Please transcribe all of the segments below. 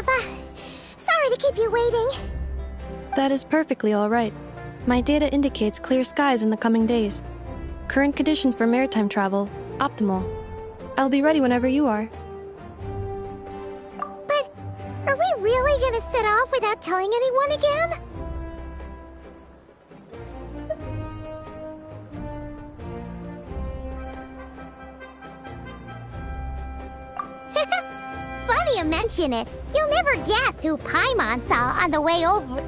Neffa. Sorry to keep you waiting. That is perfectly all right. My data indicates clear skies in the coming days. Current conditions for maritime travel, optimal. I'll be ready whenever you are. But are we really gonna set off without telling anyone again? Funny you mention it. You'll never guess who Paimon saw on the way over.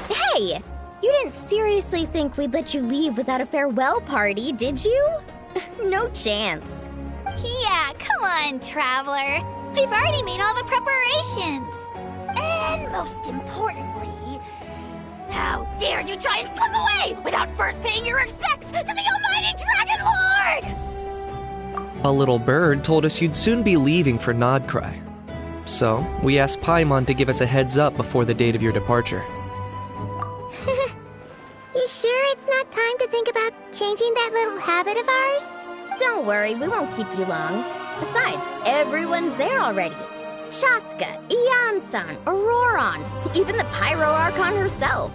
Hey! You didn't seriously think we'd let you leave without a farewell party, did you? No chance. Yeah, come on, Traveler. We've already made all the preparations. And most importantly, how dare you try and slip away without first paying your respects to the almighty Dragon Lord! A little bird told us you'd soon be leaving for Nodcry. So, we asked Paimon to give us a heads up before the date of your departure. You sure it's not time to think about changing that little habit of ours? Don't worry, we won't keep you long. Besides, everyone's there already. Shaska, Ian-san, Auroron, even the Pyro Archon herself.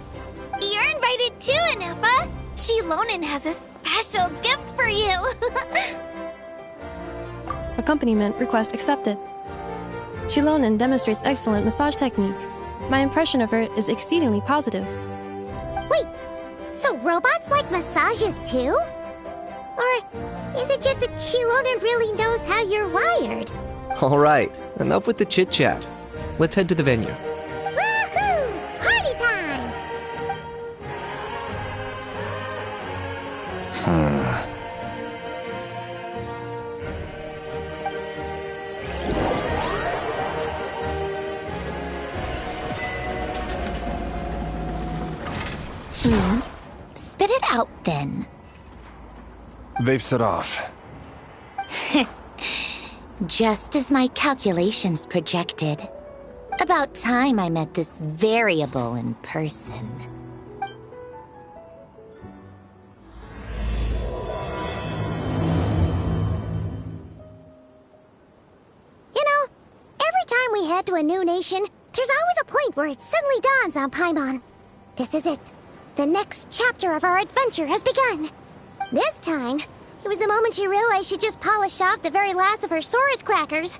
You're invited too, Anefa. Shilonen has a special gift for you. Accompaniment request accepted. Shilonen demonstrates excellent massage technique. My impression of her is exceedingly positive. Wait, so robots like massages too? Or is it just that Shilonen really knows how you're wired? Alright, enough with the chit-chat. Let's head to the venue. Woohoo! Party time! Spit it out, then. They've set off. Just as my calculations projected. About time I met this variable in person. You know, every time we head to a new nation, there's always a point where it suddenly dawns on Paimon. This is it. The next chapter of our adventure has begun. This time, it was the moment she realized she just polished off the very last of her Saurus crackers.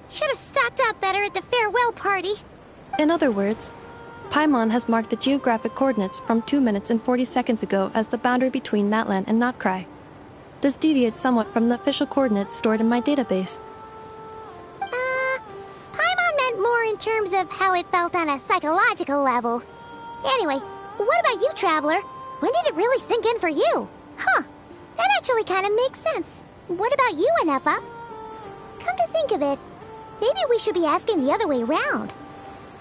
Should have stocked up better at the farewell party. In other words, Paimon has marked the geographic coordinates from 2 minutes and 40 seconds ago as the boundary between Natlan and Notcry. This deviates somewhat from the official coordinates stored in my database. Paimon meant more in terms of how it felt on a psychological level. Anyway, what about you, Traveler? When did it really sink in for you? Huh, that actually kind of makes sense. What about you, Anefa? Come to think of it, maybe we should be asking the other way around.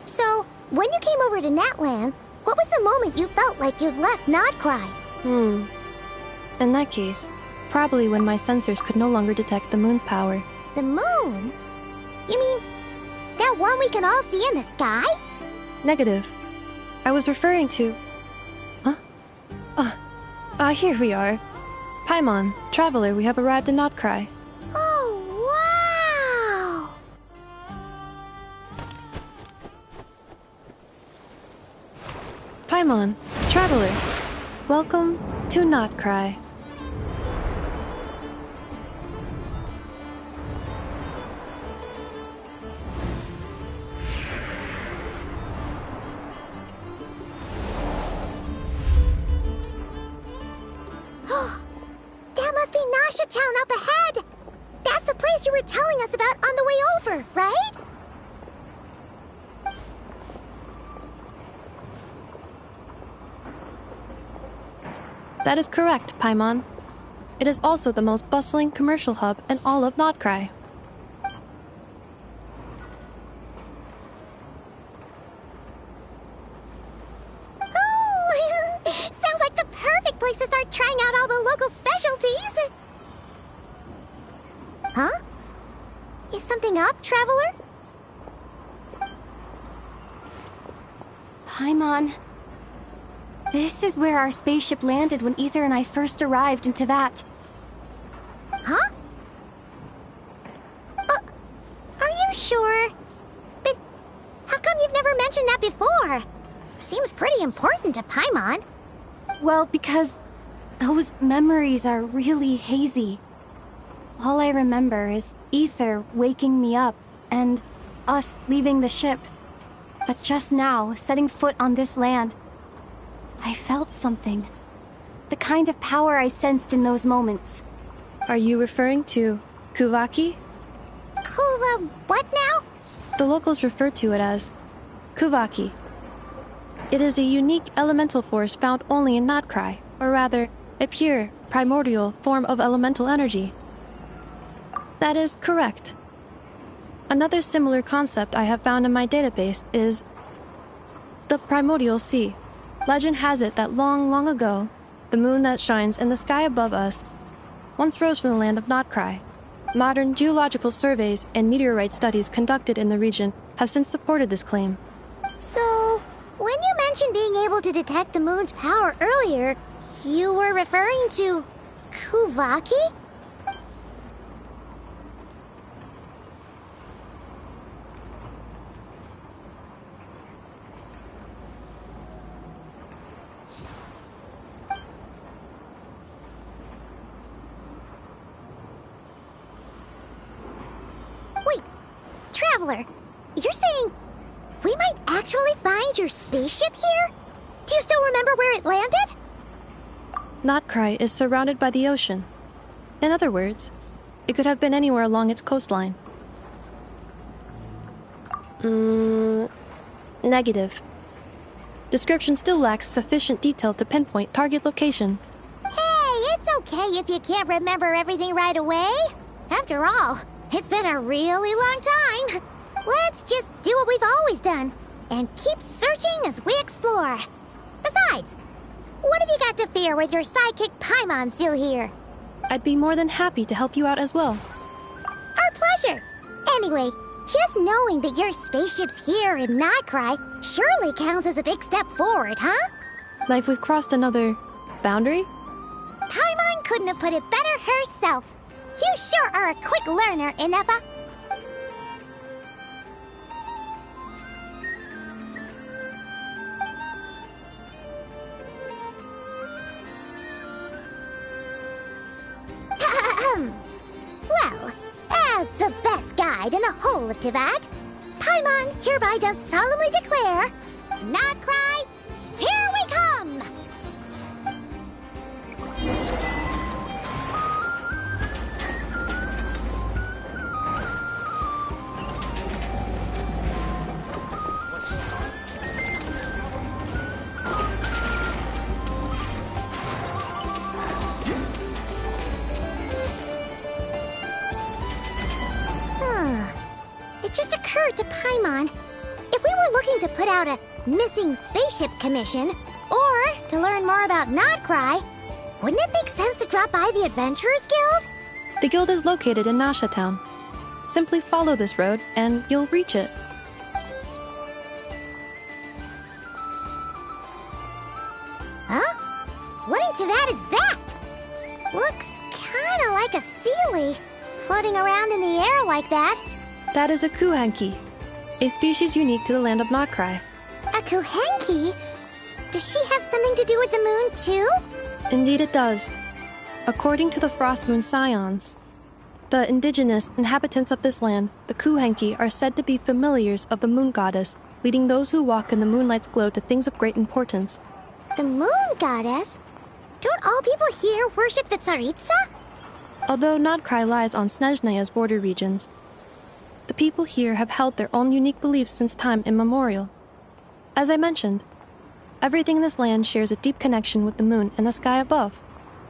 So, when you came over to Natlan, what was the moment you felt like you'd left Nodcry? In that case, probably when my sensors could no longer detect the moon's power. The moon? You mean, that one we can all see in the sky? Negative. I was referring to... Here we are. Paimon, Traveler, we have arrived in Notcry. Oh, wow! Paimon, Traveler, welcome to Notcry. That must be Nasha Town up ahead! That's the place you were telling us about on the way over, right? That is correct, Paimon. It is also the most bustling commercial hub in all of Notcry. Oh, sounds like the perfect place to start trying out all the local specialties. Huh? Is something up, Traveler? Paimon. This is where our spaceship landed when Ether and I first arrived in Tevat. Huh? Are sure. But how come you've never mentioned that before? Seems pretty important to Paimon. Well, because those memories are really hazy. All I remember is Ether waking me up and us leaving the ship. But just now, setting foot on this land, I felt something. The kind of power I sensed in those moments. Are you referring to Kuvaki? Kuva, what now? The locals refer to it as Kuvaki. It is a unique elemental force found only in Notcry, or rather, a pure, primordial form of elemental energy. That is correct. Another similar concept I have found in my database is the primordial sea. Legend has it that long, long ago, the moon that shines in the sky above us once rose from the land of Notcry. Modern geological surveys and meteorite studies conducted in the region have since supported this claim. So, when you mentioned being able to detect the moon's power earlier, you were referring to Kuvaki? Wait, Traveler, you're saying we might actually find your spaceship here? Do you still remember where it landed? Notcry is surrounded by the ocean. In other words, it could have been anywhere along its coastline. Negative. Description still lacks sufficient detail to pinpoint target location. Hey, it's okay if you can't remember everything right away. After all, it's been a really long time. Let's just do what we've always done and keep searching as we explore. Besides, what have you got to fear with your sidekick Paimon still here? I'd be more than happy to help you out as well. Our pleasure. Anyway, just knowing that your spaceship's here in Notcry surely counts as a big step forward, huh? Like we've crossed another boundary? Paimon couldn't have put it better herself. You sure are a quick learner, Inefa. Well, as the best guide in the whole of Teyvat, Paimon hereby does solemnly declare, Notcry, here we come! It just occurred to Paimon, if we were looking to put out a missing spaceship commission, or to learn more about Notcry, wouldn't it make sense to drop by the Adventurers Guild? The guild is located in Nasha Town. Simply follow this road and you'll reach it. Huh? What in Teyvat is that? Looks kinda like a Sealy, floating around in the air like that. That is a Kuhenki, a species unique to the land of Notcry. A Kuhenki? Does she have something to do with the moon, too? Indeed it does. According to the Frost Moon Scions, the indigenous inhabitants of this land, the Kuhenki, are said to be familiars of the moon goddess, leading those who walk in the moonlight's glow to things of great importance. The moon goddess? Don't all people here worship the Tsaritsa? Although Notcry lies on Snezhnaya's border regions, the people here have held their own unique beliefs since time immemorial. As I mentioned, everything in this land shares a deep connection with the moon and the sky above.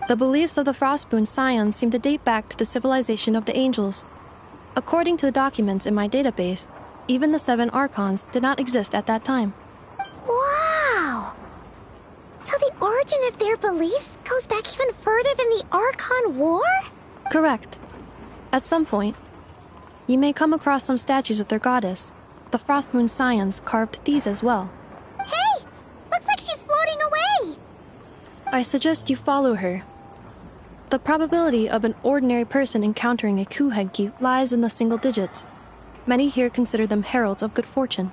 The beliefs of the Frostmoon Scions seem to date back to the civilization of the angels. According to the documents in my database, even the 7 Archons did not exist at that time. Wow! So the origin of their beliefs goes back even further than the Archon War? Correct. At some point, you may come across some statues of their goddess. The Frostmoon Scions carved these as well. Hey! Looks like she's floating away! I suggest you follow her. The probability of an ordinary person encountering a Kuhenki lies in the single digits. Many here consider them heralds of good fortune.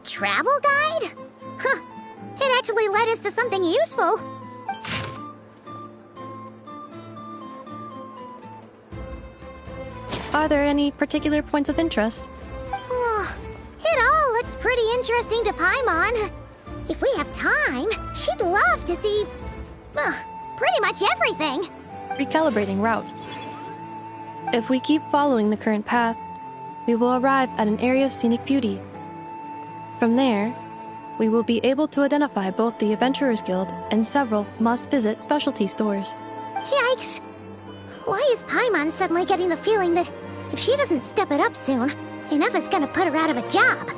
Travel guide? Huh. It actually led us to something useful. Are there any particular points of interest? It all looks pretty interesting to Paimon. If we have time, she'd love to see... pretty much everything. Recalibrating route. If we keep following the current path, we will arrive at an area of scenic beauty. From there, we will be able to identify both the Adventurers Guild and several must-visit specialty stores. Yikes! Why is Paimon suddenly getting the feeling that if she doesn't step it up soon, enough is gonna put her out of a job?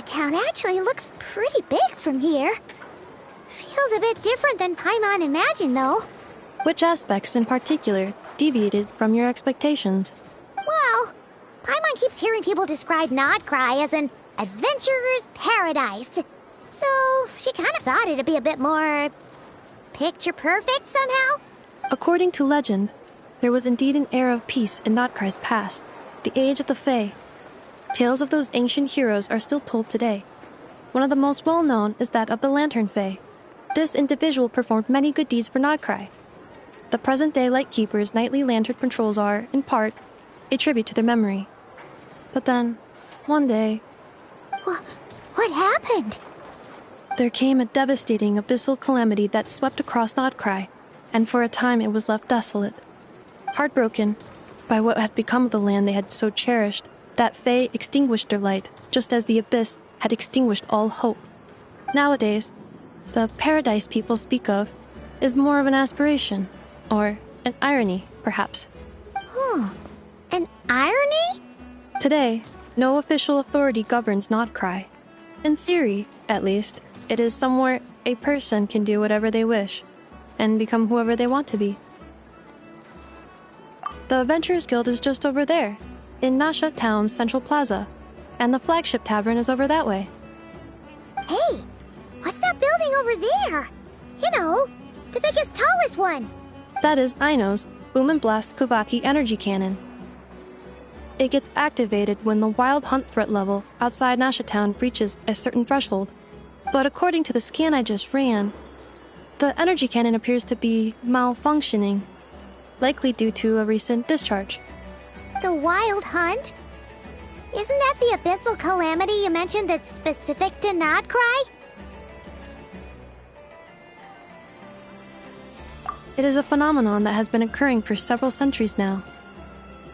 Town actually looks pretty big from here. Feels a bit different than Paimon imagined, though. Which aspects in particular deviated from your expectations? Well, Paimon keeps hearing people describe Nodcry as an adventurer's paradise. So she kind of thought it'd be a bit more... picture perfect somehow? According to legend, there was indeed an era of peace in Nodcry's past, the age of the Fae. Tales of those ancient heroes are still told today. One of the most well-known is that of the Lantern Fae. This individual performed many good deeds for Nodcry. The present-day Lightkeeper's nightly lantern patrols are, in part, a tribute to their memory. But then, one day... What happened? There came a devastating abyssal calamity that swept across Nodcry, and for a time it was left desolate. Heartbroken by what had become of the land they had so cherished, that Fae extinguished their light, just as the Abyss had extinguished all hope. Nowadays, the paradise people speak of is more of an aspiration, or an irony, perhaps. An irony? Today, no official authority governs Nodcry. In theory, at least, it is somewhere a person can do whatever they wish, and become whoever they want to be. The Adventurers Guild is just over there, in Nasha Town's Central Plaza, and the flagship tavern is over that way. Hey, what's that building over there? You know, the biggest, tallest one. That is Aino's Boom and Blast Kuvaki energy cannon. It gets activated when the wild hunt threat level outside Nasha Town reaches a certain threshold. But according to the scan I just ran, the energy cannon appears to be malfunctioning, likely due to a recent discharge. The Wild Hunt? Isn't that the abyssal calamity you mentioned that's specific to Nodcry? It is a phenomenon that has been occurring for several centuries now.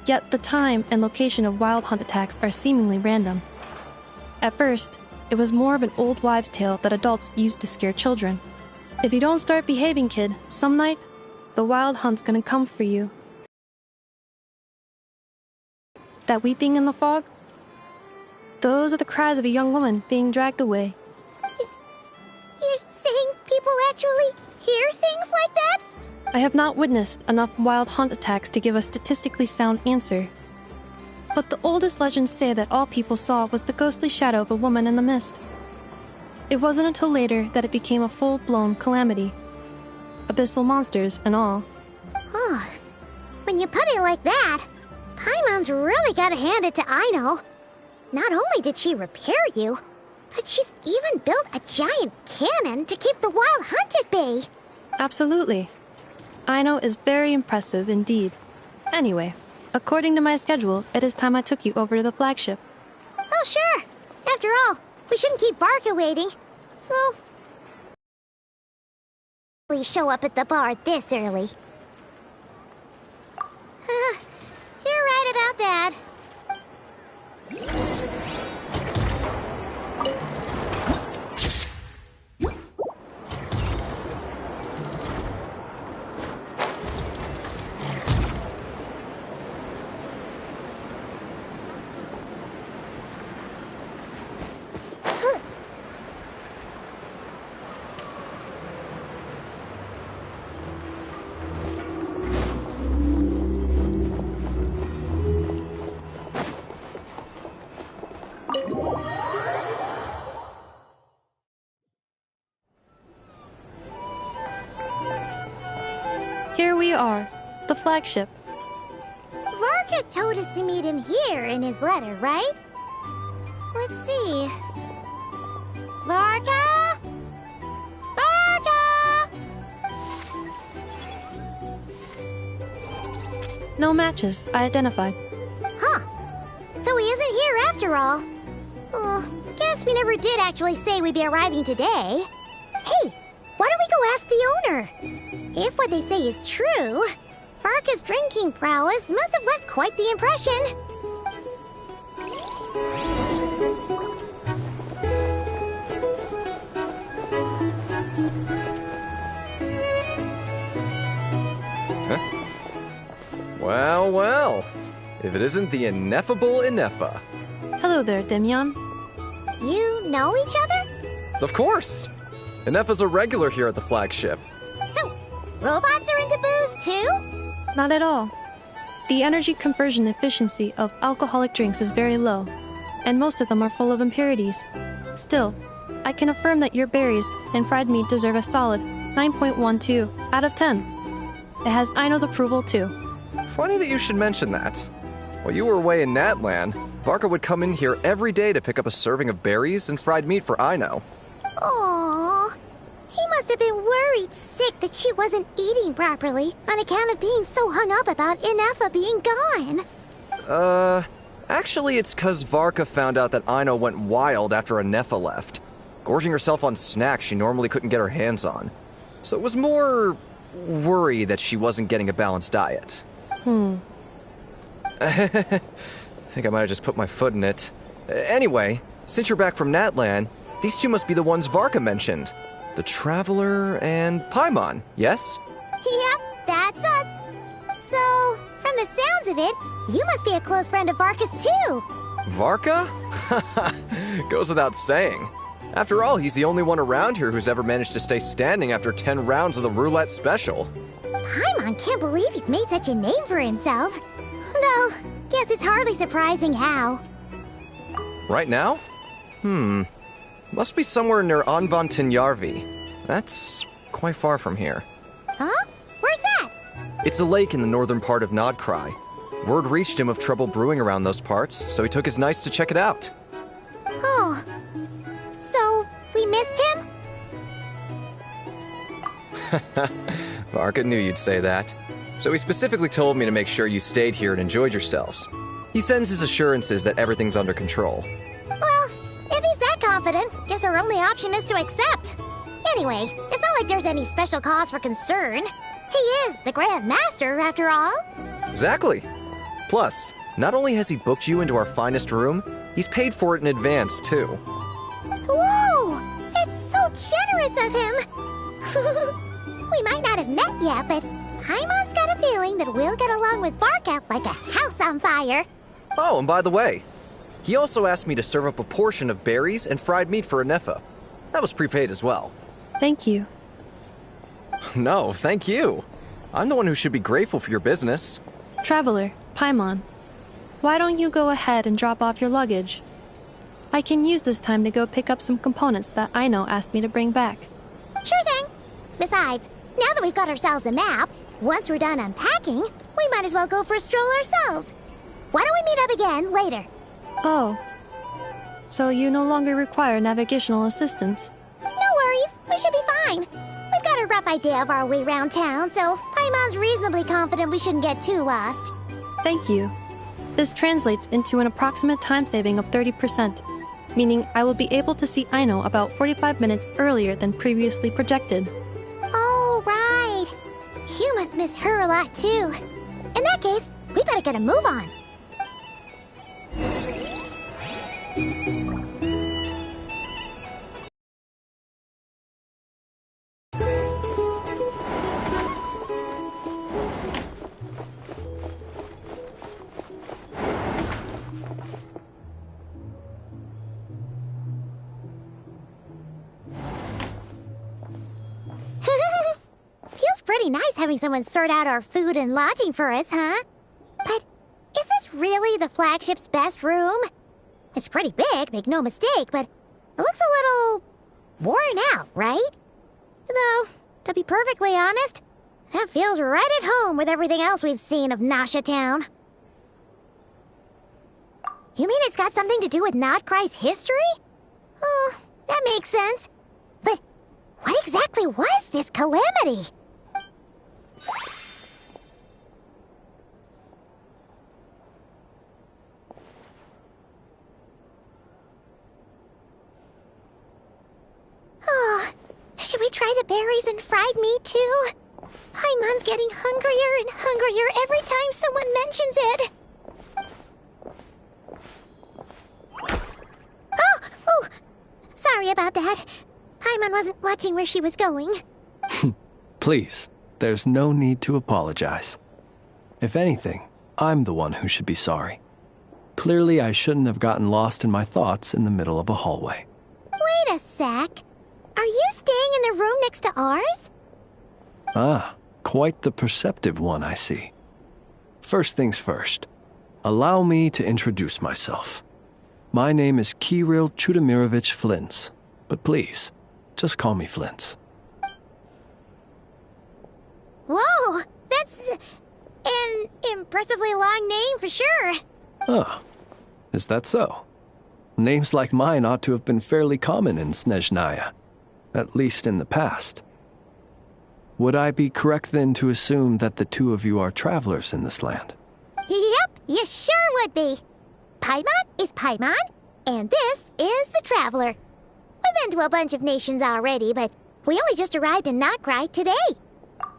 Yet the time and location of wild hunt attacks are seemingly random. At first, it was more of an old wives' tale that adults used to scare children. If you don't start behaving, kid, some night, the wild hunt's gonna come for you. That weeping in the fog? Those are the cries of a young woman being dragged away. You're saying people actually hear things like that? I have not witnessed enough wild hunt attacks to give a statistically sound answer. But the oldest legends say that all people saw was the ghostly shadow of a woman in the mist. It wasn't until later that it became a full-blown calamity. Abyssal monsters and all. Oh, when you put it like that, Paimon's really gotta hand it to Aino. Not only did she repair you, but she's even built a giant cannon to keep the wild hunt at bay. Absolutely. Aino is very impressive indeed. Anyway, According to my schedule, it is time I took you over to the flagship. Oh, sure. After all, we shouldn't keep Varka waiting. Well, please show up at the bar this early. You're right about that. Here we are, the flagship. Varka told us to meet him here in his letter, right? Let's see. Varka? Varka! No matches, I identified. Huh. So he isn't here after all. Oh, guess we never did actually say we'd be arriving today. Hey, why don't we go ask the owner? If what they say is true, Varka's drinking prowess must have left quite the impression. Huh? Well, well. If it isn't the ineffable Ineffa. Hello there, Demyon. You know each other? Of course! Ineffa's a regular here at the flagship. So, robots are into booze too? Not at all. The energy conversion efficiency of alcoholic drinks is very low, and most of them are full of impurities. Still, I can affirm that your berries and fried meat deserve a solid 9.12 out of 10. It has Aino's approval too. Funny that you should mention that. While you were away in Natlan, Varka would come in here every day to pick up a serving of berries and fried meat for Aino. Aww. He must have been worried sick that she wasn't eating properly on account of being so hung up about Ineffa being gone. Actually it's 'cause Varka found out that Aino went wild after Ineffa left, gorging herself on snacks she normally couldn't get her hands on. So it was more worry that she wasn't getting a balanced diet. I think I might have just put my foot in it. Anyway, since you're back from Natlan, these two must be the ones Varka mentioned. The Traveler and Paimon, yes? Yep, that's us. So, from the sounds of it, you must be a close friend of Varka's too. Varka? Goes without saying. After all, he's the only one around here who's ever managed to stay standing after 10 rounds of the roulette special. Paimon can't believe he's made such a name for himself. Though, guess it's hardly surprising how. Right now? Must be somewhere near Anvantinyarvi. That's quite far from here. Huh? Where's that? It's a lake in the northern part of Nodcry. Word reached him of trouble brewing around those parts, so he took his knights to check it out. Oh. So, we missed him? Varka knew you'd say that. So he specifically told me to make sure you stayed here and enjoyed yourselves. He sends his assurances that everything's under control. Well, if he's that confident, guess our only option is to accept. Anyway, it's not like there's any special cause for concern. He is the Grand Master, after all. Exactly. Plus, not only has he booked you into our finest room, he's paid for it in advance, too. Whoa! It's so generous of him! We might not have met yet, but Paimon's got a feeling that we'll get along with Varka like a house on fire. Oh, and by the way, he also asked me to serve up a portion of berries and fried meat for Ineffa. That was prepaid as well. Thank you. No, thank you. I'm the one who should be grateful for your business. Traveler, Paimon, why don't you go ahead and drop off your luggage? I can use this time to go pick up some components that Aino asked me to bring back. Sure thing. Besides, now that we've got ourselves a map, once we're done unpacking, we might as well go for a stroll ourselves. Why don't we meet up again later? Oh. So you no longer require navigational assistance? No worries, we should be fine. We've got a rough idea of our way around town, so Paimon's reasonably confident we shouldn't get too lost. Thank you. This translates into an approximate time saving of 30%, meaning I will be able to see Aino about 45 minutes earlier than previously projected. Oh, right. You must miss her a lot, too. In that case, we better get a move on. Feels pretty nice having someone sort out our food and lodging for us, huh? But is this really the flagship's best room? It's pretty big, make no mistake, but it looks a little worn out, right? Though, to be perfectly honest, that feels right at home with everything else we've seen of Nasha Town. You mean it's got something to do with Nodcry's history? Oh, that makes sense. But what exactly was this calamity? Oh, should we try the berries and fried meat too? Paimon's getting hungrier and hungrier every time someone mentions it. Oh, sorry about that. Paimon wasn't watching where she was going. Please, there's no need to apologize. If anything, I'm the one who should be sorry. Clearly, I shouldn't have gotten lost in my thoughts in the middle of a hallway. Wait a sec. Are you staying in the room next to ours? Ah, quite the perceptive one, I see. First things first, allow me to introduce myself. My name is Kirill Chudamirovich Flintz, but please, just call me Flintz. Whoa, that's an impressively long name for sure. Ah, is that so? Names like mine ought to have been fairly common in Snezhnaya, at least in the past. Would I be correct then to assume that the two of you are travelers in this land? Yep, you sure would be. Paimon is Paimon, and this is the Traveler. We've been to a bunch of nations already, but we only just arrived in Nodcry today.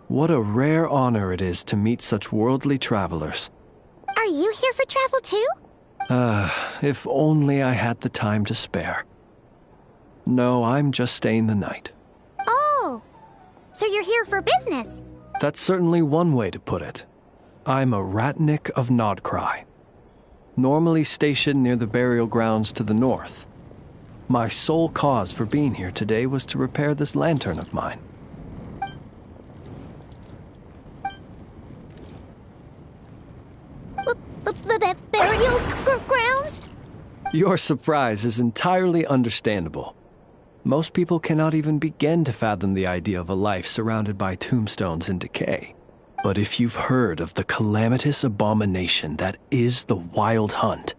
What a rare honor it is to meet such worldly travelers. Are you here for travel too? If only I had the time to spare. No, I'm just staying the night. Oh, so you're here for business? That's certainly one way to put it. I'm a Ratnik of Nodcry, normally stationed near the burial grounds to the north. My sole cause for being here today was to repair this lantern of mine. Burial grounds? Your surprise is entirely understandable. Most people cannot even begin to fathom the idea of a life surrounded by tombstones and decay. But if you've heard of the calamitous abomination that is the Wild Hunt,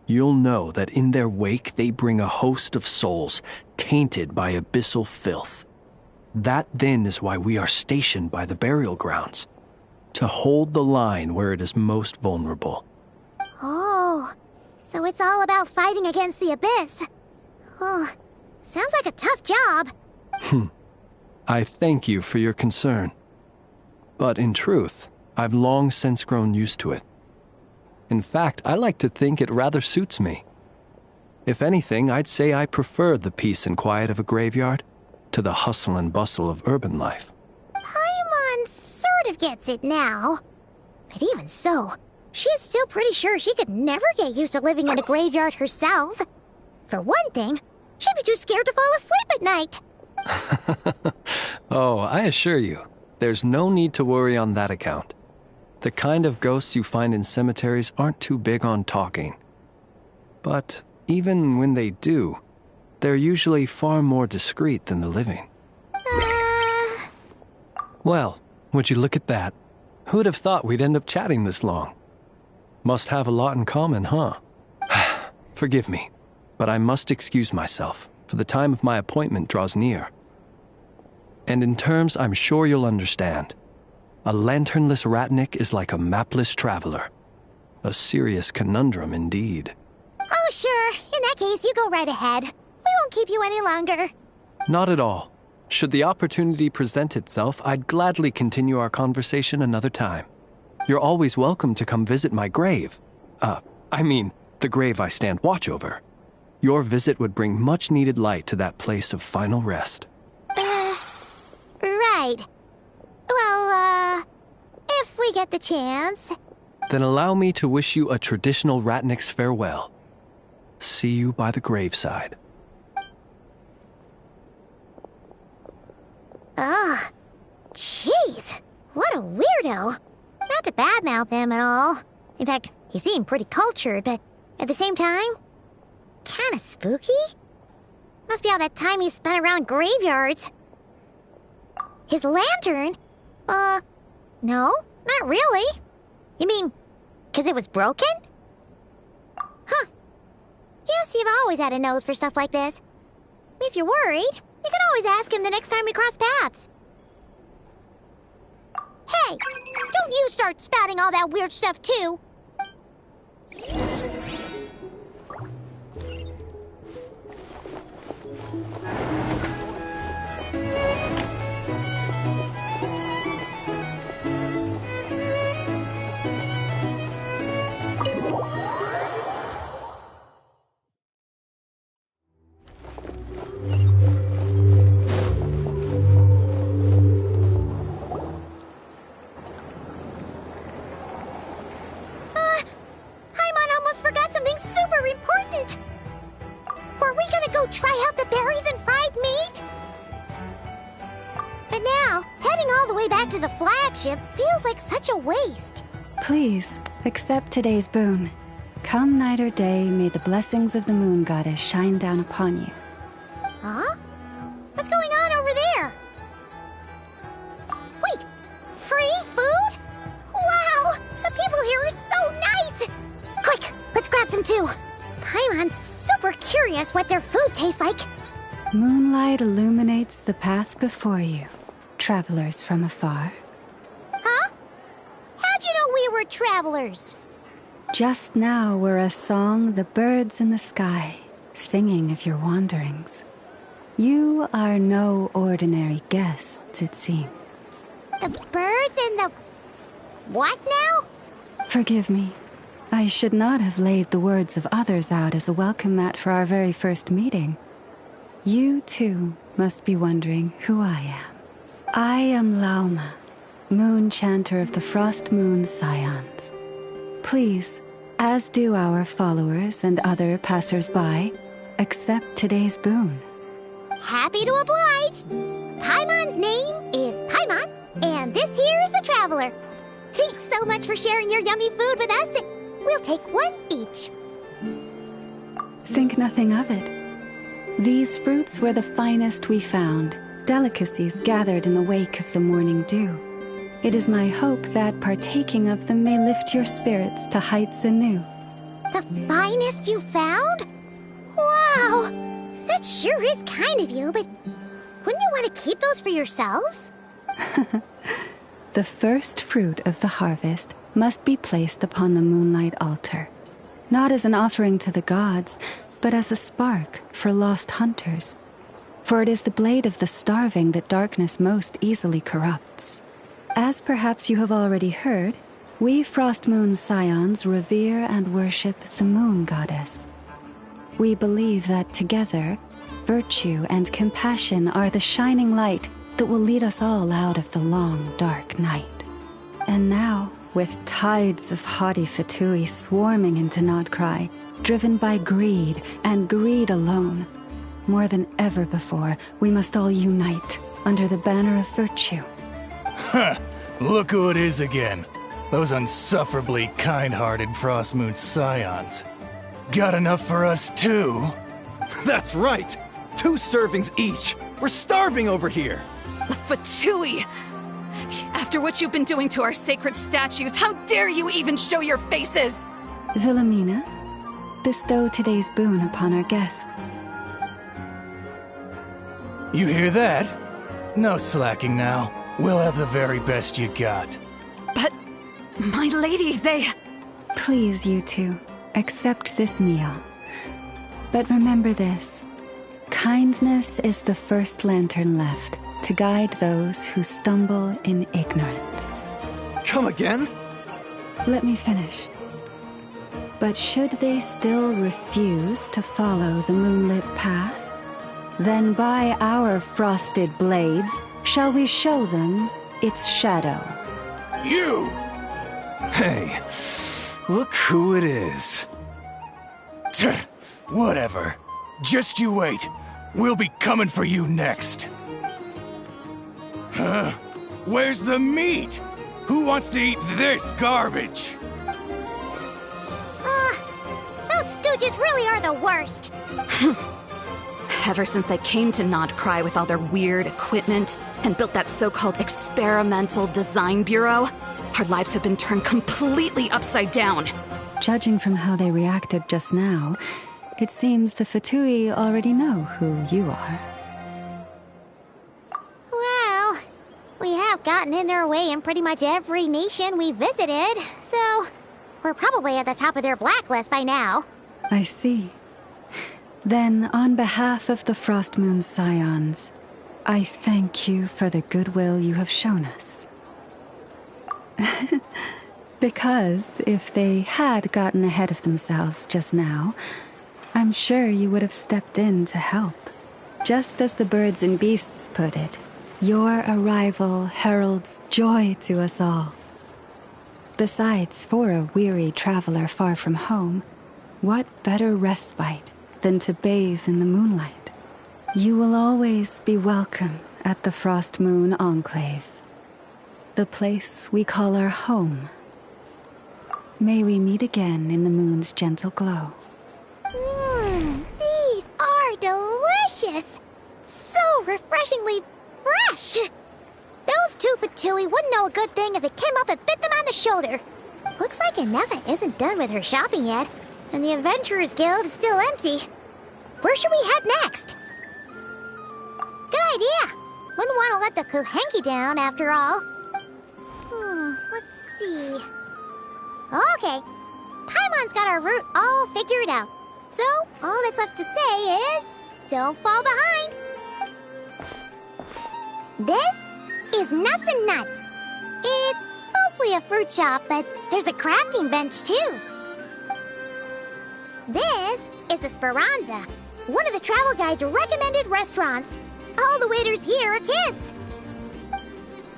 you'll know that in their wake they bring a host of souls tainted by abyssal filth. That then is why we are stationed by the burial grounds, to hold the line where it is most vulnerable. Oh, so it's all about fighting against the abyss. Oh, sounds like a tough job. I thank you for your concern. But in truth, I've long since grown used to it. In fact, I like to think it rather suits me. If anything, I'd say I prefer the peace and quiet of a graveyard to the hustle and bustle of urban life. Paimon sort of gets it now. But even so, she is still pretty sure she could never get used to living in a graveyard herself. For one thing, she'd be too scared to fall asleep at night. Oh, I assure you, there's no need to worry on that account. The kind of ghosts you find in cemeteries aren't too big on talking. But even when they do, they're usually far more discreet than the living. Well, would you look at that? Who'd have thought we'd end up chatting this long? Must have a lot in common, huh? Forgive me, but I must excuse myself, for the time of my appointment draws near. And in terms I'm sure you'll understand, a lanternless Ratnik is like a mapless traveler, A serious conundrum indeed. Oh, sure. In that case, you go right ahead. We won't keep you any longer. Not at all. Should the opportunity present itself, I'd gladly continue our conversation another time. You're always welcome to come visit my grave. The grave I stand watch over. Your visit would bring much-needed light to that place of final rest. Right. Well, if we get the chance. Then allow me to wish you a traditional Ratnik's farewell. See you by the graveside. Ugh. Jeez. What a weirdo. Not to badmouth him at all. In fact, he seemed pretty cultured, but at the same time, kinda spooky? Must be all that time he spent around graveyards. His lantern? No, not really. You mean, 'cause it was broken? Huh. Guess you've always had a nose for stuff like this. If you're worried, you can always ask him the next time we cross paths. Hey, don't you start spouting all that weird stuff too. Paimon almost forgot something super important. Were we gonna go try out the berries and fried meat? But now, heading all the way back to the flagship feels like such a waste. Please, accept today's boon. Come night or day, may the blessings of the moon goddess shine down upon you. Huh? What's going on over there? Wait, free food? Wow, the people here are so nice! Quick, let's grab some too. Paimon's super curious what their food tastes like. Moonlight illuminates the path before you, travelers from afar. Huh? How'd you know we were travelers? Just now were a song the birds in the sky, singing of your wanderings. You are no ordinary guests, it seems. The birds and the... what now? Forgive me. I should not have laid the words of others out as a welcome mat for our very first meeting. You, too, must be wondering who I am. I am Lauma, moon chanter of the Frost Moon Scions. Please, as do our followers and other passers-by, accept today's boon. Happy to oblige. Paimon's name is Paimon, and this here is the traveler. Thanks so much for sharing your yummy food with us. We'll take one each. Think nothing of it. These fruits were the finest we found, delicacies gathered in the wake of the morning dew. It is my hope that partaking of them may lift your spirits to heights anew. The finest you found? Wow! That sure is kind of you, but wouldn't you want to keep those for yourselves? The first fruit of the harvest must be placed upon the moonlight altar, not as an offering to the gods, but as a spark for lost hunters. For it is the blade of the starving that darkness most easily corrupts. As perhaps you have already heard, we Frost Moon Scions revere and worship the moon goddess. We believe that together, virtue and compassion are the shining light that will lead us all out of the long, dark night. And now, with tides of haughty Fatui swarming into Nodcry, driven by greed and greed alone, more than ever before, we must all unite under the banner of virtue. Huh, look who it is again. Those unsufferably kind-hearted Frost Moon Scions. Got enough for us too? That's right! 2 servings each! We're starving over here! Fatui! After what you've been doing to our sacred statues, how dare you even show your faces? Wilhelmina, bestow today's boon upon our guests. You hear that? No slacking now. We'll have the very best you got. But, my lady, they... Please, you two, accept this meal. But remember this. Kindness is the first lantern left to guide those who stumble in ignorance. Come again? Let me finish. But should they still refuse to follow the moonlit path, then by our frosted blades shall we show them its shadow. You! Hey, look who it is. Whatever. Just you wait. We'll be coming for you next. Huh? Where's the meat? Who wants to eat this garbage? Those stooges really are the worst. Ever since they came to Nodcry with all their weird equipment and built that so-called experimental design bureau, our lives have been turned completely upside down. Judging from how they reacted just now, it seems the Fatui already know who you are. Well, we have gotten in their way in pretty much every nation we visited, so we're probably at the top of their blacklist by now. I see. Then, on behalf of the Frostmoon Scions, I thank you for the goodwill you have shown us. Because if they had gotten ahead of themselves just now, I'm sure you would have stepped in to help. Just as the birds and beasts put it, your arrival heralds joy to us all. Besides, for a weary traveler far from home, what better respite than to bathe in the moonlight? You will always be welcome at the Frostmoon Enclave, the place we call our home. May we meet again in the moon's gentle glow. These are delicious! So refreshingly fresh! Those two Fatui wouldn't know a good thing if it came up and bit them on the shoulder. Looks like Anefa isn't done with her shopping yet, and the Adventurers Guild is still empty. Where should we head next? Good idea! Wouldn't want to let the Kuhenki down, after all. Let's see... Okay, Paimon's got our route all figured out. So, all that's left to say is... don't fall behind! This is Nuts and Nuts. It's mostly a fruit shop, but there's a crafting bench, too. This is the Speranza, one of the travel guide's recommended restaurants. All the waiters here are kids.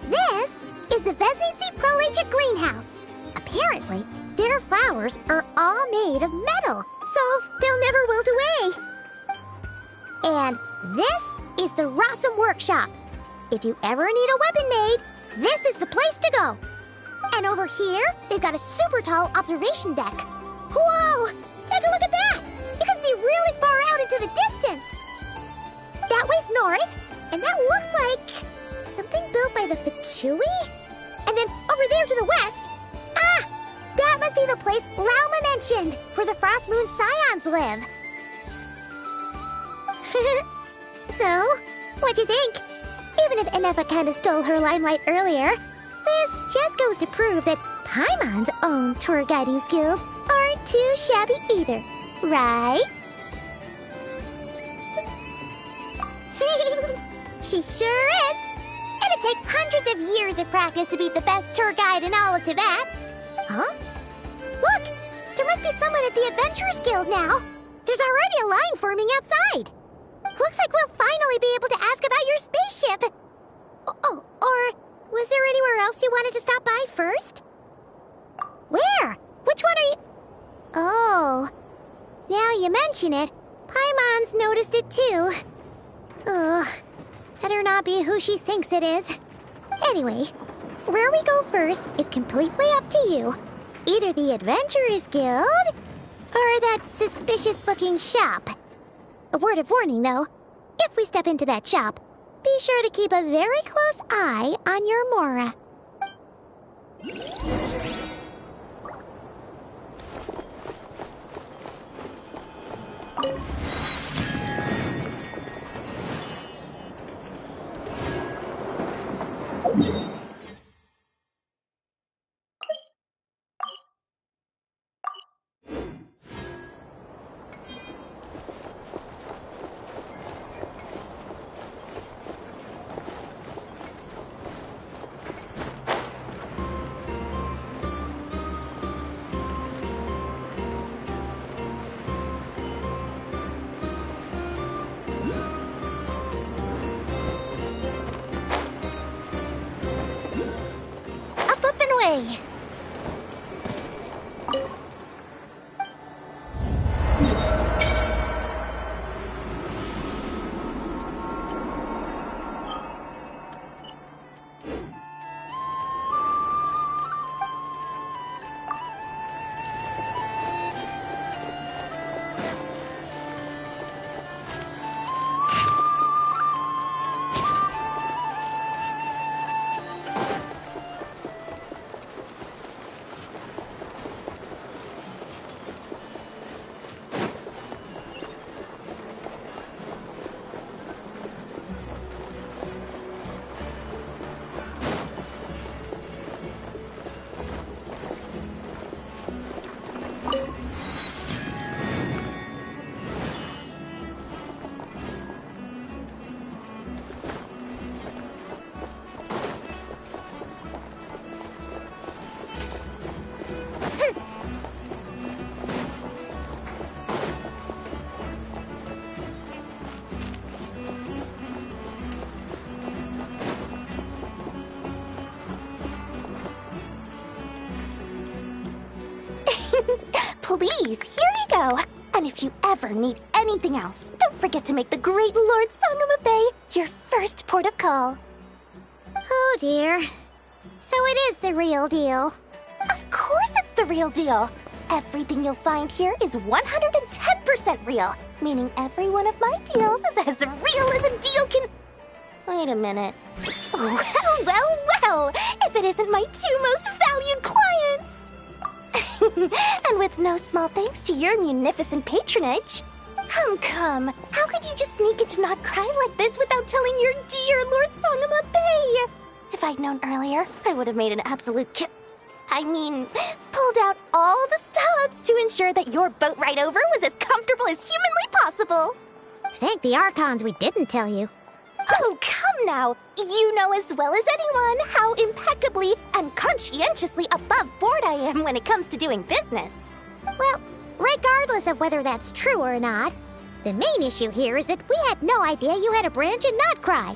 This is the Vesnitsi Prolegia greenhouse. Apparently, their flowers are all made of metal, so they'll never wilt away. And this is the Rossum Workshop. If you ever need a weapon made, this is the place to go. And over here, they've got a super tall observation deck. Whoa! Take a look at that! You can see really far out into the distance. That way's north, and that looks like something built by the Fatui? And then over there to the west, that must be the place Lauma mentioned, where the Frostmoon Scions live. So, what'd you think? Even if Anefa kinda stole her limelight earlier, this just goes to prove that Paimon's own tour guiding skills aren't too shabby either, right? She sure is! It'd take hundreds of years of practice to beat the best tour guide in all of Tibet. Huh? Look! There must be someone at the Adventurers Guild now! There's already a line forming outside! Looks like we'll finally be able to ask about your spaceship! Oh, or was there anywhere else you wanted to stop by first? Where? Which one are you... Oh, now you mention it, Paimon's noticed it too. Ugh, better not be who she thinks it is. Anyway, where we go first is completely up to you. Either the Adventurers Guild, or that suspicious-looking shop. A word of warning, though. If we step into that shop, be sure to keep a very close eye on your Mora. away! Please, here you go. And if you ever need anything else, don't forget to make the great Lord Sangama Bay your first port of call. Oh dear. So it is the real deal. Of course it's the real deal. Everything you'll find here is 110% real, meaning every one of my deals is as real as a deal can... Wait a minute. Well, if it isn't my two most valued clients! And with no small thanks to your munificent patronage. Come. How could you just sneak into Not Cry like this without telling your dear Lord Sangama Bay? If I'd known earlier, I would have made an absolute pulled out all the stops to ensure that your boat ride over was as comfortable as humanly possible. Thank the Archons we didn't tell you. Oh, come now. You know as well as anyone how impeccably and conscientiously above board I am when it comes to doing business. Well, regardless of whether that's true or not, the main issue here is that we had no idea you had a branch in Not Cry.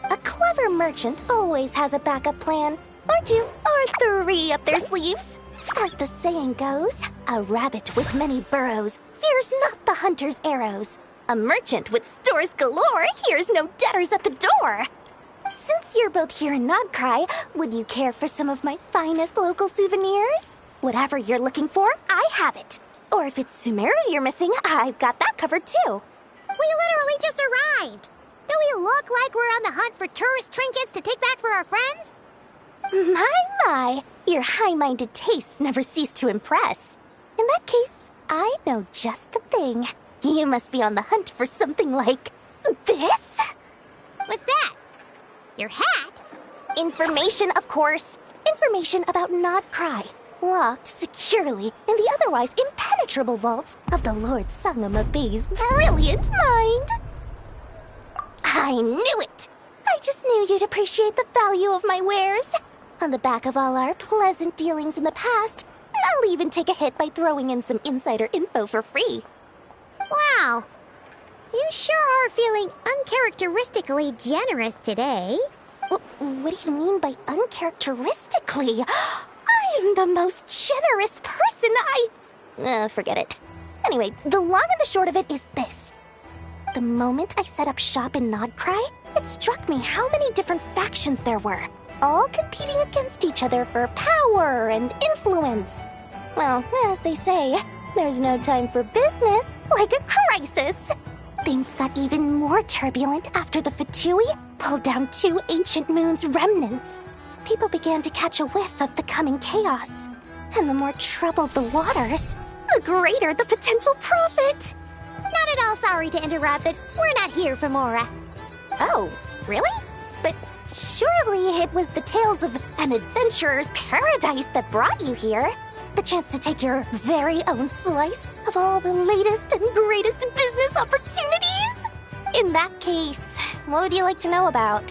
A clever merchant always has a backup plan, or two, or three up their sleeves. As the saying goes, a rabbit with many burrows fears not the hunter's arrows. A merchant with stores galore hears no debtors at the door. Since you're both here in Not Cry, would you care for some of my finest local souvenirs? Whatever you're looking for, I have it. Or if it's Sumeru you're missing, I've got that covered too. We literally just arrived. Do we look like we're on the hunt for tourist trinkets to take back for our friends? My, your high-minded tastes never cease to impress. In that case, I know just the thing. You must be on the hunt for something like this? What's that? Your hat? Information, of course. Information about Not Cry. Locked securely in the otherwise impenetrable vaults of the Lord Sangama Bay's brilliant mind. I knew it! I just knew you'd appreciate the value of my wares. On the back of all our pleasant dealings in the past, I'll even take a hit by throwing in some insider info for free. Wow. You sure are feeling uncharacteristically generous today. What do you mean by uncharacteristically? I am the most generous person forget it. Anyway, the long and the short of it is this. The moment I set up shop in Not Cry, it struck me how many different factions there were, all competing against each other for power and influence. Well, as they say, there's no time for business like a crisis. Things got even more turbulent after the Fatui pulled down 2 ancient moon's remnants. People began to catch a whiff of the coming chaos. And the more troubled the waters, the greater the potential profit. Not at all sorry to interrupt, but we're not here for Mora. Oh, really? But surely it was the tales of an adventurer's paradise that brought you here. The chance to take your very own slice of all the latest and greatest business opportunities? In that case, what would you like to know about?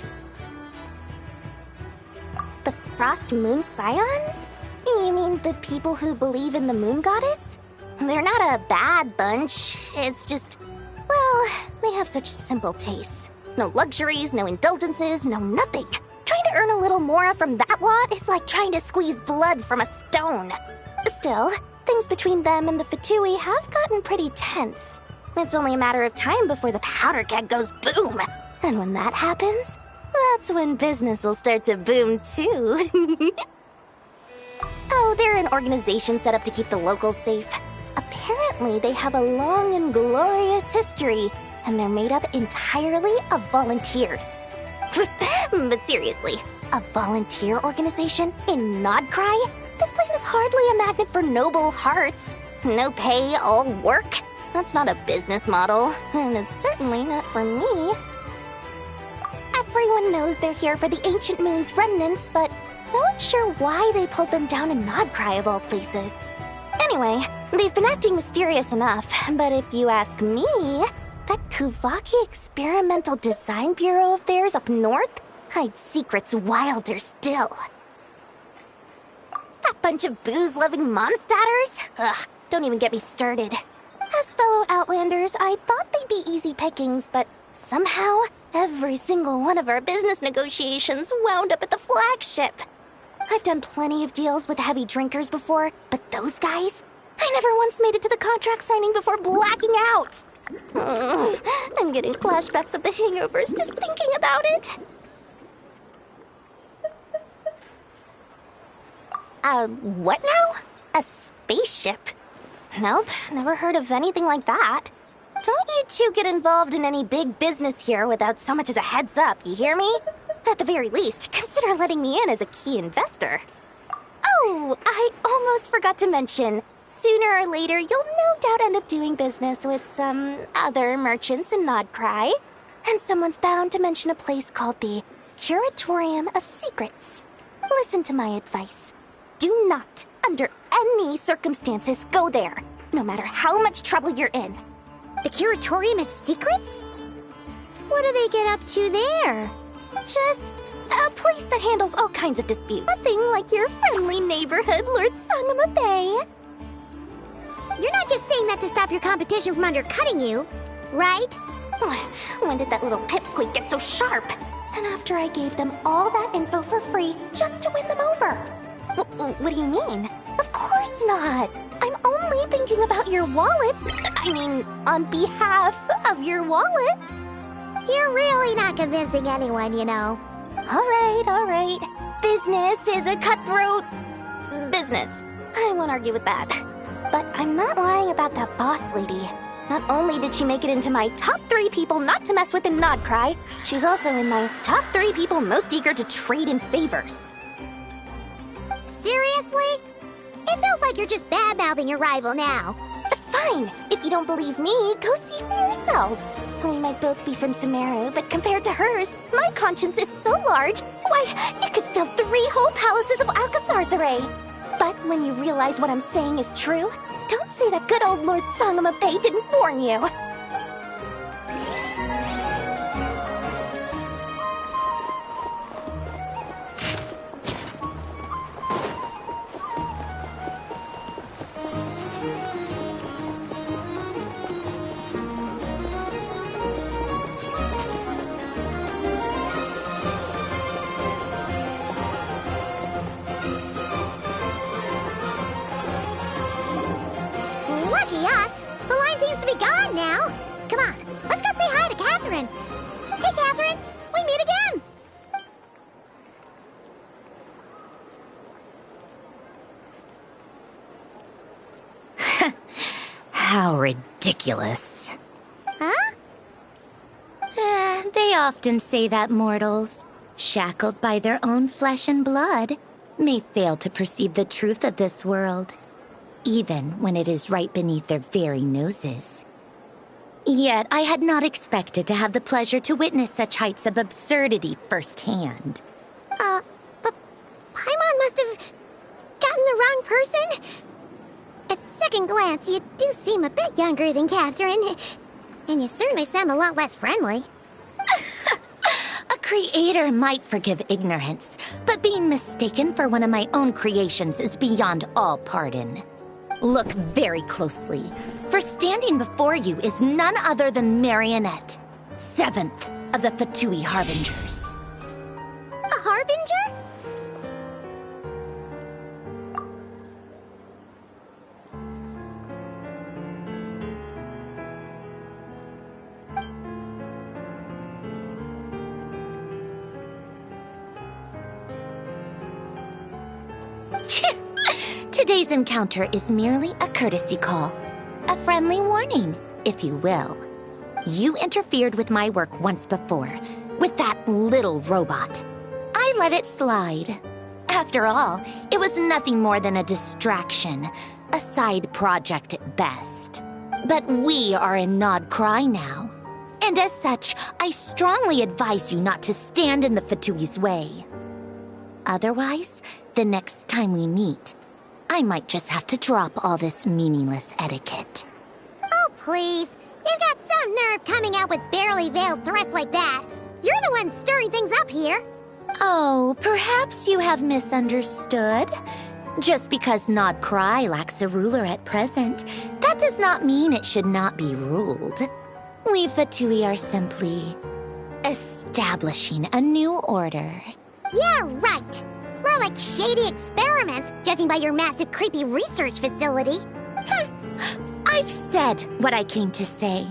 The Frost Moon Scions? You mean the people who believe in the Moon Goddess? They're not a bad bunch. It's just, well, they have such simple tastes. No luxuries, no indulgences, no nothing. Trying to earn a little more from that lot is like trying to squeeze blood from a stone. Still, things between them and the Fatui have gotten pretty tense. It's only a matter of time before the powder keg goes boom. And when that happens, that's when business will start to boom too. Oh, they're an organization set up to keep the locals safe. Apparently, they have a long and glorious history, and they're made up entirely of volunteers. But seriously, a volunteer organization in Nodcry? This place is hardly a magnet for noble hearts. No pay, all work? That's not a business model, and it's certainly not for me. Everyone knows they're here for the Ancient Moon's remnants, but no one's sure why they pulled them down in Nodcry of all places. Anyway, they've been acting mysterious enough, but if you ask me, that Kuvaki Experimental Design Bureau of theirs up north hides secrets wilder still. That bunch of booze-loving monstators? Ugh, don't even get me started. As fellow Outlanders, I thought they'd be easy pickings, but somehow, every single one of our business negotiations wound up at the flagship. I've done plenty of deals with heavy drinkers before, but those guys? I never once made it to the contract signing before blacking out. I'm getting flashbacks of the hangovers just thinking about it. What now? A spaceship? Nope, never heard of anything like that. Don't you two get involved in any big business here without so much as a heads up, you hear me? At the very least, consider letting me in as a key investor. Oh, I almost forgot to mention. Sooner or later, you'll no doubt end up doing business with some other merchants in Nodcry. And someone's bound to mention a place called the Curatorium of Secrets. Listen to my advice. Do not, under any circumstances, go there, no matter how much trouble you're in. The Curatorium of Secrets? What do they get up to there? Just a place that handles all kinds of disputes. Nothing like your friendly neighborhood, Lord Sangama Bay. You're not just saying that to stop your competition from undercutting you, right? When did that little pipsqueak get so sharp? And after I gave them all that info for free just to win them over. What do you mean? Of course not. I'm only thinking about your wallets. I mean, on behalf of your wallets. You're really not convincing anyone, you know. All right. Business is a cutthroat business. I won't argue with that. But I'm not lying about that boss lady. Not only did she make it into my top 3 people not to mess with in Nodcry, she's also in my top 3 people most eager to trade in favors. Seriously? It feels like you're just bad-mouthing your rival now. Fine. If you don't believe me, go see for yourselves. We might both be from Sumeru, but compared to hers, my conscience is so large, why, you could fill 3 whole palaces of Alcazar's array. But when you realize what I'm saying is true, don't say that good old Lord Sangama Bay didn't warn you. Lucky us! The line seems to be gone now. Come on, let's go say hi to Catherine. Hey, Catherine, we meet again. How ridiculous. Huh? They often say that mortals, shackled by their own flesh and blood, may fail to perceive the truth of this world, even when it is right beneath their very noses. Yet I had not expected to have the pleasure to witness such heights of absurdity firsthand. But Paimon must have gotten the wrong person? At second glance, you do seem a bit younger than Catherine, and you certainly sound a lot less friendly. A creator might forgive ignorance, but being mistaken for one of my own creations is beyond all pardon. Look very closely, for standing before you is none other than Marionette, 7th of the Fatui Harbingers. A Harbinger? Harbinger? Today's encounter is merely a courtesy call. A friendly warning, if you will. You interfered with my work once before, with that little robot. I let it slide. After all, it was nothing more than a distraction, a side project at best. But we are in Nod Cry now. And as such, I strongly advise you not to stand in the Fatui's way. Otherwise, the next time we meet, I might just have to drop all this meaningless etiquette. Oh, please. You've got some nerve coming out with barely veiled threats like that. You're the one stirring things up here. Oh, perhaps you have misunderstood. Just because Nod Cry lacks a ruler at present, that does not mean it should not be ruled. We Fatui are simply establishing a new order. Yeah, right. More like shady experiments, judging by your massive creepy research facility. I've said what I came to say.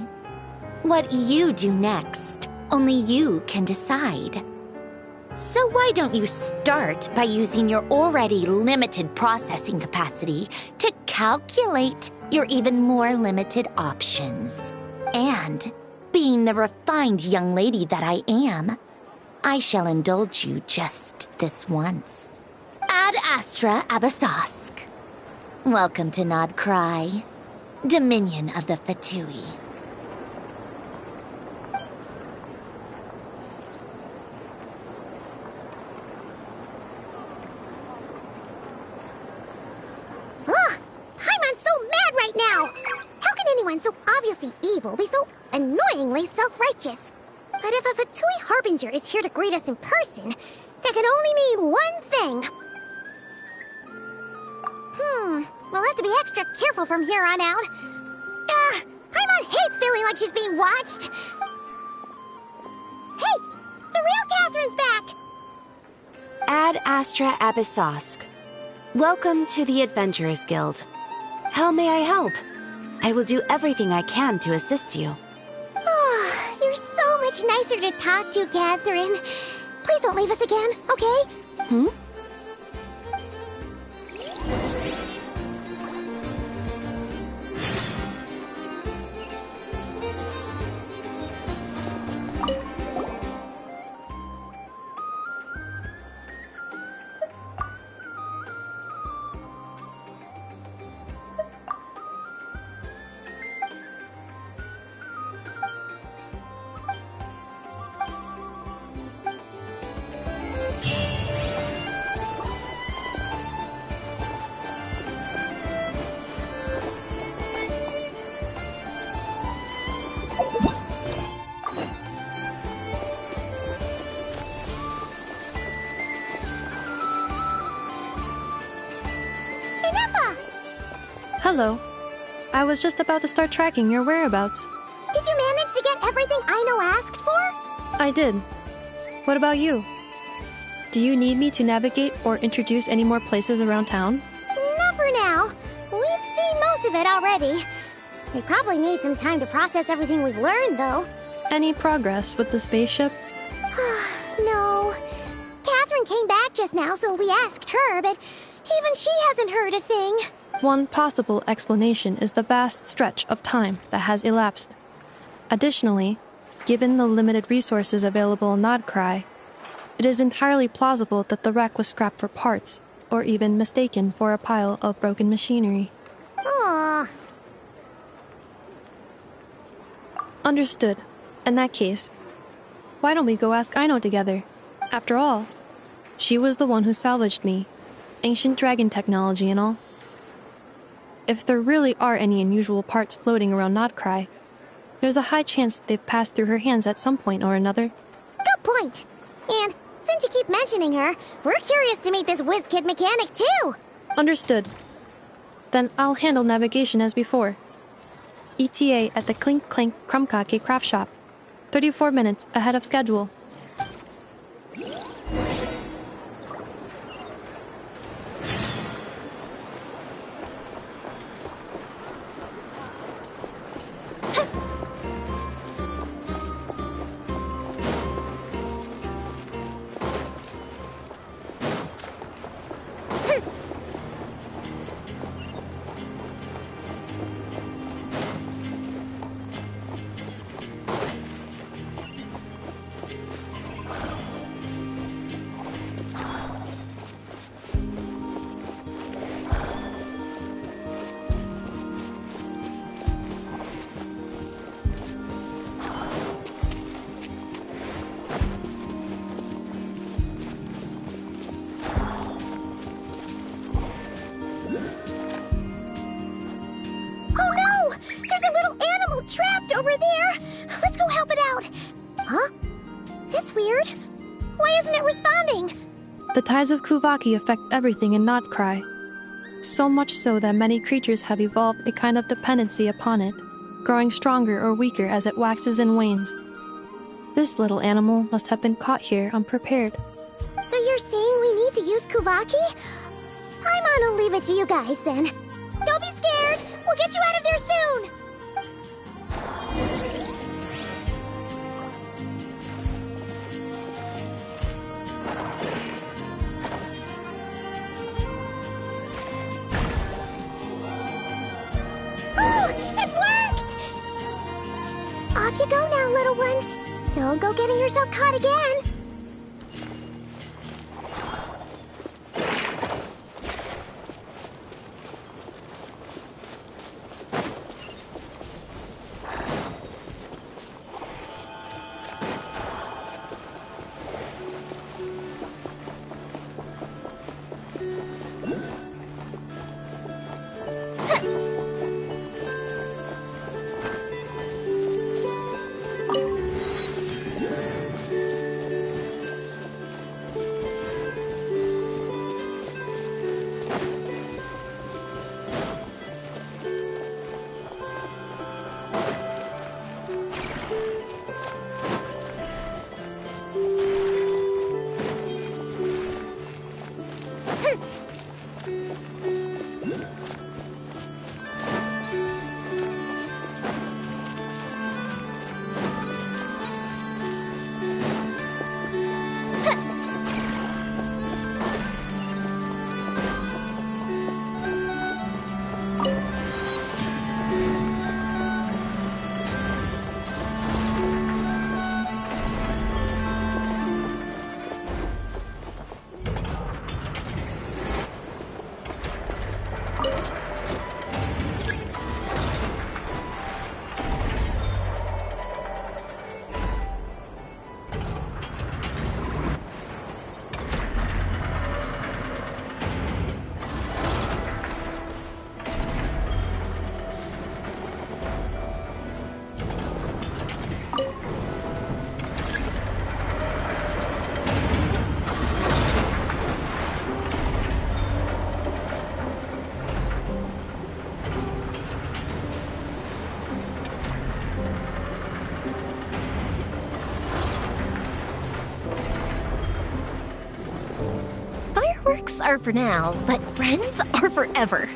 What you do next, only you can decide. So why don't you start by using your already limited processing capacity to calculate your even more limited options? And, being the refined young lady that I am, I shall indulge you just this once. Ad Astra Abasask. Welcome to Nod Cry, Dominion of the Fatui. Ugh! Paimon's so mad right now! How can anyone so obviously evil be so annoyingly self-righteous? But if a Fatui Harbinger is here to greet us in person, that can only mean one thing. We'll have to be extra careful from here on out. Paimon hates feeling like she's being watched. Hey! The real Catherine's back! Ad Astra Abyssosque. Welcome to the Adventurers Guild. How may I help? I will do everything I can to assist you. Oh, you're so much nicer to talk to, Catherine. Please don't leave us again, okay? Hello. I was just about to start tracking your whereabouts. Did you manage to get everything Aino asked for? I did. What about you? Do you need me to navigate or introduce any more places around town? Not for now. We've seen most of it already. We probably need some time to process everything we've learned, though. Any progress with the spaceship? No. Catherine came back just now, so we asked her, but even she hasn't heard a thing. One possible explanation is the vast stretch of time that has elapsed. Additionally, given the limited resources available in Nod Cry, it is entirely plausible that the wreck was scrapped for parts, or even mistaken for a pile of broken machinery. Aww. Understood. In that case, why don't we go ask Aino together? After all, she was the one who salvaged me. Ancient dragon technology and all. If there really are any unusual parts floating around Nod Cry, there's a high chance they've passed through her hands at some point or another. Good point! And since you keep mentioning her, we're curious to meet this whiz-kid mechanic too! Understood. Then I'll handle navigation as before. ETA at the Clink Clank Krumkake craft shop. 34 minutes ahead of schedule. just over there. Let's go help it out. Huh? That's weird. Why isn't it responding? The tides of Kuvaki affect everything in Nodcry. So much so that many creatures have evolved a kind of dependency upon it, growing stronger or weaker as it waxes and wanes. This little animal must have been caught here unprepared. So you're saying we need to use Kuvaki? I'm gonna leave it to you guys then. Don't be scared. We'll get you out of there soon. Oh, it worked! Off you go now, little one. Don't go getting yourself caught again. Fireworks are for now, but friends are forever.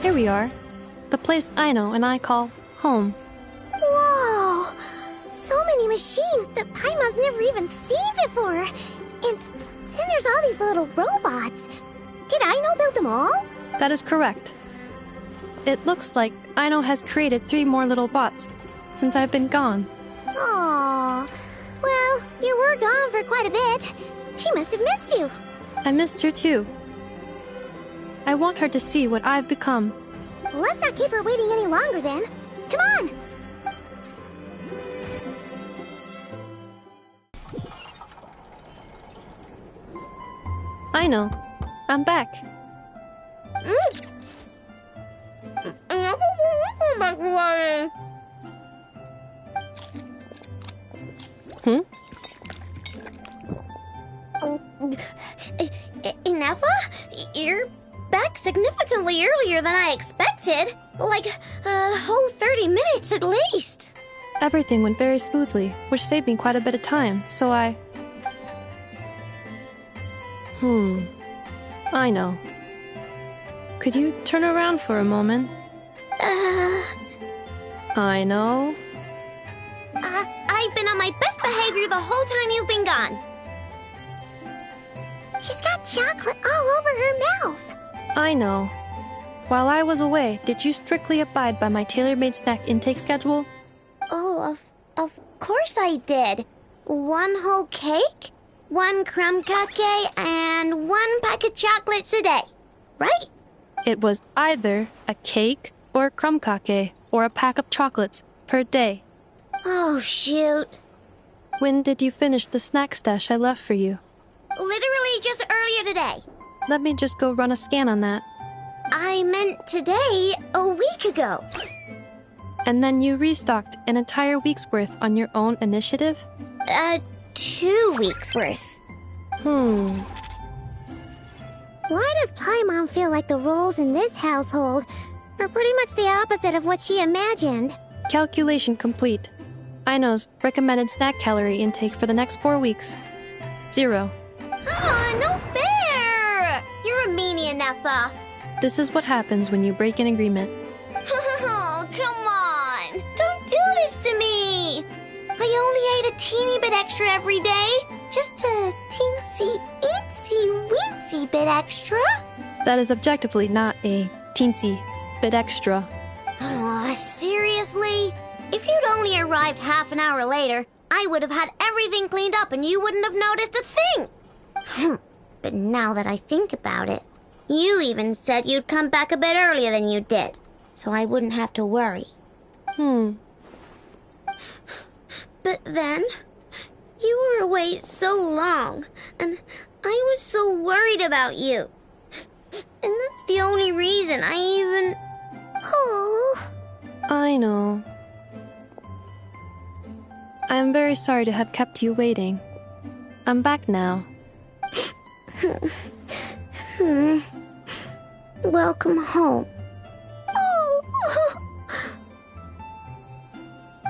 Here we are. The place Aino and I call home. Whoa! So many machines that Paimon's never even seen before. And then there's all these little robots. Did Aino build them all? That is correct. It looks like Aino has created 3 more little bots since I've been gone. Aww. Well, you were gone for quite a bit. She must have missed you. I missed her too. I want her to see what I've become. Let's not keep her waiting any longer then. Come on! Aino, I'm back. Inappa? You're back significantly earlier than I expected. Like a whole 30 minutes at least. Everything went very smoothly, which saved me quite a bit of time, so I know. Could you turn around for a moment? I know. I've been on my best behavior the whole time you've been gone. She's got chocolate all over her mouth. I know. While I was away, did you strictly abide by my tailor-made snack intake schedule? Oh, of course I did. 1 whole cake? 1 crumb cupcake and 1 pack of chocolates a day, right? It was either a cake or a crumb cake or a pack of chocolates per day. Oh, shoot. When did you finish the snack stash I left for you? Literally just earlier today. Let me just go run a scan on that. I meant today, a week ago. And then you restocked an entire week's worth on your own initiative? 2 weeks worth. Why does Paimon feel like the roles in this household are pretty much the opposite of what she imagined? Calculation complete. Aino's recommended snack calorie intake for the next 4 weeks. 0. No fair! You're a meanie, Nefa. This is what happens when you break an agreement. Oh, come on! Don't do this to me! I only ate a teeny bit extra every day. Just a teensy bit extra. That is objectively not a teensy bit extra. Oh, seriously? If you'd only arrived half an hour later, I would have had everything cleaned up and you wouldn't have noticed a thing. But now that I think about it, you even said you'd come back a bit earlier than you did, so I wouldn't have to worry. But then, you were away so long, and I was so worried about you. And that's the only reason I even... Oh. I know. I am very sorry to have kept you waiting. I'm back now. Welcome home. Oh.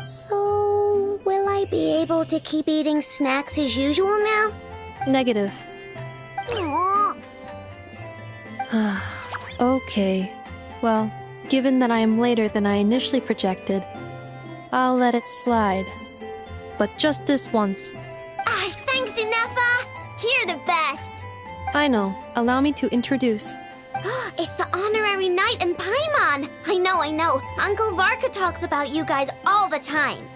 So, will I be able to keep eating snacks as usual now? Negative. Aww. Okay. Well, given that I am later than I initially projected, I'll let it slide. But just this once. Thanks, Nefa! You're the best! I know. Allow me to introduce. It's the honorary knight and Paimon! I know. Uncle Varka talks about you guys all the time.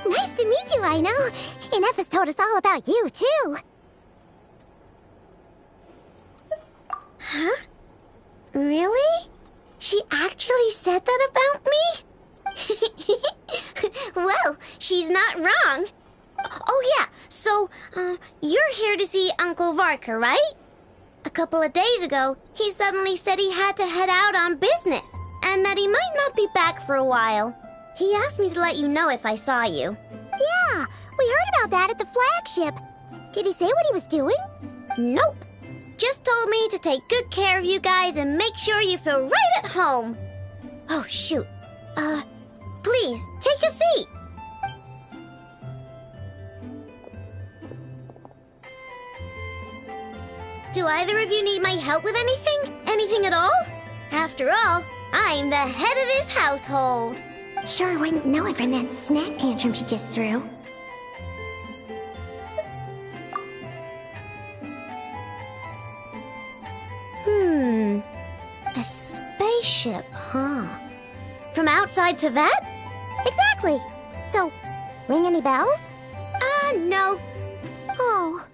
Nice to meet you, I know. Nefa's told us all about you, too. Huh? Really? She actually said that about me? Well, she's not wrong. Oh yeah, so, you're here to see Uncle Varka, right? A couple of days ago, he suddenly said he had to head out on business, and that he might not be back for a while. He asked me to let you know if I saw you. Yeah, we heard about that at the flagship. Did he say what he was doing? Nope. Just told me to take good care of you guys and make sure you feel right at home. Oh, shoot. Please, take a seat. Do either of you need my help with anything? Anything at all? After all, I'm the head of this household. Sure wouldn't know it from that snack tantrum she just threw. A spaceship, huh? From outside to that? Exactly. So, ring any bells? No. Oh.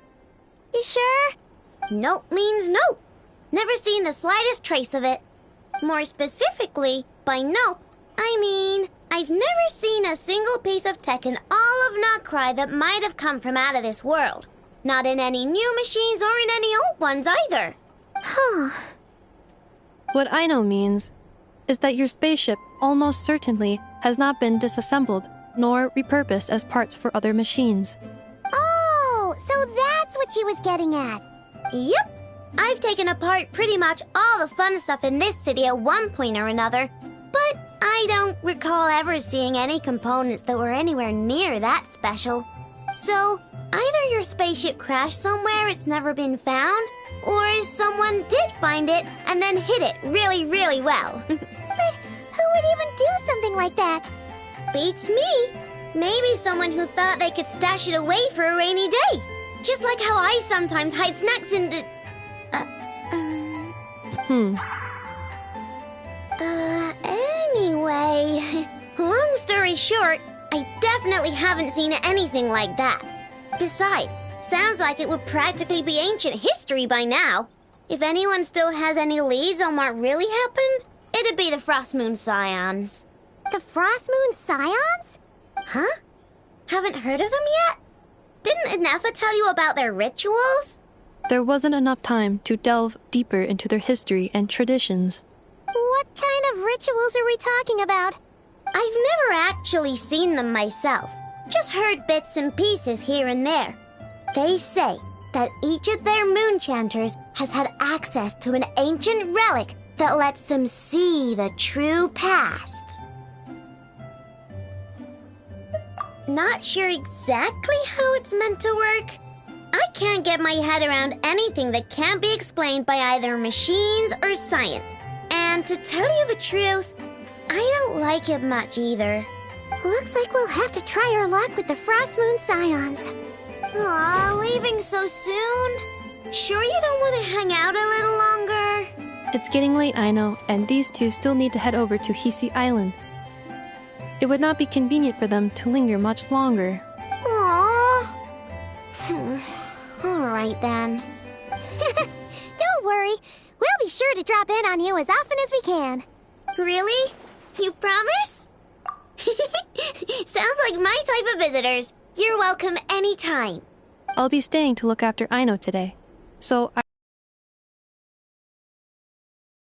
You sure? Nope means nope. Never seen the slightest trace of it. More specifically, by nope, I mean, I've never seen a single piece of tech in all of Notcry that might have come from out of this world. Not in any new machines or in any old ones either. Huh. What Aino means is that your spaceship almost certainly has not been disassembled nor repurposed as parts for other machines. Oh, so that's what she was getting at. Yep. I've taken apart pretty much all the fun stuff in this city at one point or another, but I don't recall ever seeing any components that were anywhere near that special. So, either your spaceship crashed somewhere it's never been found, or someone did find it and then hid it really, really well. But who would even do something like that? Beats me. Maybe someone who thought they could stash it away for a rainy day. Just like how I sometimes hide snacks in the... Anyway, long story short, I definitely haven't seen anything like that. Besides, Sounds like it would practically be ancient history by now. If anyone still has any leads on what really happened, it'd be the Frost Moon Scions. The Frost Moon Scions? Huh? Haven't heard of them yet? Didn't Inefa tell you about their rituals? There wasn't enough time to delve deeper into their history and traditions. What kind of rituals are we talking about? I've never actually seen them myself. Just heard bits and pieces here and there. They say that each of their moon chanters has had access to an ancient relic that lets them see the true past. Not sure exactly how it's meant to work. I can't get my head around anything that can't be explained by either machines or science. And to tell you the truth, I don't like it much either. Looks like we'll have to try our luck with the Frost Moon Scions. Aw, leaving so soon? Sure you don't want to hang out a little longer? It's getting late, I know, and these two still need to head over to Hisi Island. It would not be convenient for them to linger much longer. Aww. Alright then. Don't worry. We'll be sure to drop in on you as often as we can. Really? You promise? Sounds like my type of visitors. You're welcome anytime. I'll be staying to look after Aino today, so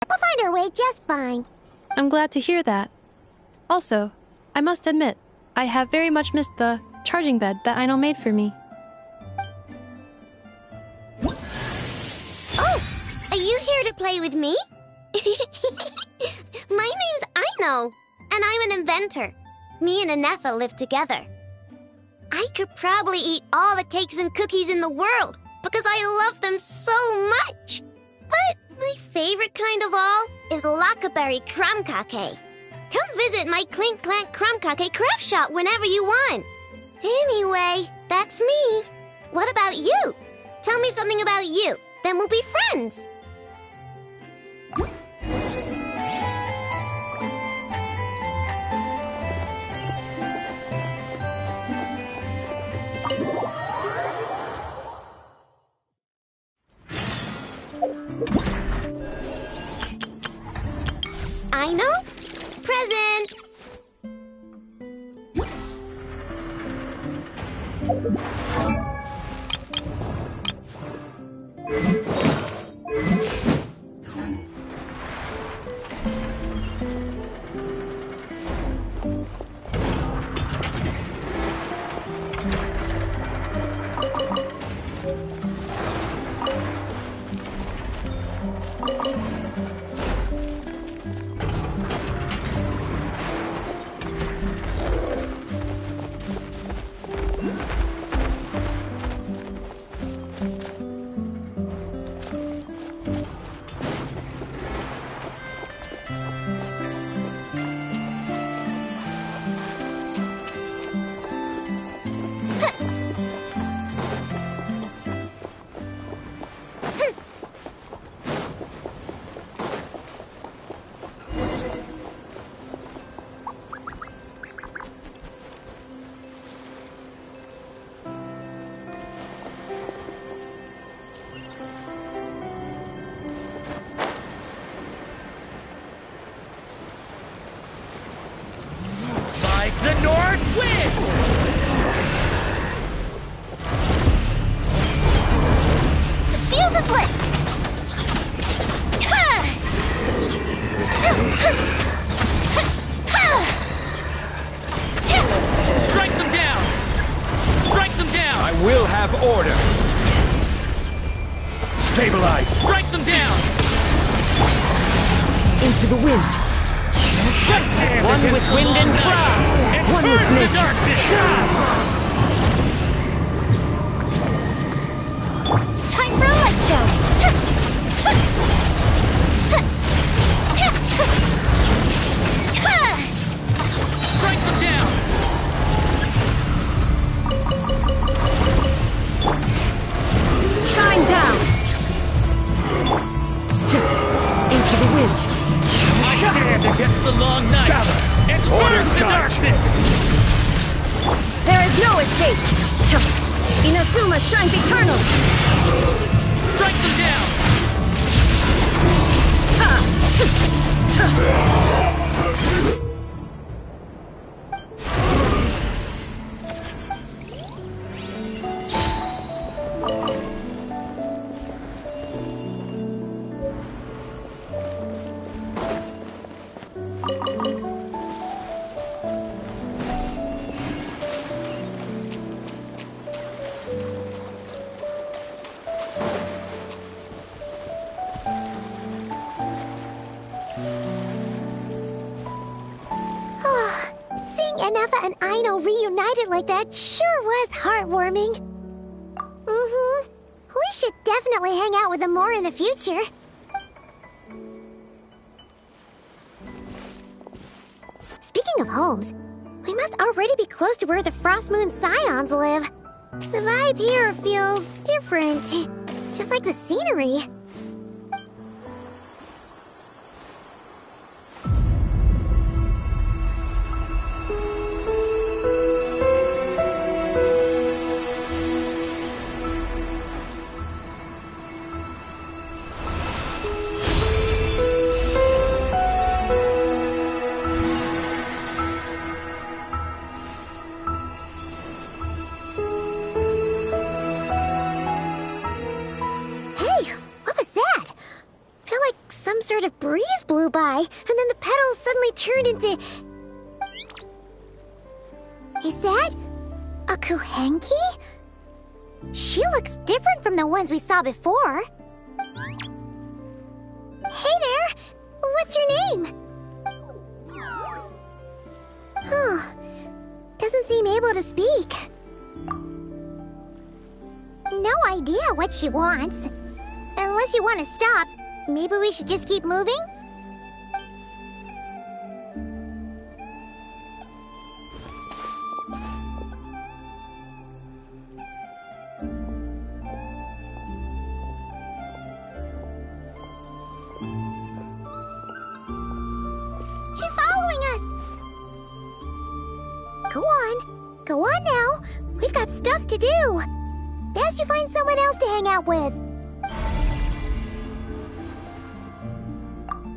We'll find our way just fine. I'm glad to hear that. Also, I must admit, I have very much missed the charging bed that Aino made for me. Oh, are you here to play with me? My name's Aino, and I'm an inventor. Me and Inefa live together. I could probably eat all the cakes and cookies in the world because I love them so much. But my favorite kind of all is Lockaberry Crumb Cake. Come visit my Clink Clank Crumb Cake craft shop whenever you want. Anyway, that's me. What about you? Tell me something about you, then we'll be friends. Aino? Present! The North Wind! The fuse is lit! Strike them down! Strike them down! I will have order! Stabilize! Strike them down! Into the wind! Just one with wind and cloud! One with nature! Time for a light show! Strike them down! Shine down! Into the wind! I stand against the long night and burn the darkness! There is no escape! Inazuma shines eternal! Strike them down! Anafa and Aino reunited like that sure was heartwarming. Mm-hmm. We should definitely hang out with them more in the future. Speaking of homes, we must already be close to where the Frost Moon Scions live. The vibe here feels different, just like the scenery. Sort of breeze blew by, and then the petals suddenly turned into... Is that a Kuhenki? She looks different from the ones we saw before. Hey there! What's your name? Huh. Doesn't seem able to speak. No idea what she wants. Unless you want to stop, maybe we should just keep moving? She's following us! Go on. Go on now. We've got stuff to do. Best you find someone else to hang out with.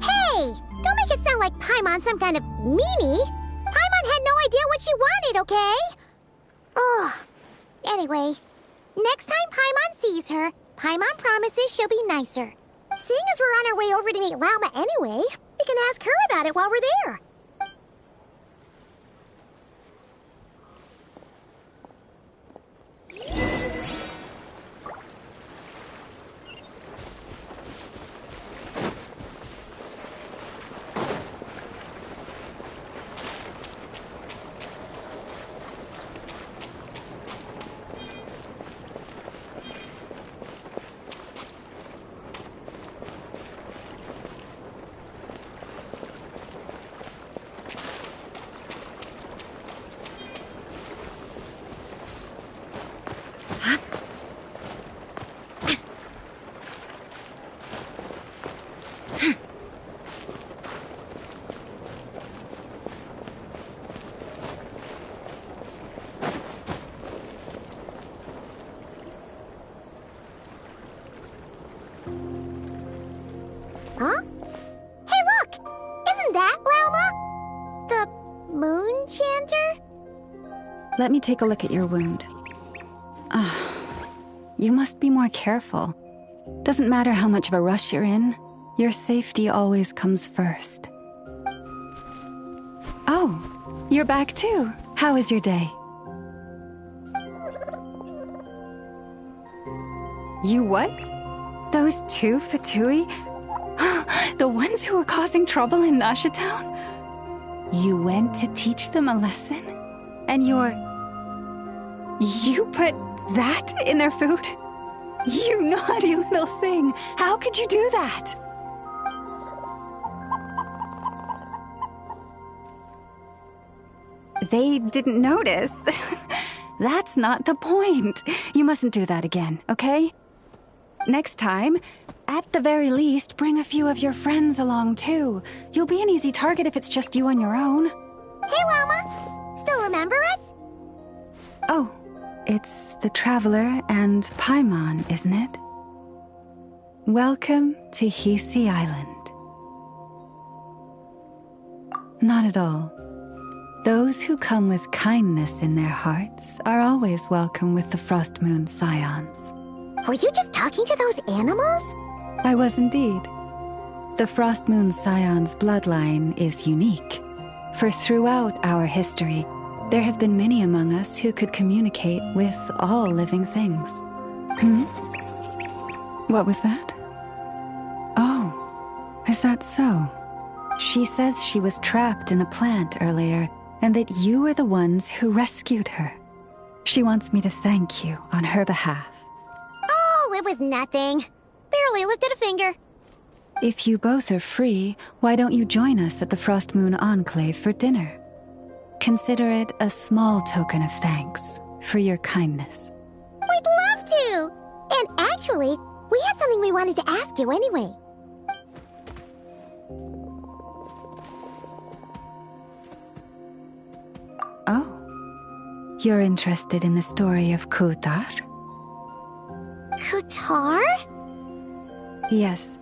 Hey! Don't make it sound like Paimon's some kind of meanie. Paimon had no idea what she wanted, okay? Ugh. Anyway, next time Paimon sees her, Paimon promises she'll be nicer. Seeing as we're on our way over to meet Lauma anyway, we can ask her about it while we're there. Huh? Hey, look! Isn't that Lauma? The moon chanter? Let me take a look at your wound. You must be more careful. Doesn't matter how much of a rush you're in, your safety always comes first. Oh, you're back too. How was your day? You what? Those two Fatui? The ones who were causing trouble in Nasha Town? You went to teach them a lesson? And you put that in their food? You naughty little thing! How could you do that? They didn't notice. That's not the point. You mustn't do that again, okay? Next time, at the very least, bring a few of your friends along too. You'll be an easy target if it's just you on your own. Hey, Lauma! Still remember us? Oh, it's It's the Traveler and Paimon, isn't it? Welcome to Hisi Island. Not at all. Those who come with kindness in their hearts are always welcome with the Frost Moon Scions. Were you just talking to those animals? I was indeed. The Frost Moon Scions bloodline is unique, for throughout our history, there have been many among us who could communicate with all living things. What was that? Oh, is that so? She says she was trapped in a plant earlier, and that you were the ones who rescued her. She wants me to thank you on her behalf. Oh, it was nothing. Barely lifted a finger. If you both are free, why don't you join us at the Frost Moon Enclave for dinner? Consider it a small token of thanks for your kindness. We'd love to! And actually, we had something we wanted to ask you anyway. Oh, you're interested in the story of Kutar? Kutar? Yes.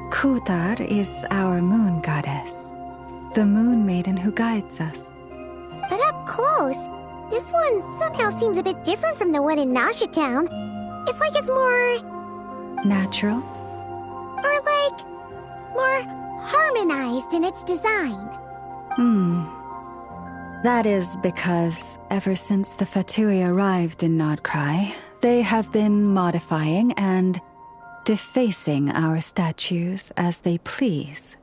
Kutar is our moon goddess, the moon maiden who guides us. But up close, this one somehow seems a bit different from the one in Nasha Town. It's like it's more... natural? Or like... more harmonized in its design. That is because ever since the Fatui arrived in Nodcry, they have been modifying and defacing our statues as they please.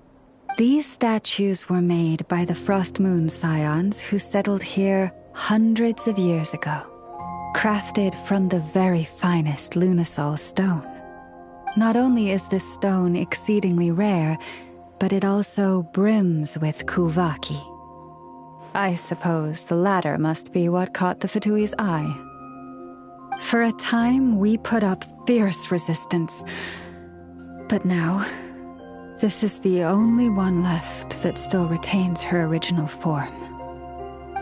These statues were made by the Frost Moon Scions who settled here hundreds of years ago, crafted from the very finest Lunasol stone. Not only is this stone exceedingly rare, but it also brims with Kuvaki. I suppose the latter must be what caught the Fatui's eye. For a time, we put up fierce resistance. But now, this is the only one left that still retains her original form.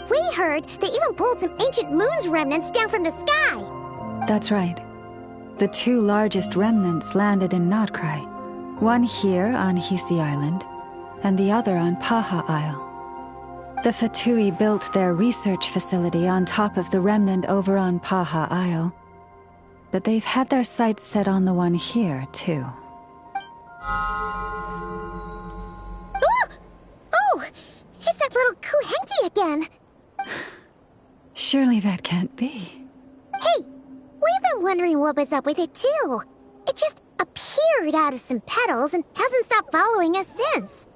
We heard they even pulled some ancient moon's remnants down from the sky. That's right. The two largest remnants landed in Nodcry. One here on Hisi Island, and the other on Paha Isle. The Fatui built their research facility on top of the remnant over on Paha Isle. But they've had their sights set on the one here, too. Oh! It's that little Kuhenki again! Surely that can't be. Hey! We've been wondering what was up with it, too. It just appeared out of some petals and hasn't stopped following us since.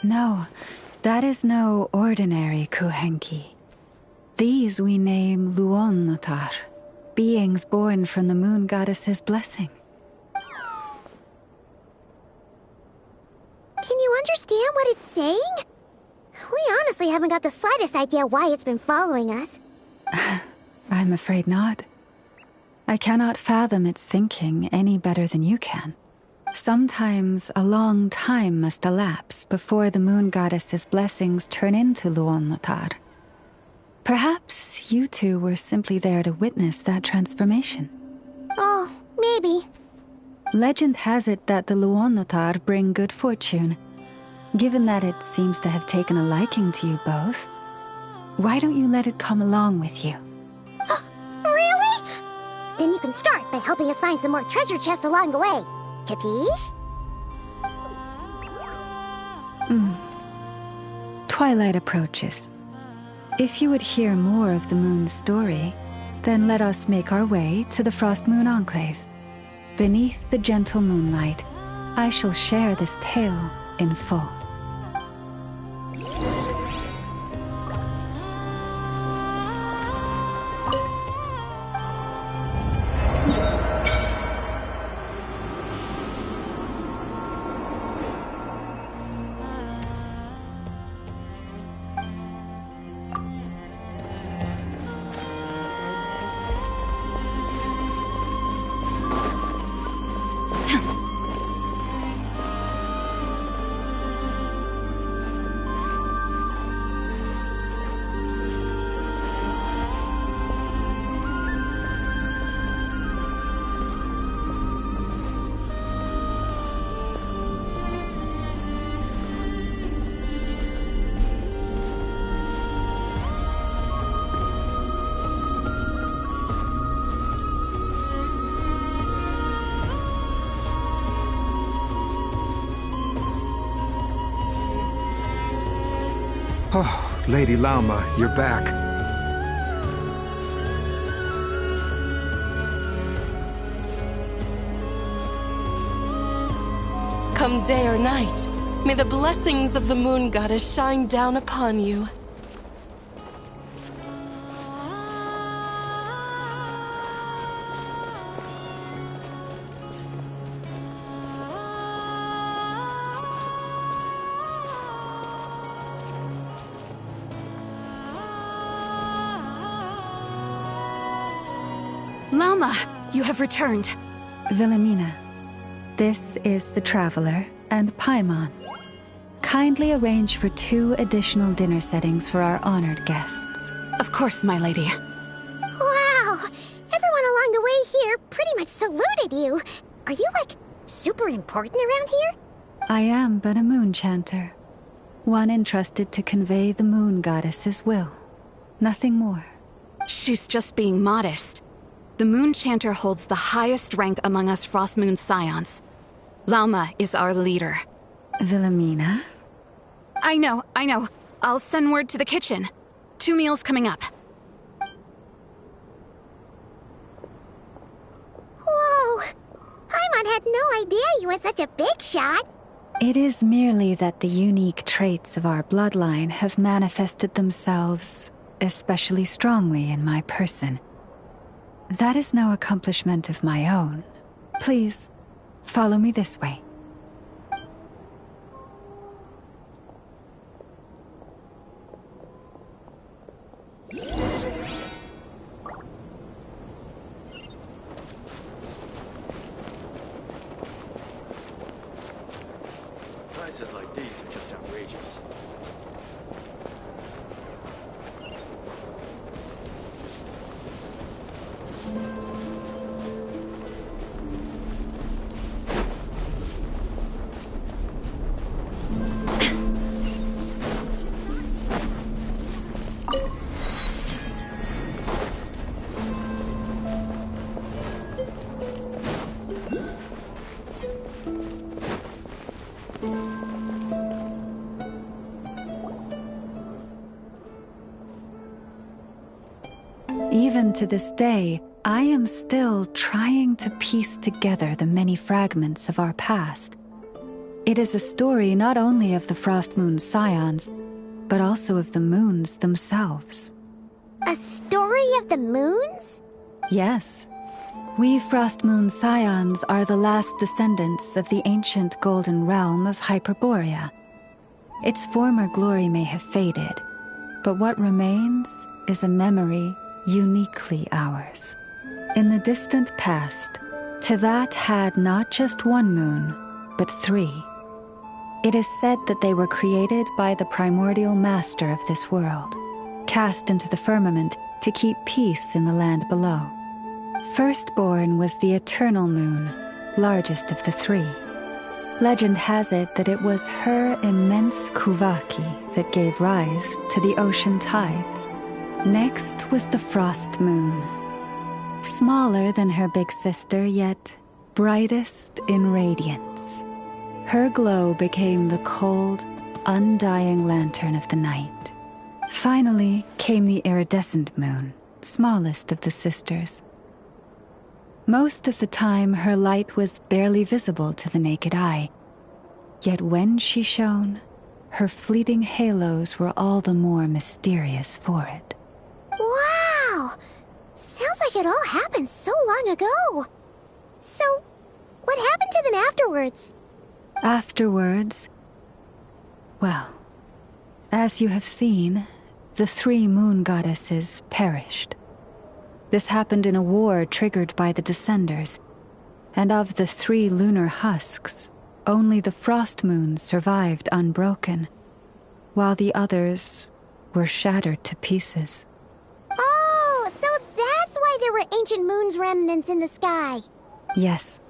No, that is no ordinary Kuhenki. These we name Luonnotar, beings born from the moon goddess's blessing. Can you understand what it's saying? We honestly haven't got the slightest idea why it's been following us. I'm afraid not. I cannot fathom its thinking any better than you can. Sometimes a long time must elapse before the moon goddess's blessings turn into Luonnotar. Perhaps you two were simply there to witness that transformation. Oh, maybe. Legend has it that the Luonnotar bring good fortune. Given that it seems to have taken a liking to you both, why don't you let it come along with you? Really? Then you can start by helping us find some more treasure chests along the way. Capiche? Twilight approaches. If you would hear more of the moon's story, then let us make our way to the Frost Moon Enclave. Beneath the gentle moonlight, I shall share this tale in full. Lady Lauma, you're back. Come day or night, may the blessings of the moon goddess shine down upon you. Lauma, you have returned. Wilhelmina, this is the Traveler and Paimon. Kindly arrange for 2 additional dinner settings for our honored guests. Of course, my lady. Wow! Everyone along the way here pretty much saluted you. Are you, like, super important around here? I am but a moon chanter. One entrusted to convey the moon goddess's will. Nothing more. She's just being modest. The Moon Chanter holds the highest rank among us Frost Moon Scions. Lauma is our leader. Wilhelmina? I know. I'll send word to the kitchen. 2 meals coming up. Whoa! Paimon had no idea you were such a big shot. It is merely that the unique traits of our bloodline have manifested themselves especially strongly in my person. That is no accomplishment of my own. Please, follow me this way. Prices like these are just outrageous. Even to this day, I am still trying to piece together the many fragments of our past. It is a story not only of the Frost Moon Scions, but also of the moons themselves. A story of the moons? Yes. We Frost Moon Scions are the last descendants of the ancient golden realm of Hyperborea. Its former glory may have faded, but what remains is a memory uniquely ours. In the distant past, Teyvat had not just one moon, but 3. It is said that they were created by the primordial master of this world, cast into the firmament to keep peace in the land below. Firstborn was the eternal moon, largest of the 3. Legend has it that it was her immense Kuvaki that gave rise to the ocean tides. Next was the frost moon. Smaller than her big sister, yet brightest in radiance. Her glow became the cold, undying lantern of the night. Finally came the iridescent moon, smallest of the sisters. Most of the time, her light was barely visible to the naked eye. Yet when she shone, her fleeting halos were all the more mysterious for it. Wow! Sounds like it all happened so long ago. So, what happened to them afterwards? Afterwards, well, as you have seen, the 3 moon goddesses perished. This happened in a war triggered by the Descenders, and of the 3 lunar husks, only the frost moon survived unbroken, while the others were shattered to pieces. Oh, so that's why there were ancient moon's remnants in the sky. Yes.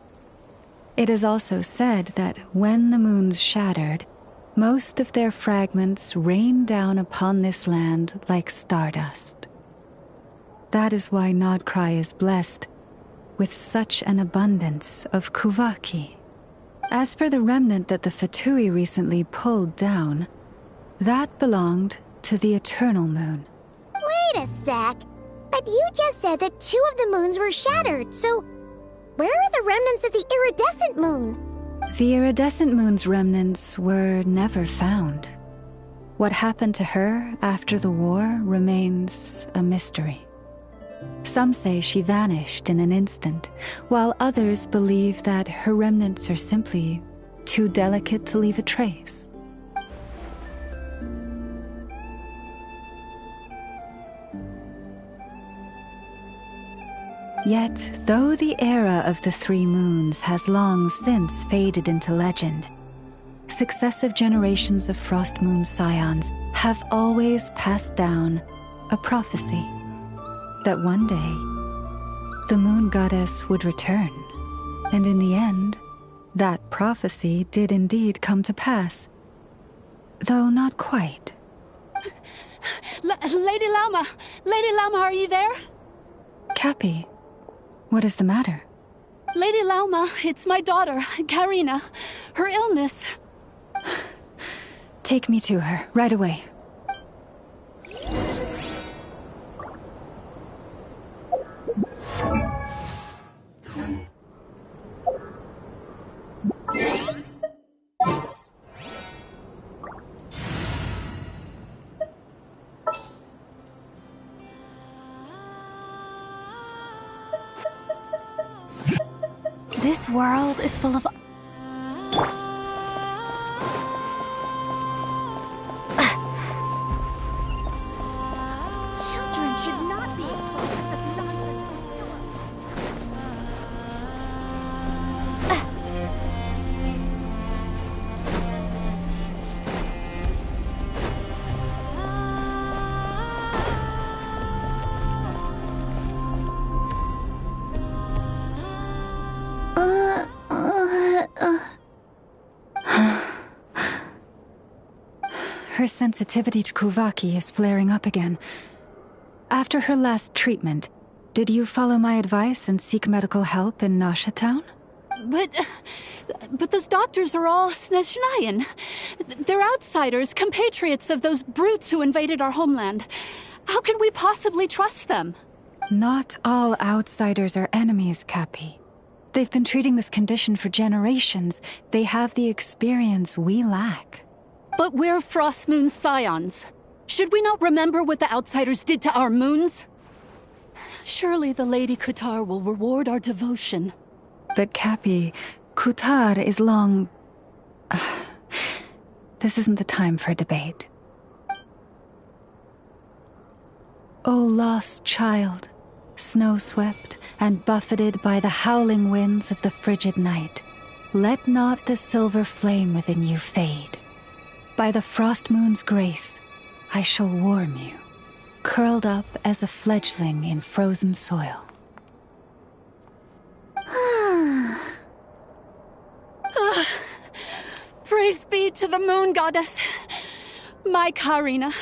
It is also said that when the moons shattered, most of their fragments rained down upon this land like stardust. That is why Nodcry is blessed with such an abundance of Kuvaki. As for the remnant that the Fatui recently pulled down, that belonged to the eternal moon. Wait a sec. But you just said that 2 of the moons were shattered, so where are the remnants of the iridescent moon? The iridescent moon's remnants were never found. What happened to her after the war remains a mystery. Some say she vanished in an instant, while others believe that her remnants are simply too delicate to leave a trace. Yet, though the era of the 3 moons has long since faded into legend, successive generations of Frost Moon Scions have always passed down a prophecy that one day the moon goddess would return. And in the end, that prophecy did indeed come to pass. Though not quite. Lady Lauma! Lady Lauma, are you there? Cappy, what is the matter? Lady Lauma, it's my daughter, Karina. Her illness. Take me to her, right away. This world is full of... Children should not be exposed to such nonsensical stories. Her sensitivity to Kuvaki is flaring up again. After her last treatment, did you follow my advice and seek medical help in Nasha Town? But those doctors are all Snezhnayan. They're outsiders, compatriots of those brutes who invaded our homeland. How can we possibly trust them? Not all outsiders are enemies, Cappy. They've been treating this condition for generations. They have the experience we lack. But we're Frost Moon Scions. Should we not remember what the outsiders did to our moons? Surely the Lady Kutar will reward our devotion. But Cappy, Kutar is long... This isn't the time for a debate. O lost child, snow-swept and buffeted by the howling winds of the frigid night, let not the silver flame within you fade. By the frost moon's grace, I shall warm you, curled up as a fledgling in frozen soil. Praise be to the moon goddess, my Karina.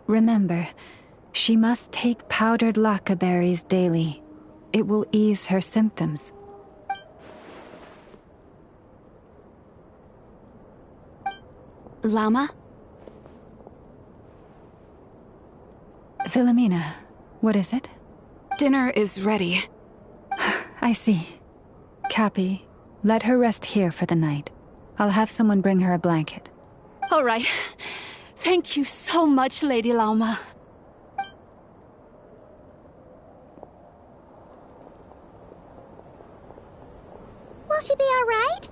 Remember, she must take powdered laka berries daily. It will ease her symptoms. Lama? Philomena, what is it? Dinner is ready. I see. Cappy, let her rest here for the night. I'll have someone bring her a blanket. All right. Thank you so much, Lady Lauma. Will she be all right?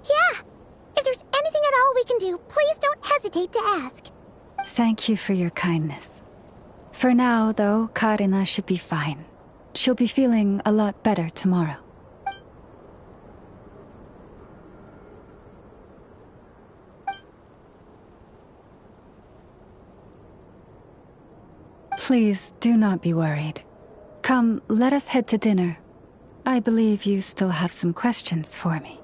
Yeah. If there's anything at all we can do, please don't hesitate to ask. Thank you for your kindness. For now, though, Karina should be fine. She'll be feeling a lot better tomorrow. Please, do not be worried. Come, let us head to dinner. I believe you still have some questions for me.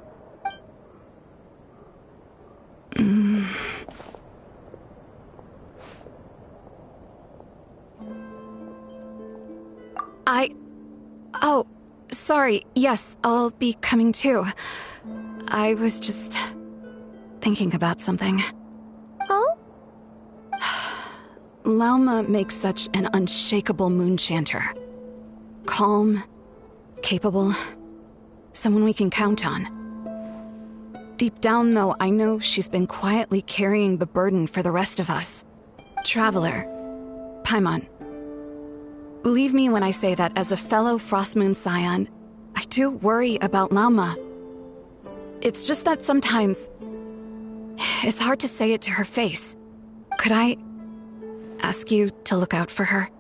sorry. Yes, I'll be coming too. I was just thinking about something. Oh? Lauma makes such an unshakable moon chanter. Calm, capable, someone we can count on. Deep down, though, I know she's been quietly carrying the burden for the rest of us. Traveler, Paimon, believe me when I say that as a fellow Frostmoon Scion, I do worry about Lauma. It's just that sometimes it's hard to say it to her face. Could I ask you to look out for her?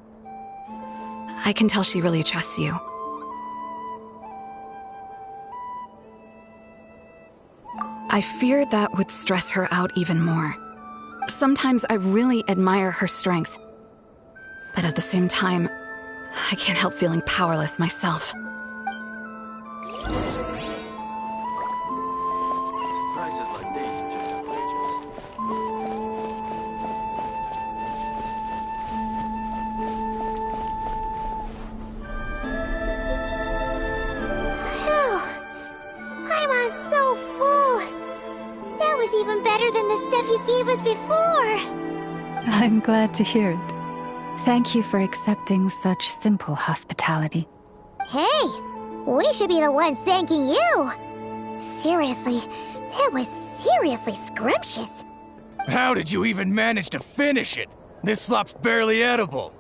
I can tell she really trusts you. I fear that would stress her out even more. Sometimes I really admire her strength, but at the same time, I can't help feeling powerless myself. Prices like these are just outrageous. Phew. Paimon's so full. That was even better than the stuff you gave us before. I'm glad to hear it. Thank you for accepting such simple hospitality. Hey, we should be the ones thanking you. Seriously, that was seriously scrumptious. How did you even manage to finish it? This slop's barely edible.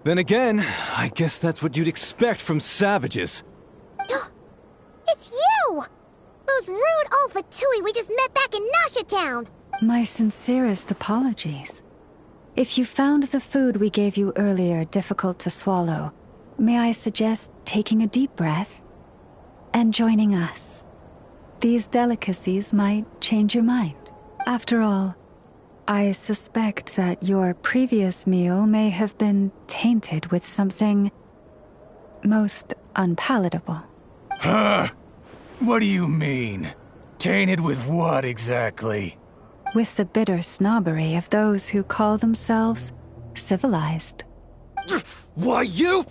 Then again, I guess that's what you'd expect from savages. It's you! Those rude old Fatui we just met back in Nasha Town! My sincerest apologies. If you found the food we gave you earlier difficult to swallow, may I suggest taking a deep breath and joining us? These delicacies might change your mind. After all, I suspect that your previous meal may have been tainted with something most unpalatable. Huh? What do you mean? Tainted with what exactly? With the bitter snobbery of those who call themselves civilized. Why, you?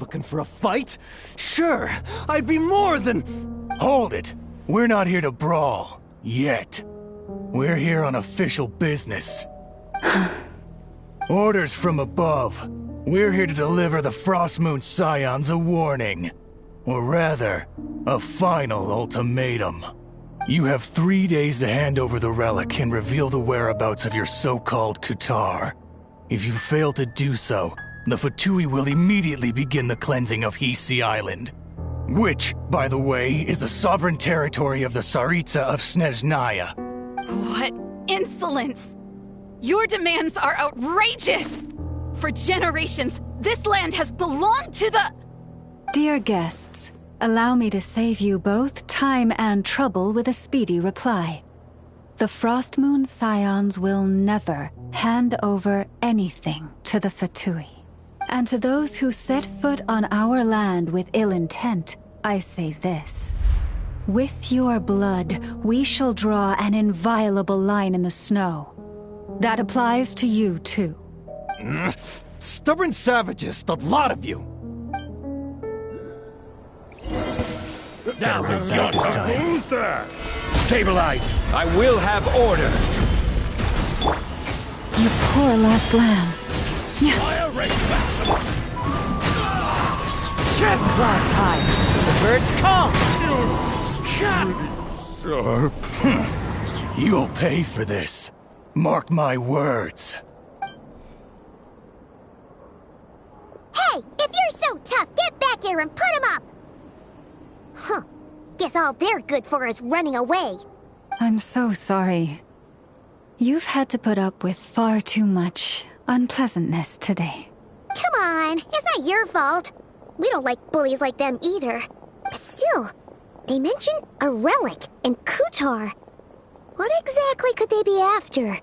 Looking for a fight? Sure, I'd be more than... Hold it! We're not here to brawl. Yet. We're here on official business. Orders from above. We're here to deliver the Frostmoon Scions a warning. Or rather, a final ultimatum. You have 3 days to hand over the relic and reveal the whereabouts of your so-called Kutar. If you fail to do so, the Fatui will immediately begin the cleansing of Hisi Island. Which, by the way, is the sovereign territory of the Tsaritsa of Snezhnaya. What insolence! Your demands are outrageous! For generations, this land has belonged to the... Dear guests, allow me to save you both time and trouble with a speedy reply. The Frostmoon Scions will never hand over anything to the Fatui. And to those who set foot on our land with ill intent, I say this. With your blood, we shall draw an inviolable line in the snow. That applies to you, too. Stubborn savages, the lot of you! Now Better hold this time. who's there? Stabilize! I will have order! You poor last lamb. Fire rate maximum! Shit! Clouds high. The birds come! Sharp. You'll pay for this. Mark my words. Hey, if you're so tough, get back here and put him up! Huh. Guess all they're good for is running away. I'm so sorry. You've had to put up with far too much unpleasantness today. Come on, it's not your fault. We don't like bullies like them either. But still, they mentioned a relic and Kutar. What exactly could they be after?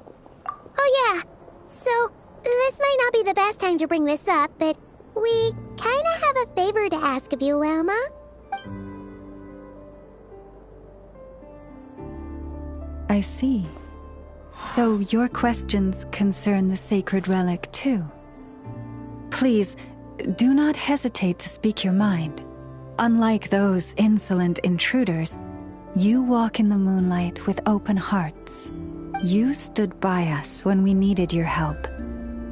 Oh yeah, so this might not be the best time to bring this up, but we kinda have a favor to ask of you, Lauma. I see. So your questions concern the sacred relic too? Please, do not hesitate to speak your mind. Unlike those insolent intruders, you walk in the moonlight with open hearts. You stood by us when we needed your help,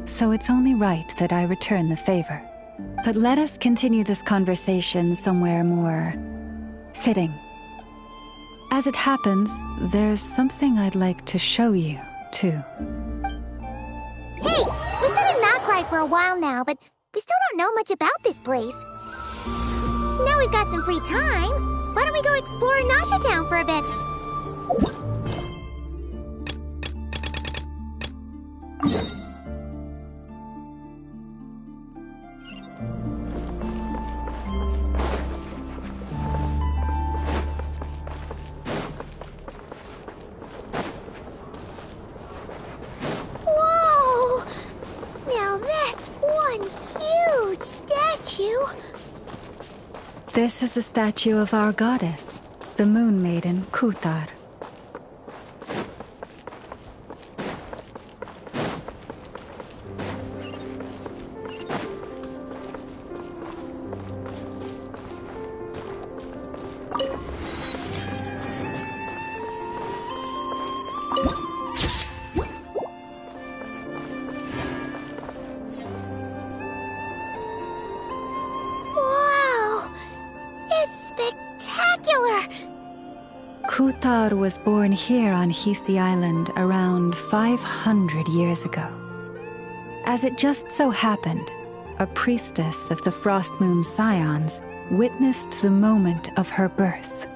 so it's only right that I return the favor. But let us continue this conversation somewhere more fitting. As it happens, there's something I'd like to show you, too. Hey, we've been in Notcry for a while now, but we still don't know much about this place. Now we've got some free time. Why don't we go explore Nasha Town for a bit? Whoa! Now that's one huge statue. This is the statue of our goddess, the Moon Maiden Kutar. Kutar was born here on Hisi Island around 500 years ago. As it just so happened, a priestess of the Frost Moon Scions witnessed the moment of her birth.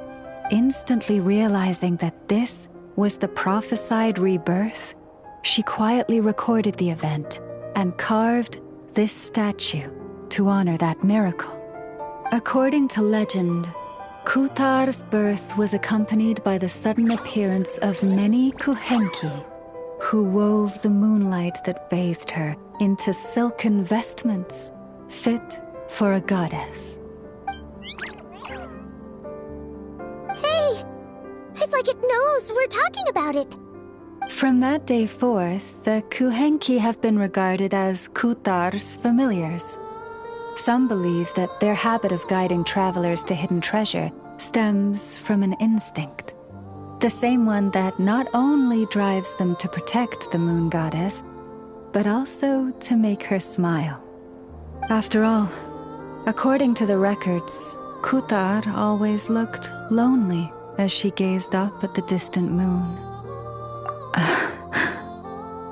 Instantly realizing that this was the prophesied rebirth, she quietly recorded the event and carved this statue to honor that miracle. According to legend, Kutar's birth was accompanied by the sudden appearance of many Kuhenki, who wove the moonlight that bathed her into silken vestments fit for a goddess. Hey! It's like it knows we're talking about it. From that day forth, the Kuhenki have been regarded as Kutar's familiars. Some believe that their habit of guiding travelers to hidden treasure stems from an instinct. The same one that not only drives them to protect the moon goddess, but also to make her smile. After all, according to the records, Kutar always looked lonely as she gazed up at the distant moon.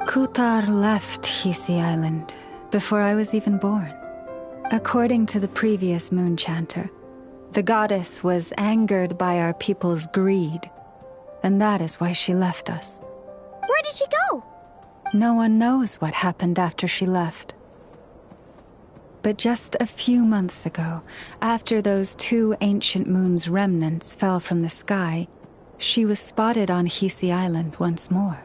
Kutar left Hisi Island before I was even born. According to the previous moon chanter, the goddess was angered by our people's greed, and that is why she left us. Where did she go? No one knows what happened after she left. But just a few months ago, after those two ancient moon's remnants fell from the sky, she was spotted on Hisi Island once more.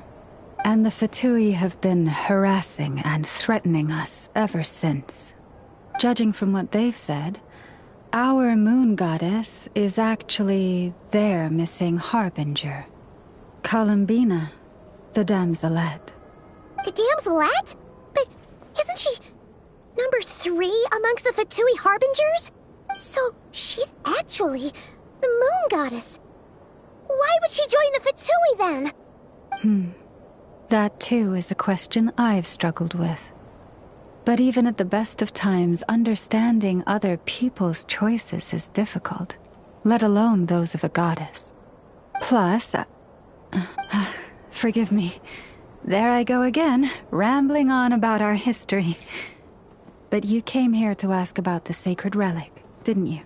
And the Fatui have been harassing and threatening us ever since. Judging from what they've said, our moon goddess is actually their missing harbinger, Columbina, the damselette. The damselette? But isn't she number 3 amongst the Fatui harbingers? So she's actually the moon goddess. Why would she join the Fatui then? That too is a question I've struggled with. But even at the best of times, understanding other people's choices is difficult, let alone those of a goddess. Plus, forgive me, there I go again, rambling on about our history. But you came here to ask about the sacred relic, didn't you?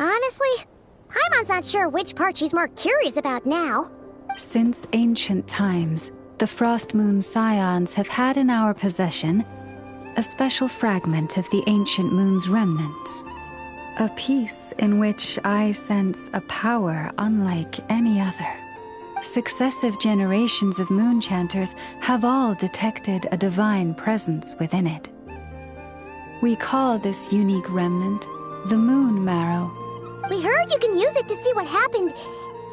Honestly, Paimon's not sure which part she's more curious about now. Since ancient times, the Frost Moon Scions have had in our possession a special fragment of the ancient moon's remnants. A piece in which I sense a power unlike any other. Successive generations of moon chanters have all detected a divine presence within it. We call this unique remnant the Moon Marrow. We heard you can use it to see what happened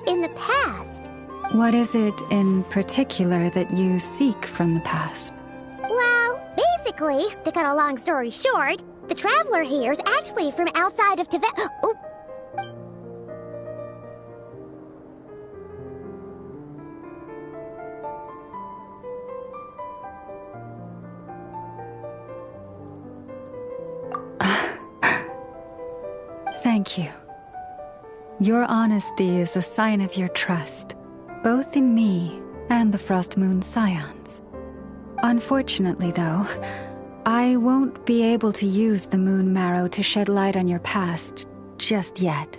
in the past. What is it in particular that you seek from the past? Well, basically Basically, to cut a long story short, the traveler here is actually from outside of Tibet. Oh. Thank you. Your honesty is a sign of your trust, both in me and the Frost Moon Scions. Unfortunately, though, I won't be able to use the moon marrow to shed light on your past just yet.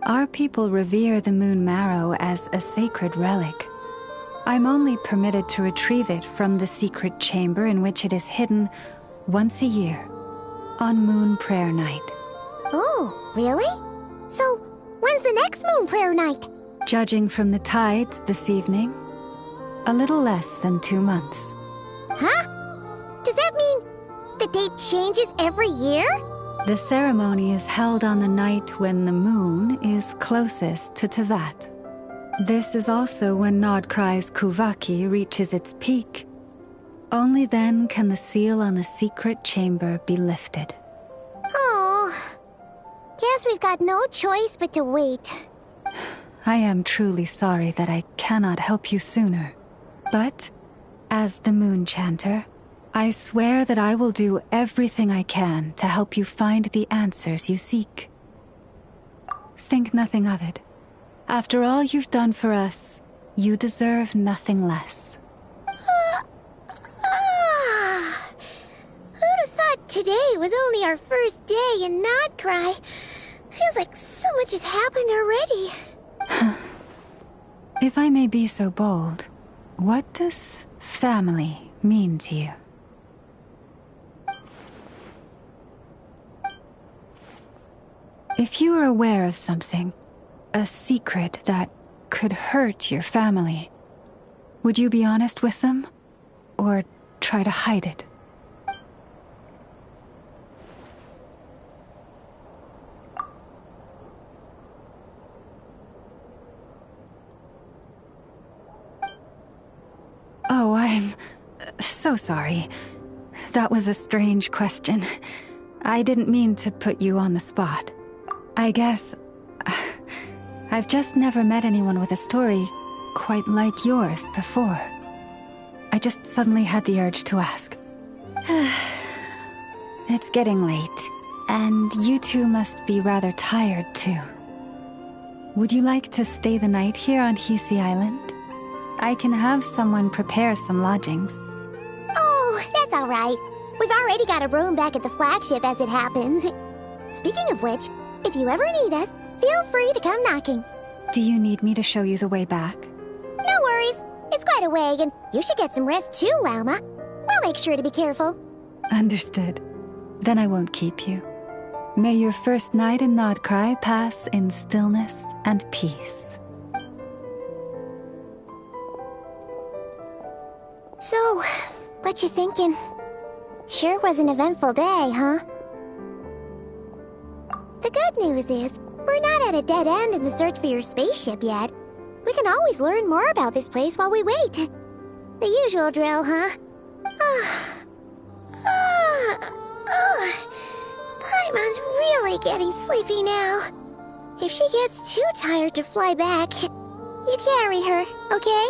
Our people revere the moon marrow as a sacred relic. I'm only permitted to retrieve it from the secret chamber in which it is hidden once a year, on Moon Prayer Night. Oh, really? So, when's the next Moon Prayer Night? Judging from the tides this evening, a little less than 2 months. Huh? Does that mean the date changes every year? The ceremony is held on the night when the moon is closest to Tevat. This is also when Nodcry's Kuvaki reaches its peak. Only then can the seal on the secret chamber be lifted. Oh, guess we've got no choice but to wait. I am truly sorry that I cannot help you sooner. But, as the Moon Chanter, I swear that I will do everything I can to help you find the answers you seek. Think nothing of it. After all you've done for us, you deserve nothing less. Who'd have thought today was only our first day in Nodcry? Feels like so much has happened already. If I may be so bold, what does family mean to you? If you were aware of something, a secret that could hurt your family, would you be honest with them? Or try to hide it? Oh, I'm so sorry. That was a strange question. I didn't mean to put you on the spot. I guess I've just never met anyone with a story quite like yours before. I just suddenly had the urge to ask. It's getting late, and you two must be rather tired too. Would you like to stay the night here on Hisi Island? I can have someone prepare some lodgings. Oh, that's all right. We've already got a room back at the flagship as it happens. Speaking of which, if you ever need us, feel free to come knocking. Do you need me to show you the way back? No worries. It's quite a way, and you should get some rest too, Lauma. We'll make sure to be careful. Understood. Then I won't keep you. May your first night in Nodcry pass in stillness and peace. So, what you thinking? Sure was an eventful day, huh? The good news is, we're not at a dead end in the search for your spaceship yet. We can always learn more about this place while we wait. The usual drill, huh? Paimon's really getting sleepy now. If she gets too tired to fly back, you carry her, okay?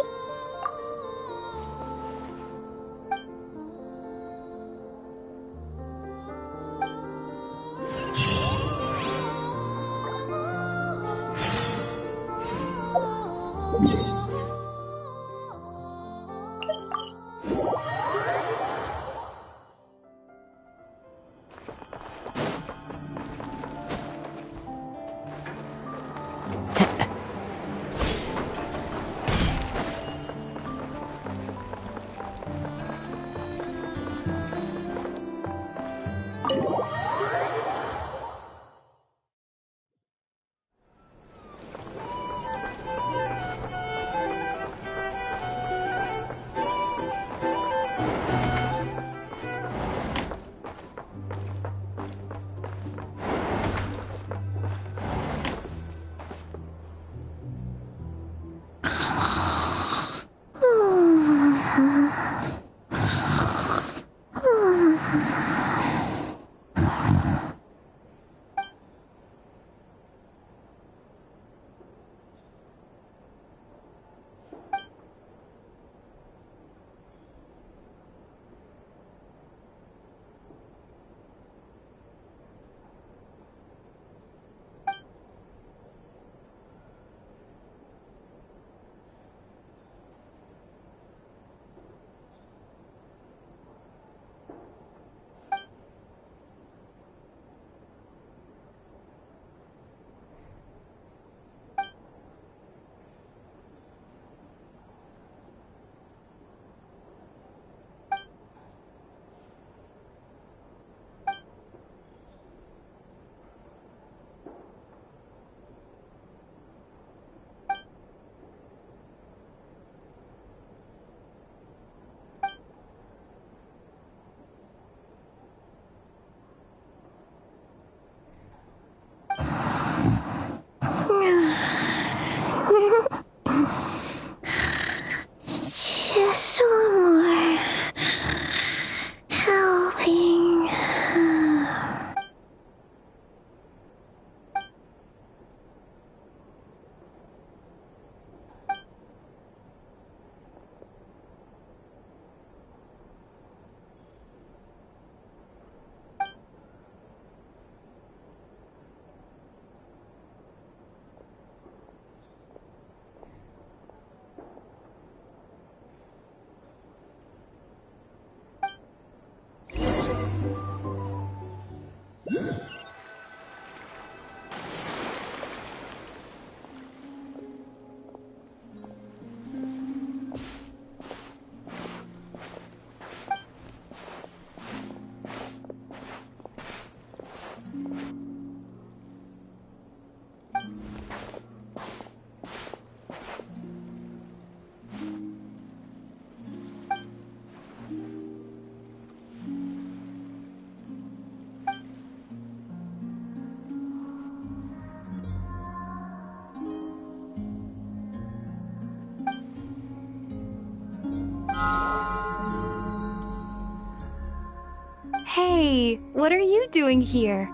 Hey, what are you doing here?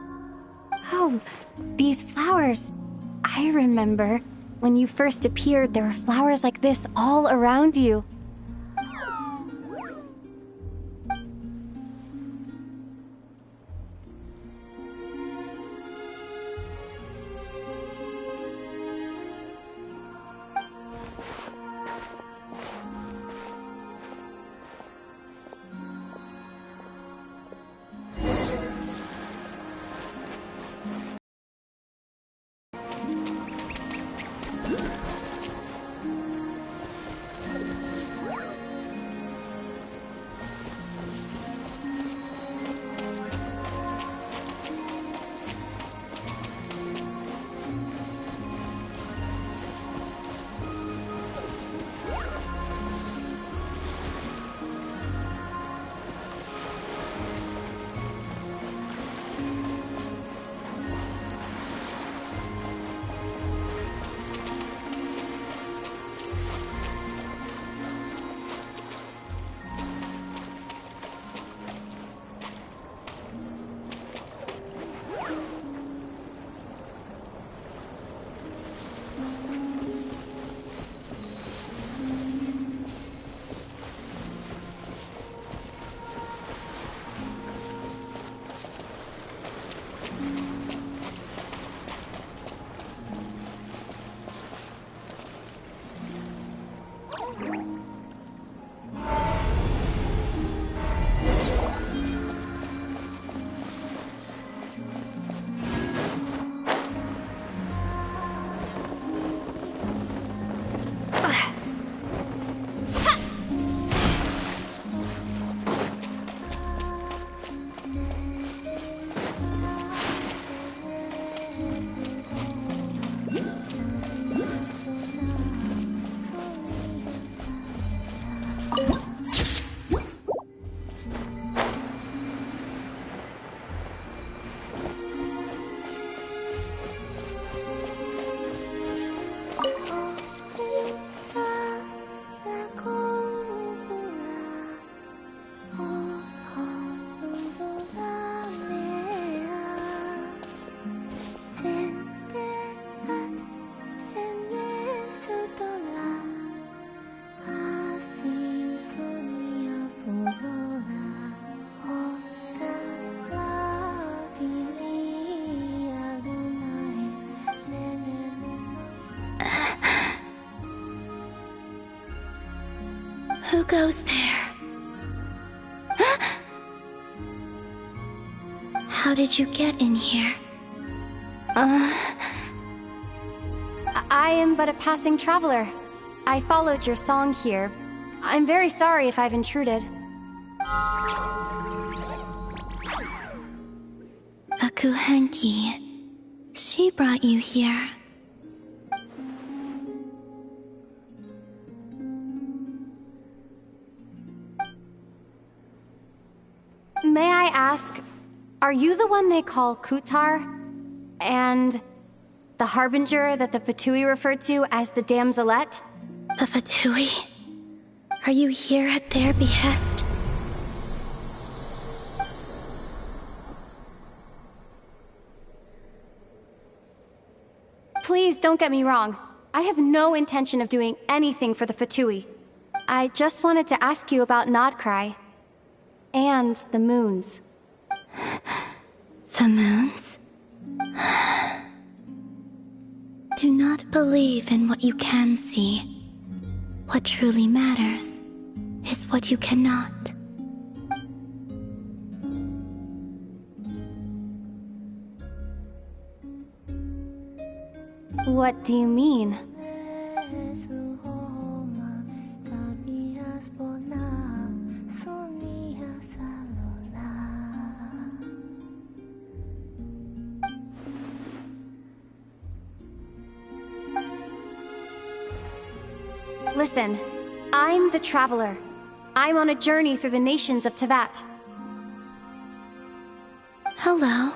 Oh, these flowers. I remember. When you first appeared, there were flowers like this all around you. Who goes there? How did you get in here? I am but a passing traveler. I followed your song here. I'm very sorry if I've intruded. Akuhenki. She brought you here. May I ask, are you the one they call Kutar? And the harbinger that the Fatui referred to as the Damselette? The Fatui? Are you here at their behest? Please don't get me wrong. I have no intention of doing anything for the Fatui. I just wanted to ask you about Nodcry. And the moons. The moons? Do not believe in what you can see. What truly matters is what you cannot. What do you mean? Listen, I'm the Traveler. I'm on a journey through the nations of Tevat. Hello.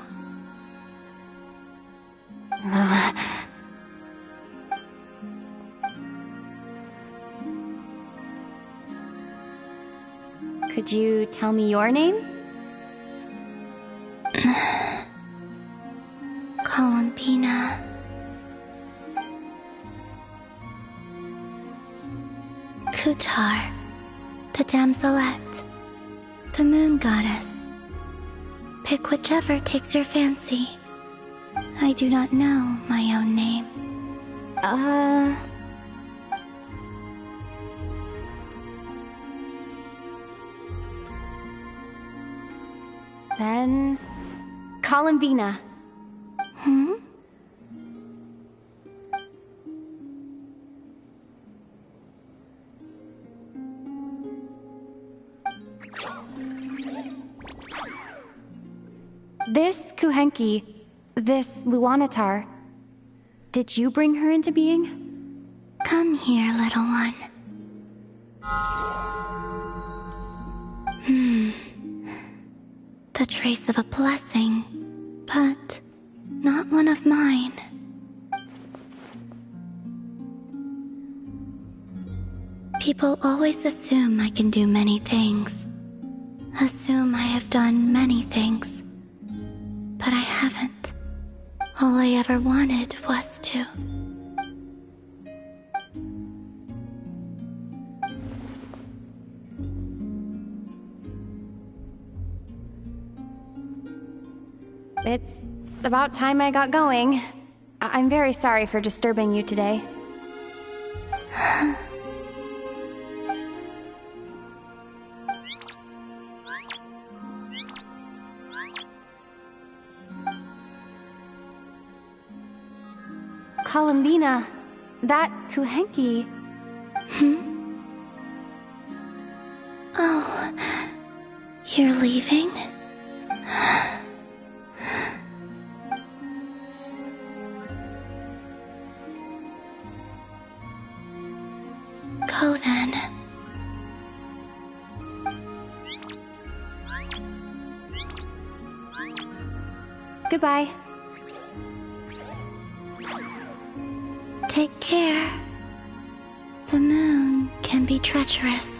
Could you tell me your name? Columbina. Kutar, the damselette, the moon goddess. Pick whichever takes your fancy. I do not know my own name. Then... Columbina. This Kuhenki, this Luanatar, did you bring her into being? Come here, little one. The trace of a blessing, but not one of mine. People always assume I can do many things. Assume I have done many things. But I haven't. All I ever wanted was to. It's about time I got going. I'm very sorry for disturbing you today. Columbina, that Kuhenki... Oh, you're leaving? Go then. Goodbye. Take care. The moon can be treacherous.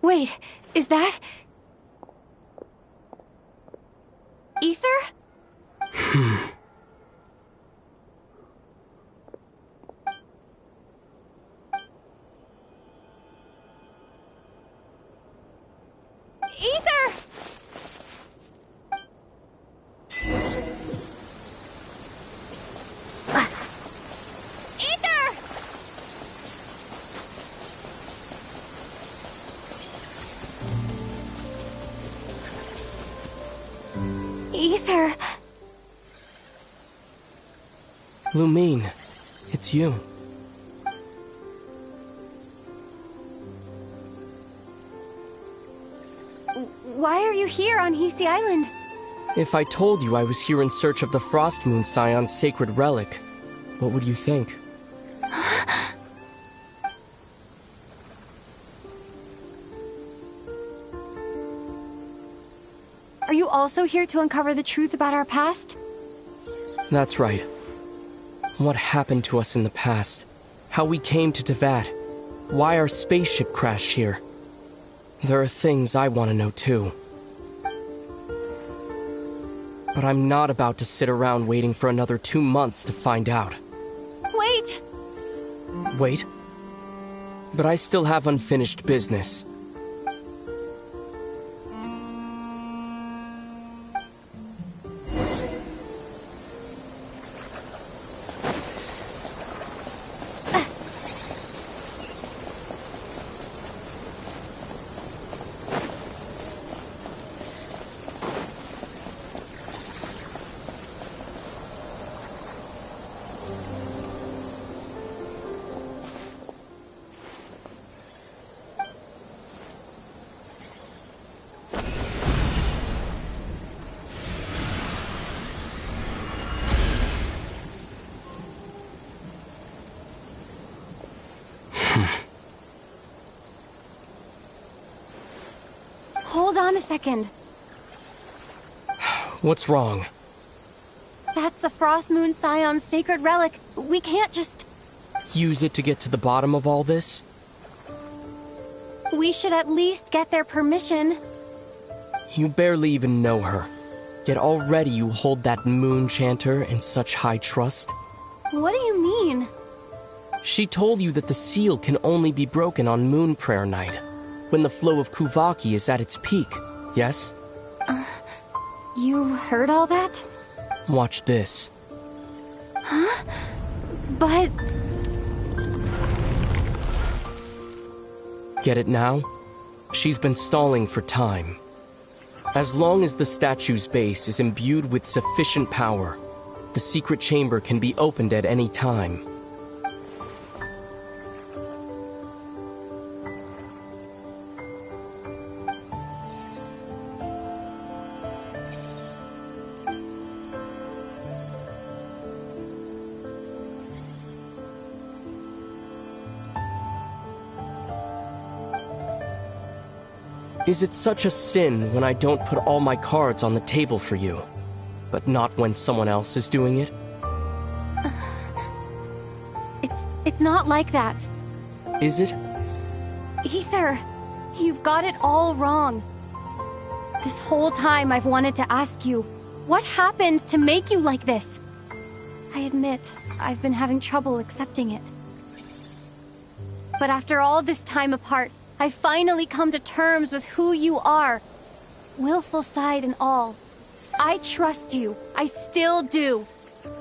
Wait, is that... Ether? Ether! Ether! Ether! Lumine, it's you. Why are you here on Hisi Island? If I told you I was here in search of the Frost Moon Scion's sacred relic, what would you think? Are you also here to uncover the truth about our past? That's right. What happened to us in the past? How we came to Tevat? Why our spaceship crashed here? There are things I want to know too. But I'm not about to sit around waiting for another 2 months to find out. Wait! Wait? But I still have unfinished business. Hold on a second. What's wrong? That's the Frost Moon Scion's sacred relic. We can't just... Use it to get to the bottom of all this? We should at least get their permission. You barely even know her. Yet already you hold that moon chanter in such high trust. What do you mean? She told you that the seal can only be broken on Moon Prayer Night, when the flow of Kuvaki is at its peak, yes? You heard all that? Watch this. Huh? But... Get it now? She's been stalling for time. As long as the statue's base is imbued with sufficient power, the secret chamber can be opened at any time. Is it such a sin when I don't put all my cards on the table for you, but not when someone else is doing it? It's not like that. Is it? Ether, you've got it all wrong. This whole time I've wanted to ask you, what happened to make you like this? I admit, I've been having trouble accepting it. But after all this time apart, I've finally come to terms with who you are. Willful side and all. I trust you. I still do.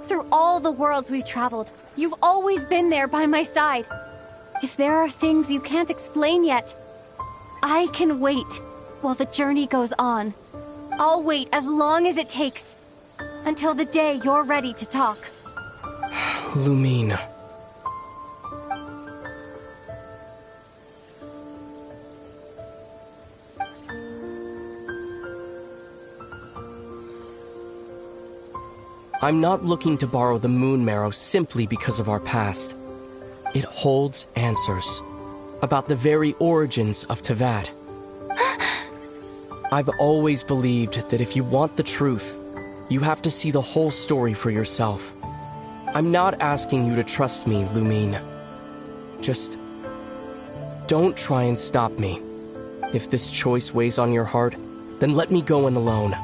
Through all the worlds we've traveled, you've always been there by my side. If there are things you can't explain yet, I can wait while the journey goes on. I'll wait as long as it takes, until the day you're ready to talk. Lumine. I'm not looking to borrow the Moon Marrow simply because of our past. It holds answers about the very origins of Teyvat. I've always believed that if you want the truth, you have to see the whole story for yourself. I'm not asking you to trust me, Lumine. Just don't try and stop me. If this choice weighs on your heart, then let me go in alone.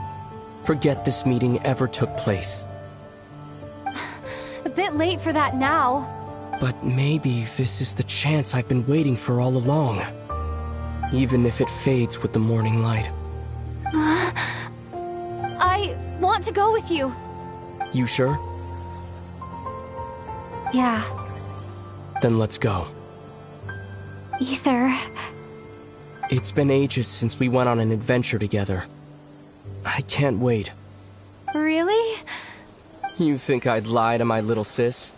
Forget this meeting ever took place. A bit late for that now. But maybe this is the chance I've been waiting for all along. Even if it fades with the morning light. I want to go with you. You sure? Yeah. Then let's go. Ether. It's been ages since we went on an adventure together. I can't wait. Really? You think I'd lie to my little sis?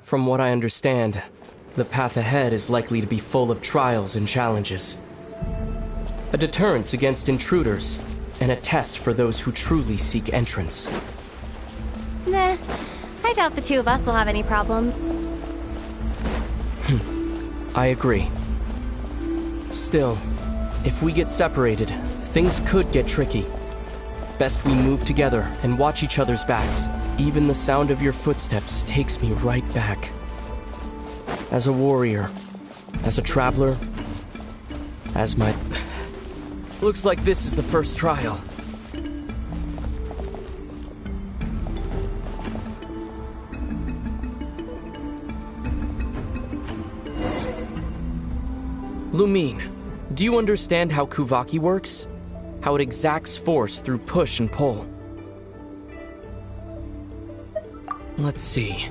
From what I understand, the path ahead is likely to be full of trials and challenges. A deterrence against intruders, and a test for those who truly seek entrance. Nah, I doubt the two of us will have any problems. I agree. Still, if we get separated, things could get tricky. Best we move together and watch each other's backs. Even the sound of your footsteps takes me right back. As a warrior, as a traveler, As my... Looks like this is the first trial. Lumine, do you understand how Kuvaki works? How it exacts force through push and pull? Let's see.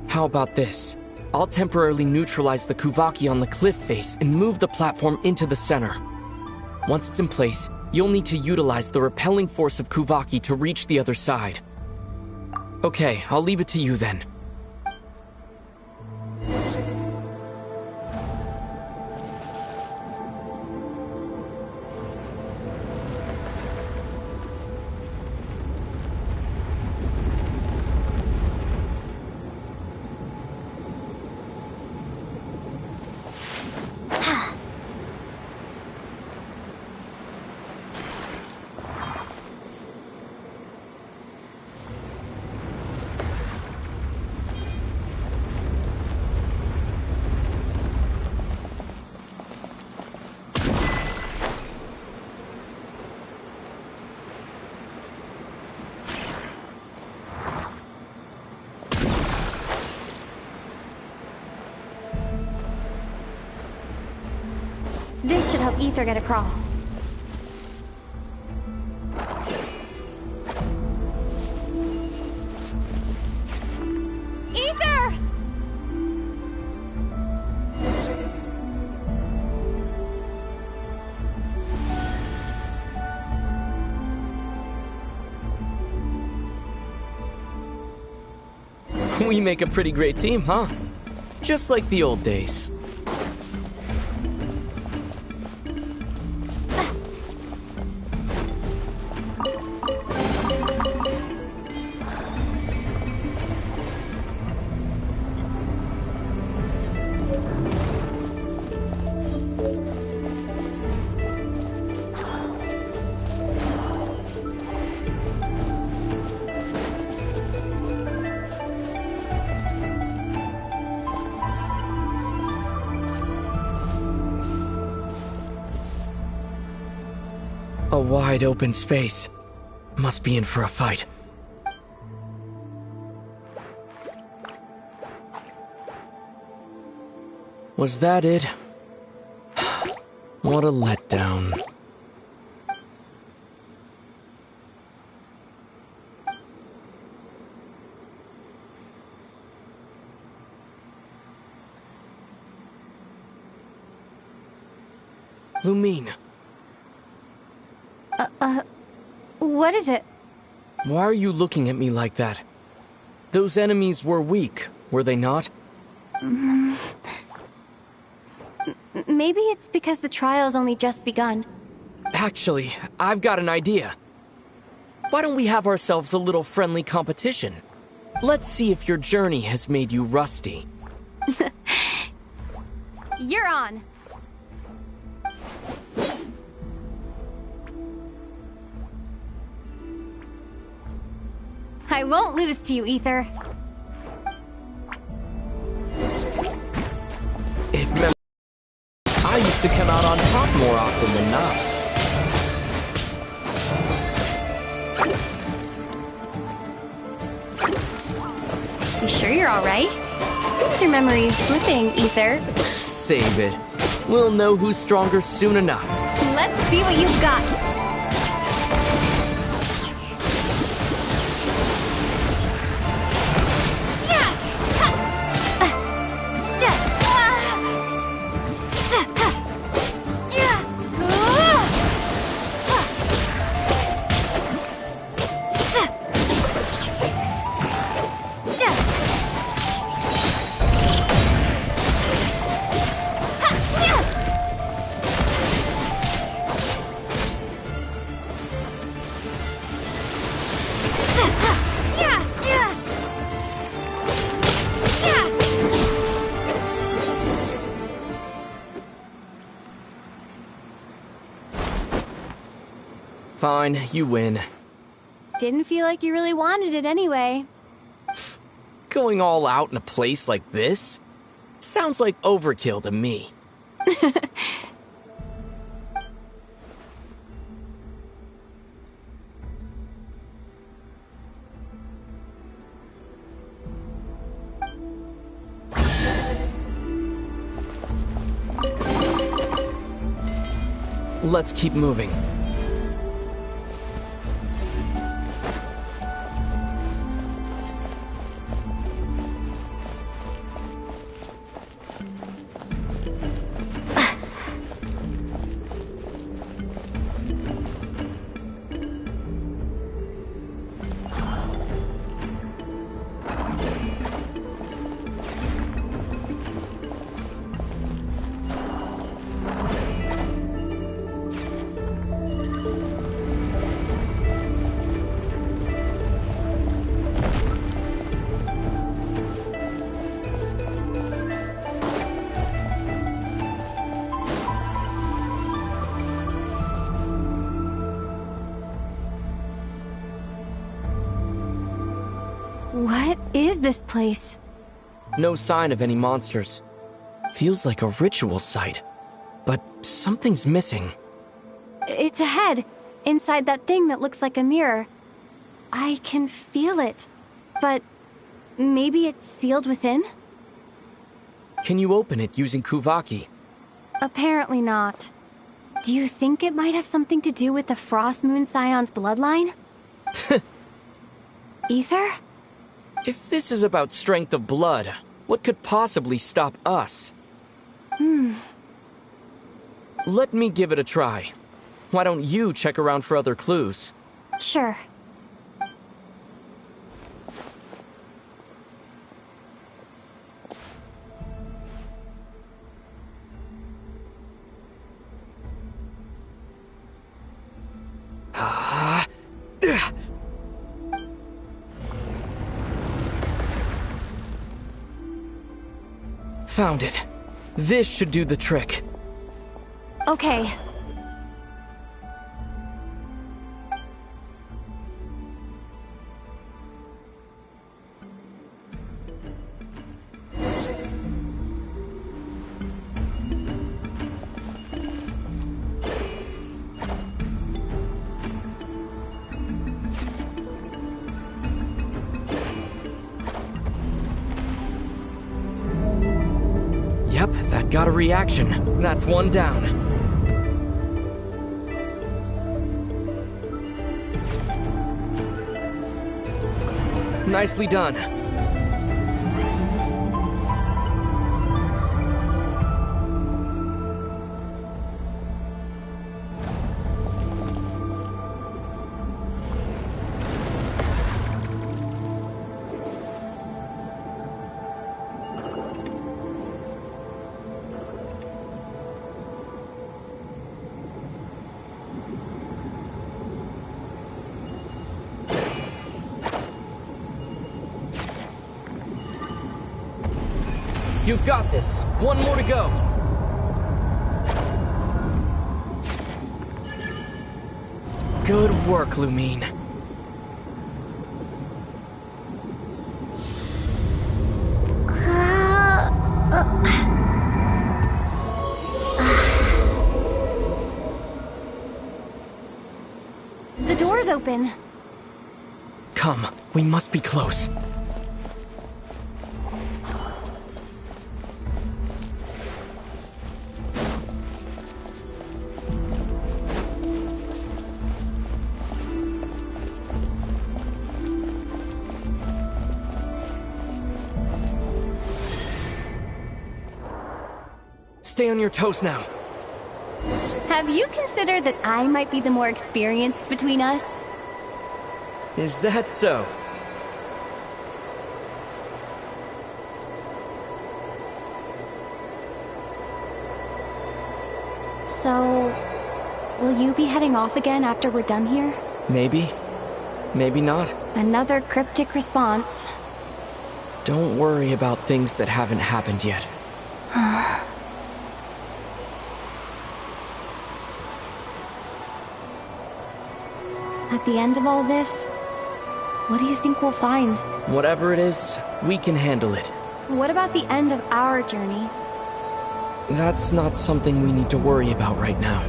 How about this? I'll temporarily neutralize the Kuvaki on the cliff face and move the platform into the center. Once it's in place, you'll need to utilize the repelling force of Kuvaki to reach the other side. Okay, I'll leave it to you then. This should help Ether get across. Ether! We make a pretty great team, huh? Just like the old days. A wide open space. Must be in for a fight. Was that it? What a letdown. Lumine. What is it? Why are you looking at me like that? Those enemies were weak, were they not? Maybe it's because the trial's only just begun. Actually, I've got an idea. Why don't we have ourselves a little friendly competition? Let's see if your journey has made you rusty. You're on. I won't lose to you, Ether. I used to come out on top more often than not. You sure you're alright? Seems your memory's slipping, Ether. Save it. We'll know who's stronger soon enough. Let's see what you've got. Fine, you win. Didn't feel like you really wanted it anyway. Going all out in a place like this? Sounds like overkill to me. Let's keep moving. What is this place? No sign of any monsters. Feels like a ritual site. But something's missing. It's a head, inside that thing that looks like a mirror. I can feel it, but maybe it's sealed within? Can you open it using Kuvaki? Apparently not. Do you think it might have something to do with the Frost Moon Scion's bloodline? Ether? If this is about strength of blood, what could possibly stop us? Let me give it a try. Why don't you check around for other clues? Sure. Found it. This should do the trick. Okay. Yep, that got a reaction. That's one down. Nicely done. You've got this. One more to go. Good work, Lumine. The door's open. Come, we must be close. Stay on your toes now. Have you considered that I might be the more experienced between us? Is that so? So, will you be heading off again after we're done here? Maybe. Maybe not. Another cryptic response. Don't worry about things that haven't happened yet. At the end of all this, what do you think we'll find? Whatever it is, we can handle it. What about the end of our journey? That's not something we need to worry about right now.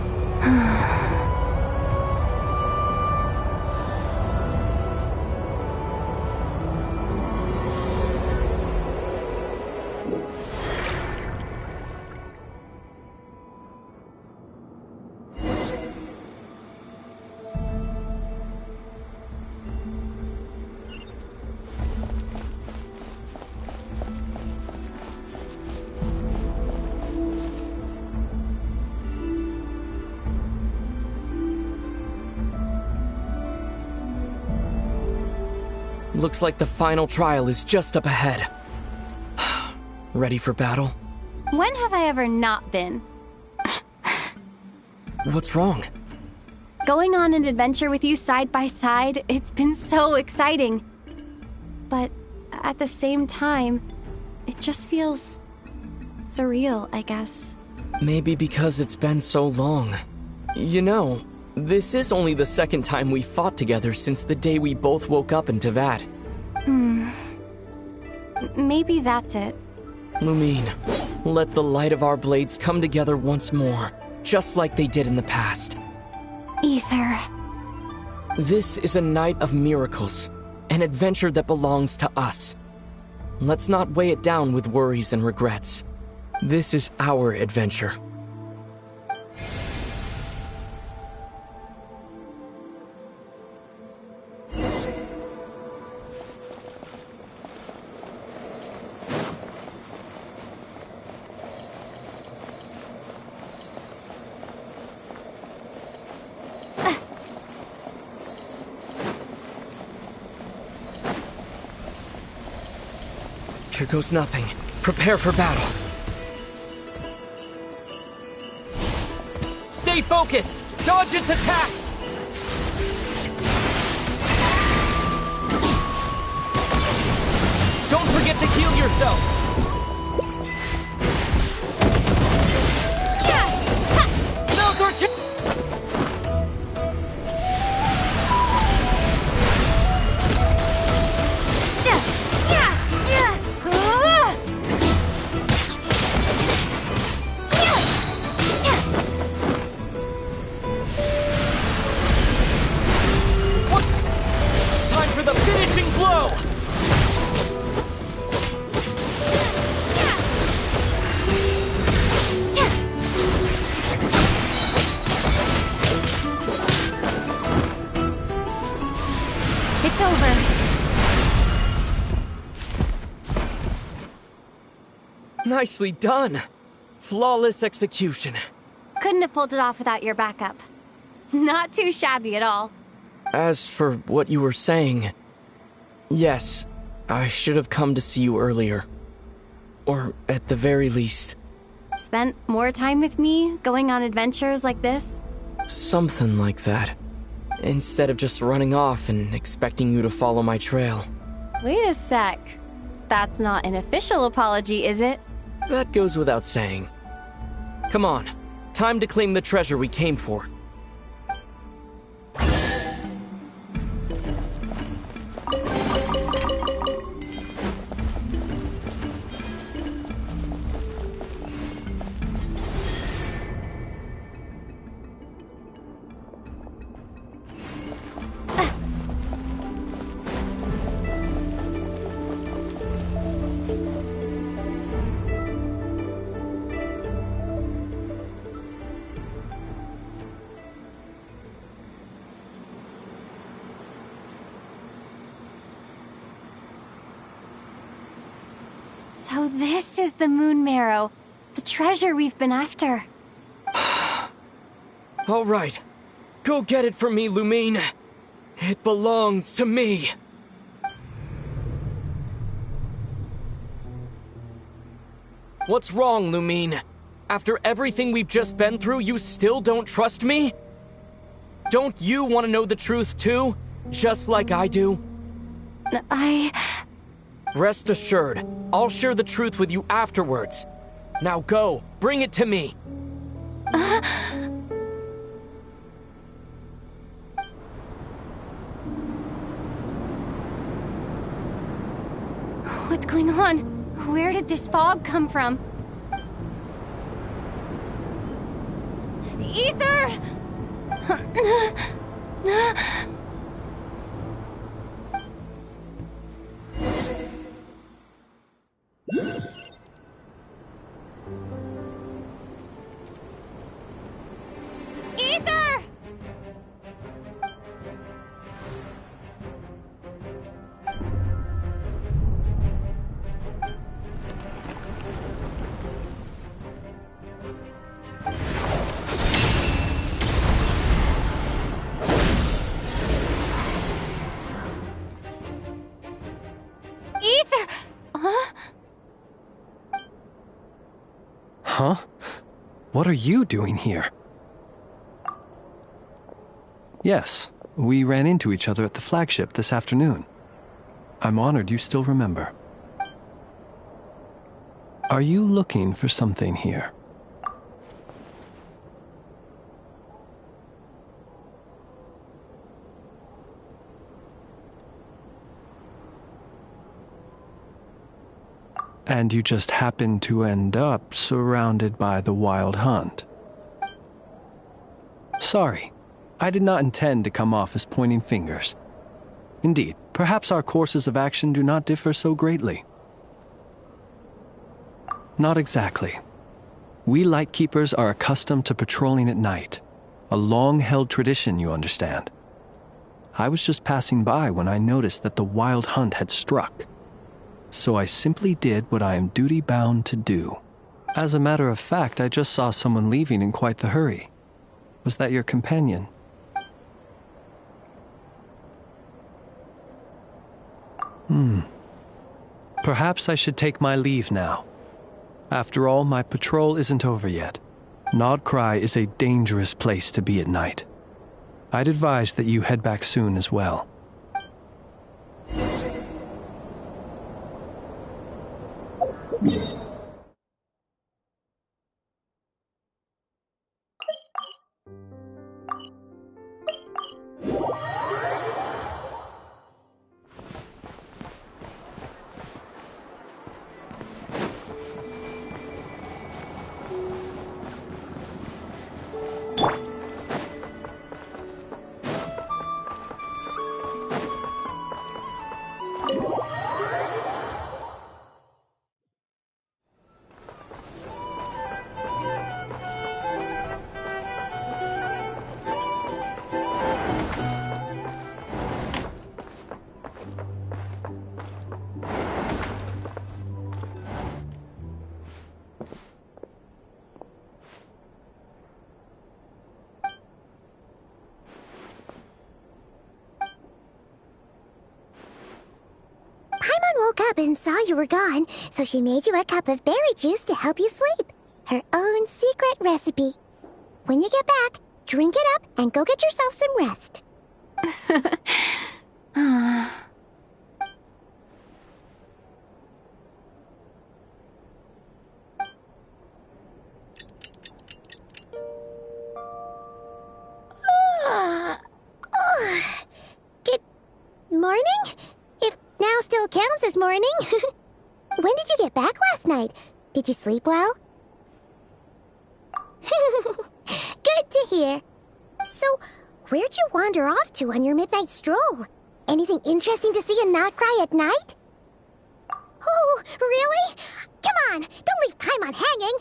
Looks like the final trial is just up ahead. Ready for battle? When have I ever not been? What's wrong? Going on an adventure with you side by side, it's been so exciting. But at the same time, it just feels surreal, I guess. Maybe because it's been so long. You know, this is only the second time we fought together since the day we both woke up in Teyvat. Maybe that's it. Lumine, let the light of our blades come together once more, just like they did in the past. Ether. This is a night of miracles, an adventure that belongs to us. Let's not weigh it down with worries and regrets. This is our adventure. Here goes nothing. Prepare for battle. Stay focused! Dodge its attacks! Don't forget to heal yourself! Those are Nicely done. Flawless execution. Couldn't have pulled it off without your backup. Not too shabby at all. As for what you were saying, yes, I should have come to see you earlier. Or at the very least. Spent more time with me, going on adventures like this? Something like that. Instead of just running off and expecting you to follow my trail. Wait a sec. That's not an official apology, is it? That goes without saying. Come on, time to claim the treasure we came for. So this is the Moon Marrow, the treasure we've been after. All right, go get it for me, Lumine. It belongs to me. What's wrong, Lumine? After everything we've just been through, you still don't trust me? Don't you want to know the truth too? Just like I do? Rest assured, I'll share the truth with you afterwards. Now go, bring it to me. What's going on? Where did this fog come from? Ether! Ether! Huh? What are you doing here? Yes, we ran into each other at the flagship this afternoon. I'm honored you still remember. Are you looking for something here? And you just happened to end up surrounded by the Wild Hunt. Sorry, I did not intend to come off as pointing fingers. Indeed, perhaps our courses of action do not differ so greatly. Not exactly. We Lightkeepers are accustomed to patrolling at night. A long-held tradition, you understand. I was just passing by when I noticed that the Wild Hunt had struck. So I simply did what I am duty-bound to do. As a matter of fact, I just saw someone leaving in quite the hurry. Was that your companion? Perhaps I should take my leave now. After all, my patrol isn't over yet. Nodcry is a dangerous place to be at night. I'd advise that you head back soon as well. Woke up and saw you were gone, so she made you a cup of berry juice to help you sleep. Her own secret recipe. When you get back, drink it up and go get yourself some rest. Good morning? If now still counts as morning. When did you get back last night? Did you sleep well? Good to hear. So, where'd you wander off to on your midnight stroll? Anything interesting to see in Nodcry at night? Oh, really? Come on, don't leave Paimon hanging.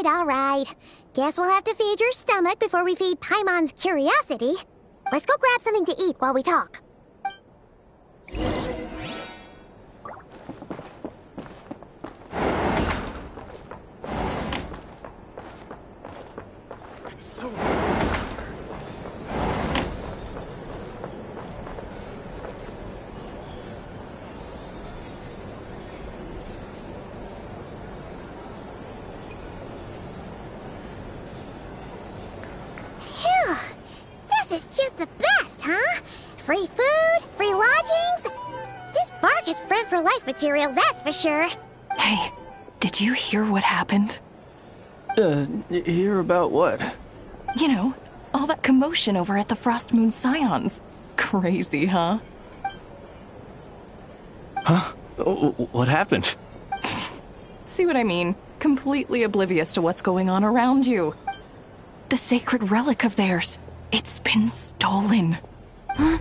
All right. Guess we'll have to feed your stomach before we feed Paimon's curiosity. Let's go grab something to eat while we talk. This is just the best, huh? Free food, free lodgings. This bark is friend for life material, that's for sure. Hey, did you hear what happened? Hear about what? You know, all that commotion over at the Frost Moon Scions. Crazy, huh? Huh? What happened? See what I mean? Completely oblivious to what's going on around you. The sacred relic of theirs. It's been stolen. Hey,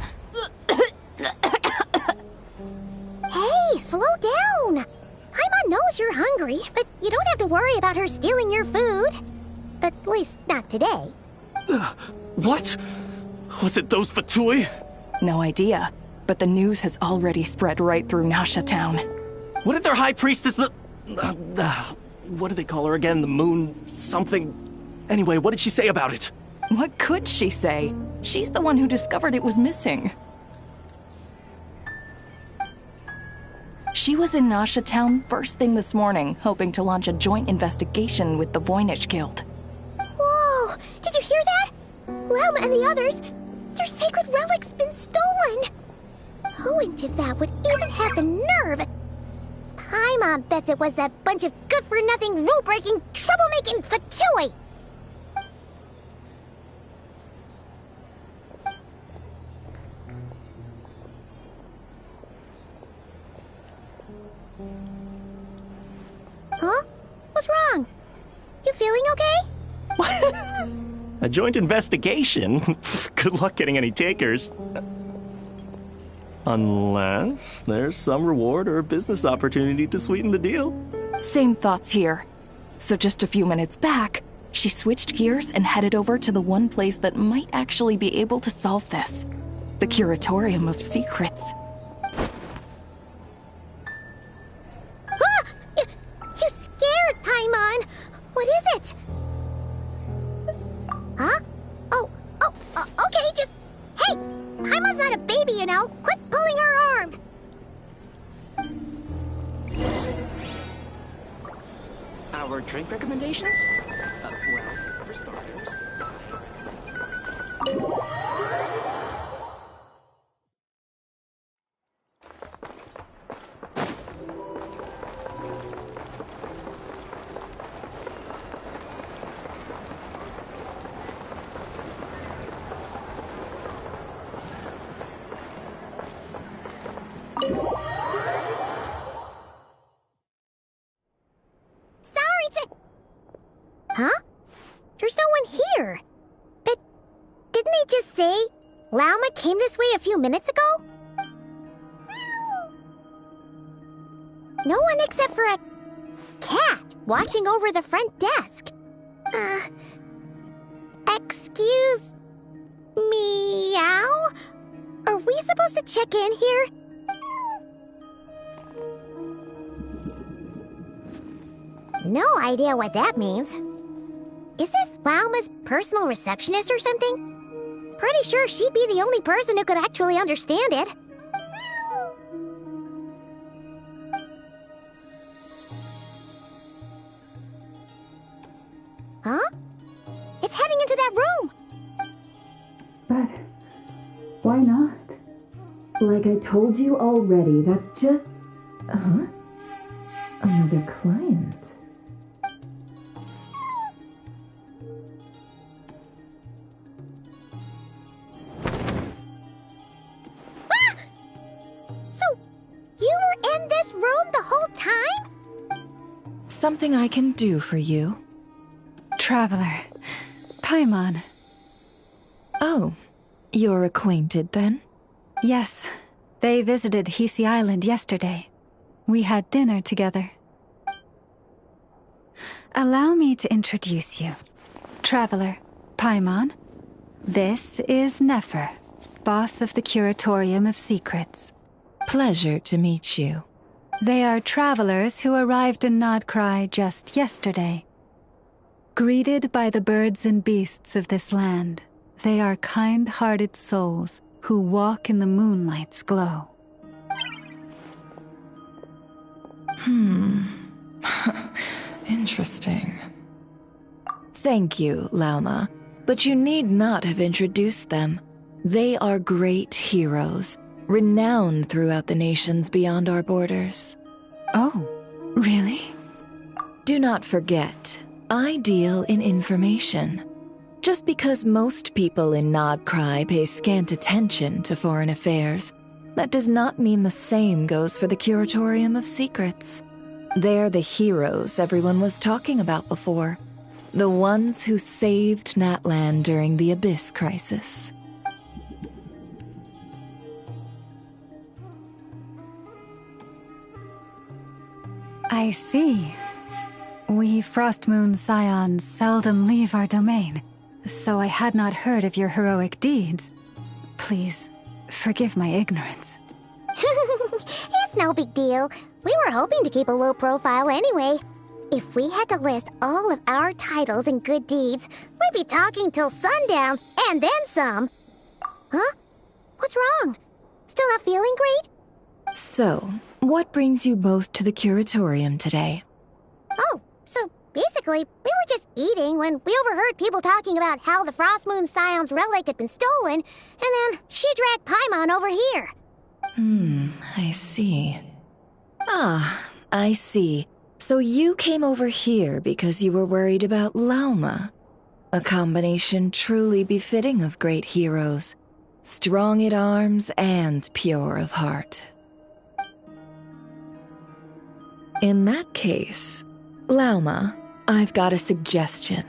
slow down. Paimon knows you're hungry, but you don't have to worry about her stealing your food. At least not today. What? Was it those Fatui? No idea, but the news has already spread right through Nasha Town. What did their high priestess... what do they call her again? The moon... something... Anyway, what did she say about it? What could she say? She's the one who discovered it was missing. She was in Nasha Town first thing this morning, hoping to launch a joint investigation with the Voynich Guild. Whoa! Did you hear that? Lauma and the others, their sacred relic's been stolen! Who in Tivat would even have the nerve? Paimon bets it was that bunch of good-for-nothing, rule-breaking, troublemaking Fatui! Huh? What's wrong? You feeling okay? A joint investigation? Good luck getting any takers. Unless there's some reward or business opportunity to sweeten the deal. Same thoughts here. So just a few minutes back, she switched gears and headed over to the one place that might actually be able to solve this. The Curatorium of Secrets. You scared, Paimon! What is it? Huh? Okay, just... Hey! Paimon's not a baby, you know! Quit pulling her arm! Our drink recommendations? Well, for starters... Huh? There's no one here. But didn't they just say Lauma came this way a few minutes ago? No one except for a cat watching over the front desk. Excuse meow? Are we supposed to check in here? No idea what that means. Is this Lauma's personal receptionist or something? Pretty sure she'd be the only person who could actually understand it. Huh? It's heading into that room! But why not? Like I told you already, that's just... Huh? Another client. Something I can do for you? Traveler. Paimon. Oh, you're acquainted then? Yes. They visited Hisi Island yesterday. We had dinner together. Allow me to introduce you. Traveler, Paimon. This is Nefer, boss of the Curatorium of Secrets. Pleasure to meet you. They are travelers who arrived in Nodcry just yesterday. Greeted by the birds and beasts of this land, they are kind-hearted souls who walk in the moonlight's glow. Interesting. Thank you, Lauma, but you need not have introduced them. They are great heroes, renowned throughout the nations beyond our borders. Oh, really? Do not forget, I deal in information. Just because most people in Nodcry pay scant attention to foreign affairs, that does not mean the same goes for the Curatorium of Secrets. They're the heroes everyone was talking about before. The ones who saved Natlan during the Abyss crisis. I see. We Frostmoon Scions seldom leave our domain, so I had not heard of your heroic deeds. Please, forgive my ignorance. It's no big deal. We were hoping to keep a low profile anyway. If we had to list all of our titles and good deeds, we'd be talking till sundown, and then some. Huh? What's wrong? Still not feeling great? So, What brings you both to the curatorium today? Oh, so basically, we were just eating when we overheard people talking about how the Frost Moon Scion's relic had been stolen, and then she dragged Paimon over here. I see. Ah, I see. So you came over here because you were worried about Lauma. A combination truly befitting of great heroes. Strong at arms and pure of heart. In that case, Lauma, I've got a suggestion.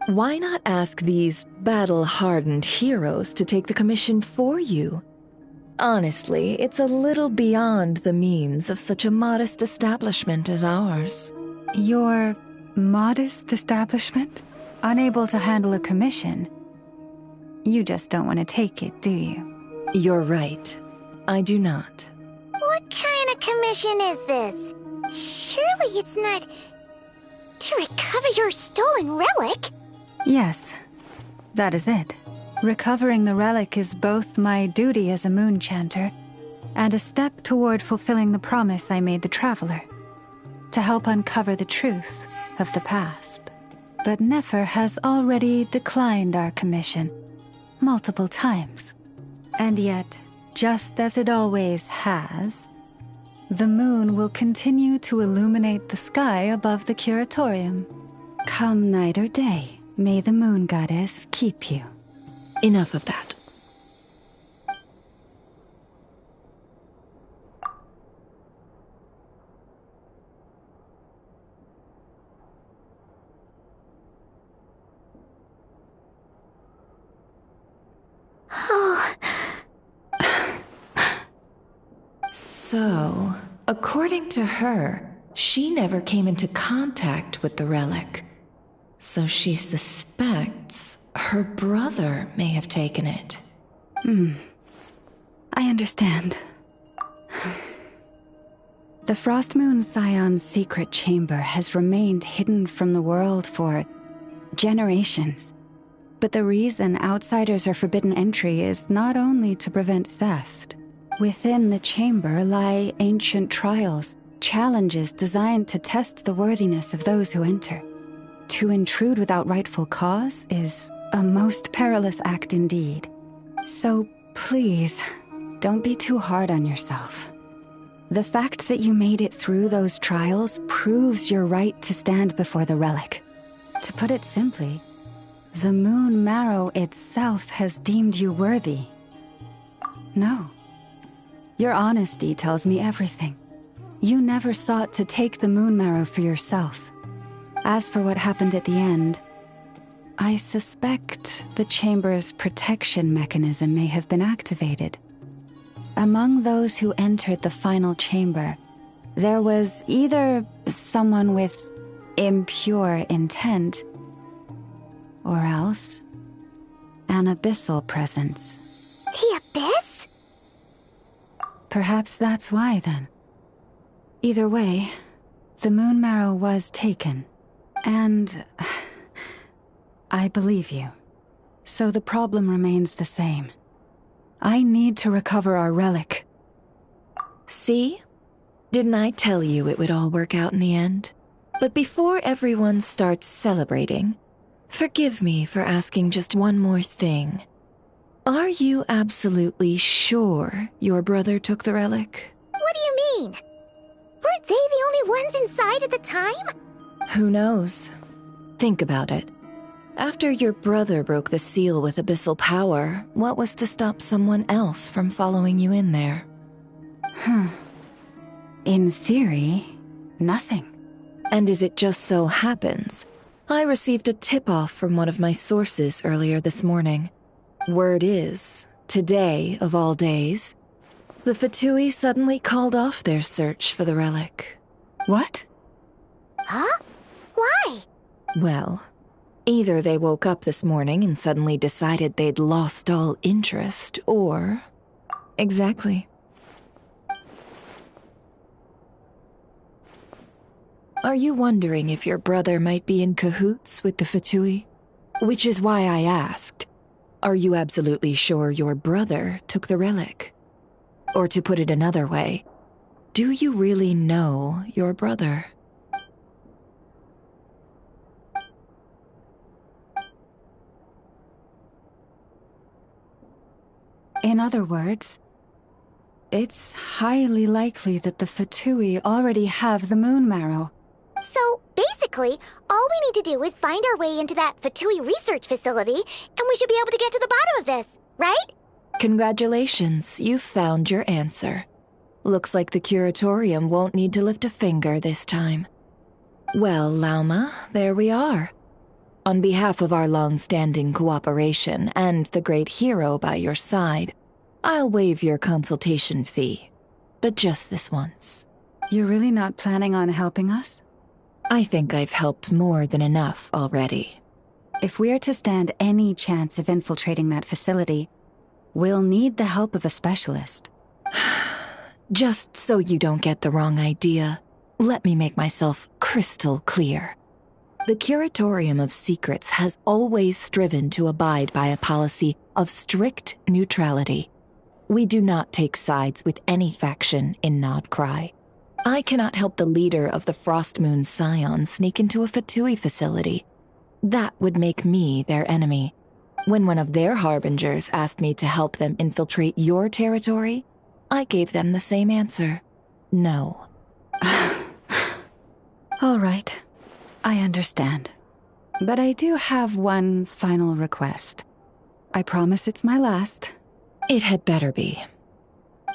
Why not ask these battle-hardened heroes to take the commission for you? Honestly, it's a little beyond the means of such a modest establishment as ours. Your modest establishment? Unable to handle a commission? You just don't want to take it, do you? You're right. I do not. What kind of commission is this? Surely it's not to recover your stolen relic? Yes, that is it. Recovering the relic is both my duty as a moon chanter and a step toward fulfilling the promise I made the traveler, to help uncover the truth of the past. But Nefer has already declined our commission multiple times. And yet, just as it always has, the moon will continue to illuminate the sky above the curatorium. Come night or day, may the moon goddess keep you. Enough of that. So, according to her, she never came into contact with the relic. So she suspects her brother may have taken it. I understand. The Frost Moon Scion's secret chamber has remained hidden from the world for generations. But the reason outsiders are forbidden entry is not only to prevent theft. Within the chamber lie ancient trials, challenges designed to test the worthiness of those who enter. To intrude without rightful cause is a most perilous act indeed. So please, don't be too hard on yourself. The fact that you made it through those trials proves your right to stand before the relic. To put it simply, the Moon Marrow itself has deemed you worthy. No. Your honesty tells me everything. You never sought to take the Moon Marrow for yourself. As for what happened at the end, I suspect the chamber's protection mechanism may have been activated. Among those who entered the final chamber, there was either someone with impure intent, or else an abyssal presence. The Abyss? Perhaps that's why, then. Either way, the Moon Marrow was taken. And I believe you. So the problem remains the same. I need to recover our relic. See? Didn't I tell you it would all work out in the end? But before everyone starts celebrating, forgive me for asking just one more thing. Are you absolutely sure your brother took the relic? What do you mean? Weren't they the only ones inside at the time? Who knows? Think about it. After your brother broke the seal with abyssal power, what was to stop someone else from following you in there? In theory, nothing. And as it just so happens, I received a tip-off from one of my sources earlier this morning. Word is, today of all days, the Fatui suddenly called off their search for the relic. What? Huh? Why? Well, either they woke up this morning and suddenly decided they'd lost all interest, or... Exactly. Are you wondering if your brother might be in cahoots with the Fatui? Which is why I asked, are you absolutely sure your brother took the relic? Or to put it another way, Do you really know your brother? In other words, it's highly likely that the Fatui already have the moon marrow. So, basically, all we need to do is find our way into that Fatui research facility, and we should be able to get to the bottom of this, right? Congratulations, you've found your answer. Looks like the Curatorium won't need to lift a finger this time. Well, Lauma, there we are. On behalf of our long-standing cooperation and the great hero by your side, I'll waive your consultation fee. But just this once. You're really not planning on helping us? I think I've helped more than enough already. If we're to stand any chance of infiltrating that facility, we'll need the help of a specialist. Just so you don't get the wrong idea, let me make myself crystal clear. The Curatorium of Secrets has always striven to abide by a policy of strict neutrality. We do not take sides with any faction in Nodcry. I cannot help the leader of the Frostmoon Scions sneak into a Fatui facility. That would make me their enemy. When one of their harbingers asked me to help them infiltrate your territory, I gave them the same answer. No. All right. I understand. But I do have one final request. I promise it's my last. It had better be.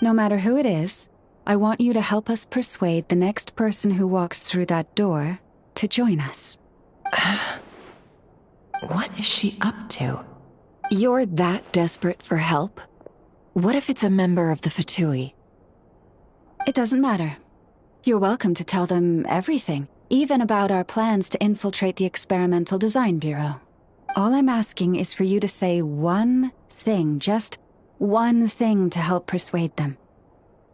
No matter who it is, I want you to help us persuade the next person who walks through that door to join us. What is she up to? You're that desperate for help? What if it's a member of the Fatui? It doesn't matter. You're welcome to tell them everything, even about our plans to infiltrate the Experimental Design Bureau. All I'm asking is for you to say one thing, just one thing to help persuade them.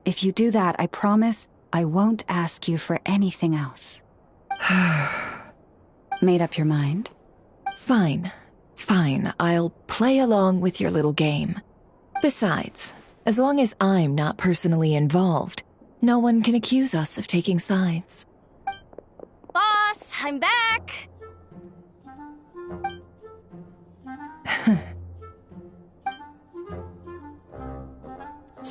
If you do that, I promise I won't ask you for anything else. Made up your mind? Fine. Fine, I'll play along with your little game. Besides, as long as I'm not personally involved, no one can accuse us of taking sides. Boss, I'm back!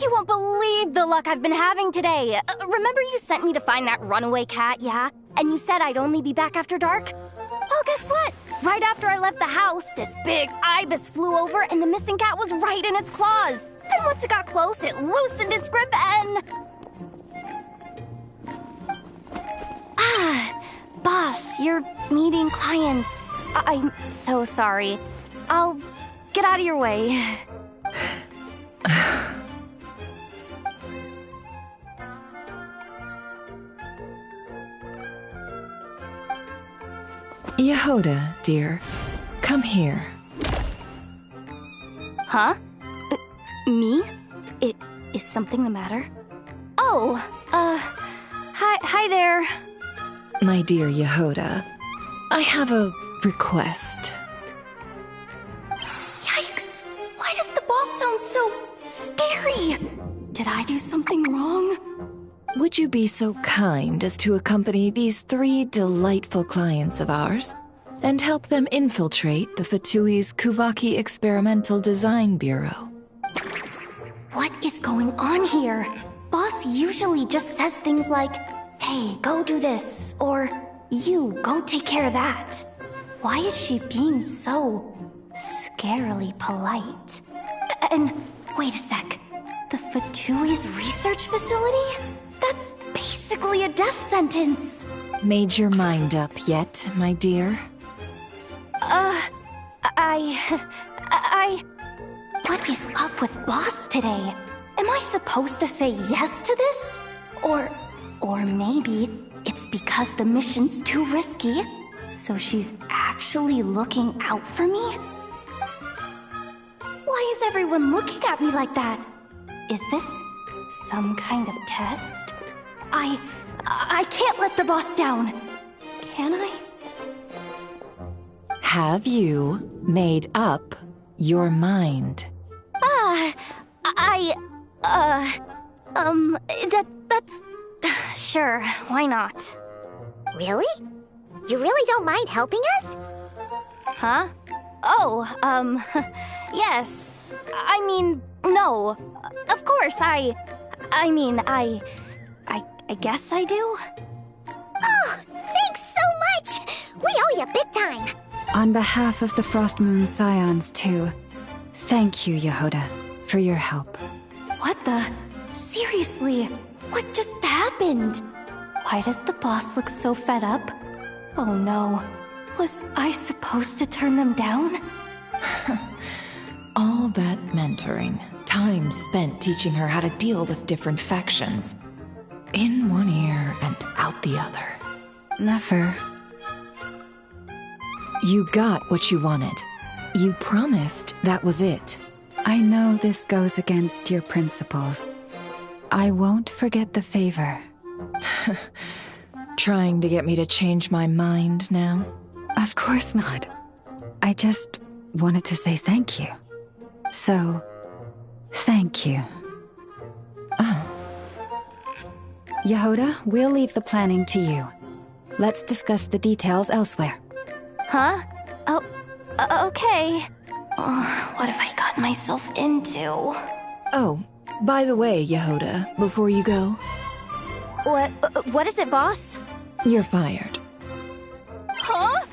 You won't believe the luck I've been having today. Remember you sent me to find that runaway cat, yeah? And you said I'd only be back after dark? Well, guess what? Right after I left the house, this big ibis flew over and the missing cat was right in its claws. And once it got close, it loosened its grip and... Boss, you're meeting clients. I'm so sorry. I'll get out of your way. Yehoda, dear, come here. Huh? Me? Is something the matter? Oh, hi there. My dear Yehoda, I have a request. Yikes! Why does the boss sound so scary? Did I do something wrong? Would you be so kind as to accompany these 3 delightful clients of ours and help them infiltrate the Fatui's Kuvaki Experimental Design Bureau? What is going on here? Boss usually just says things like, hey, go do this, or you, go take care of that. Why is she being so scarily polite? And wait a sec, the Fatui's research facility? That's basically a death sentence. Made your mind up yet, my dear? What is up with Boss today? Am I supposed to say yes to this? Or maybe it's because the mission's too risky, so she's actually looking out for me? Why is everyone looking at me like that? Is this some kind of test? I can't let the boss down. Can I? Have you made up your mind? That's Sure, why not? Really? You really don't mind helping us? Huh? Oh, yes. I mean, no. Of course, I guess I do. Oh, thanks so much! We owe you big time! On behalf of the Frost Moon Scions, too, thank you, Yehoda, for your help. What the? Seriously, what just happened? Why does the boss look so fed up? Oh no, was I supposed to turn them down? All that mentoring, time spent teaching her how to deal with different factions. In one ear and out the other. Never. You got what you wanted. You promised that was it. I know this goes against your principles. I won't forget the favor. Trying to get me to change my mind now? Of course not. I just wanted to say thank you. So, thank you. Oh. Yehoda, we'll leave the planning to you. Let's discuss the details elsewhere. Huh? Oh, okay. Oh, what have I gotten myself into? Oh, by the way, Yehoda, before you go... What is it, boss? You're fired. Huh?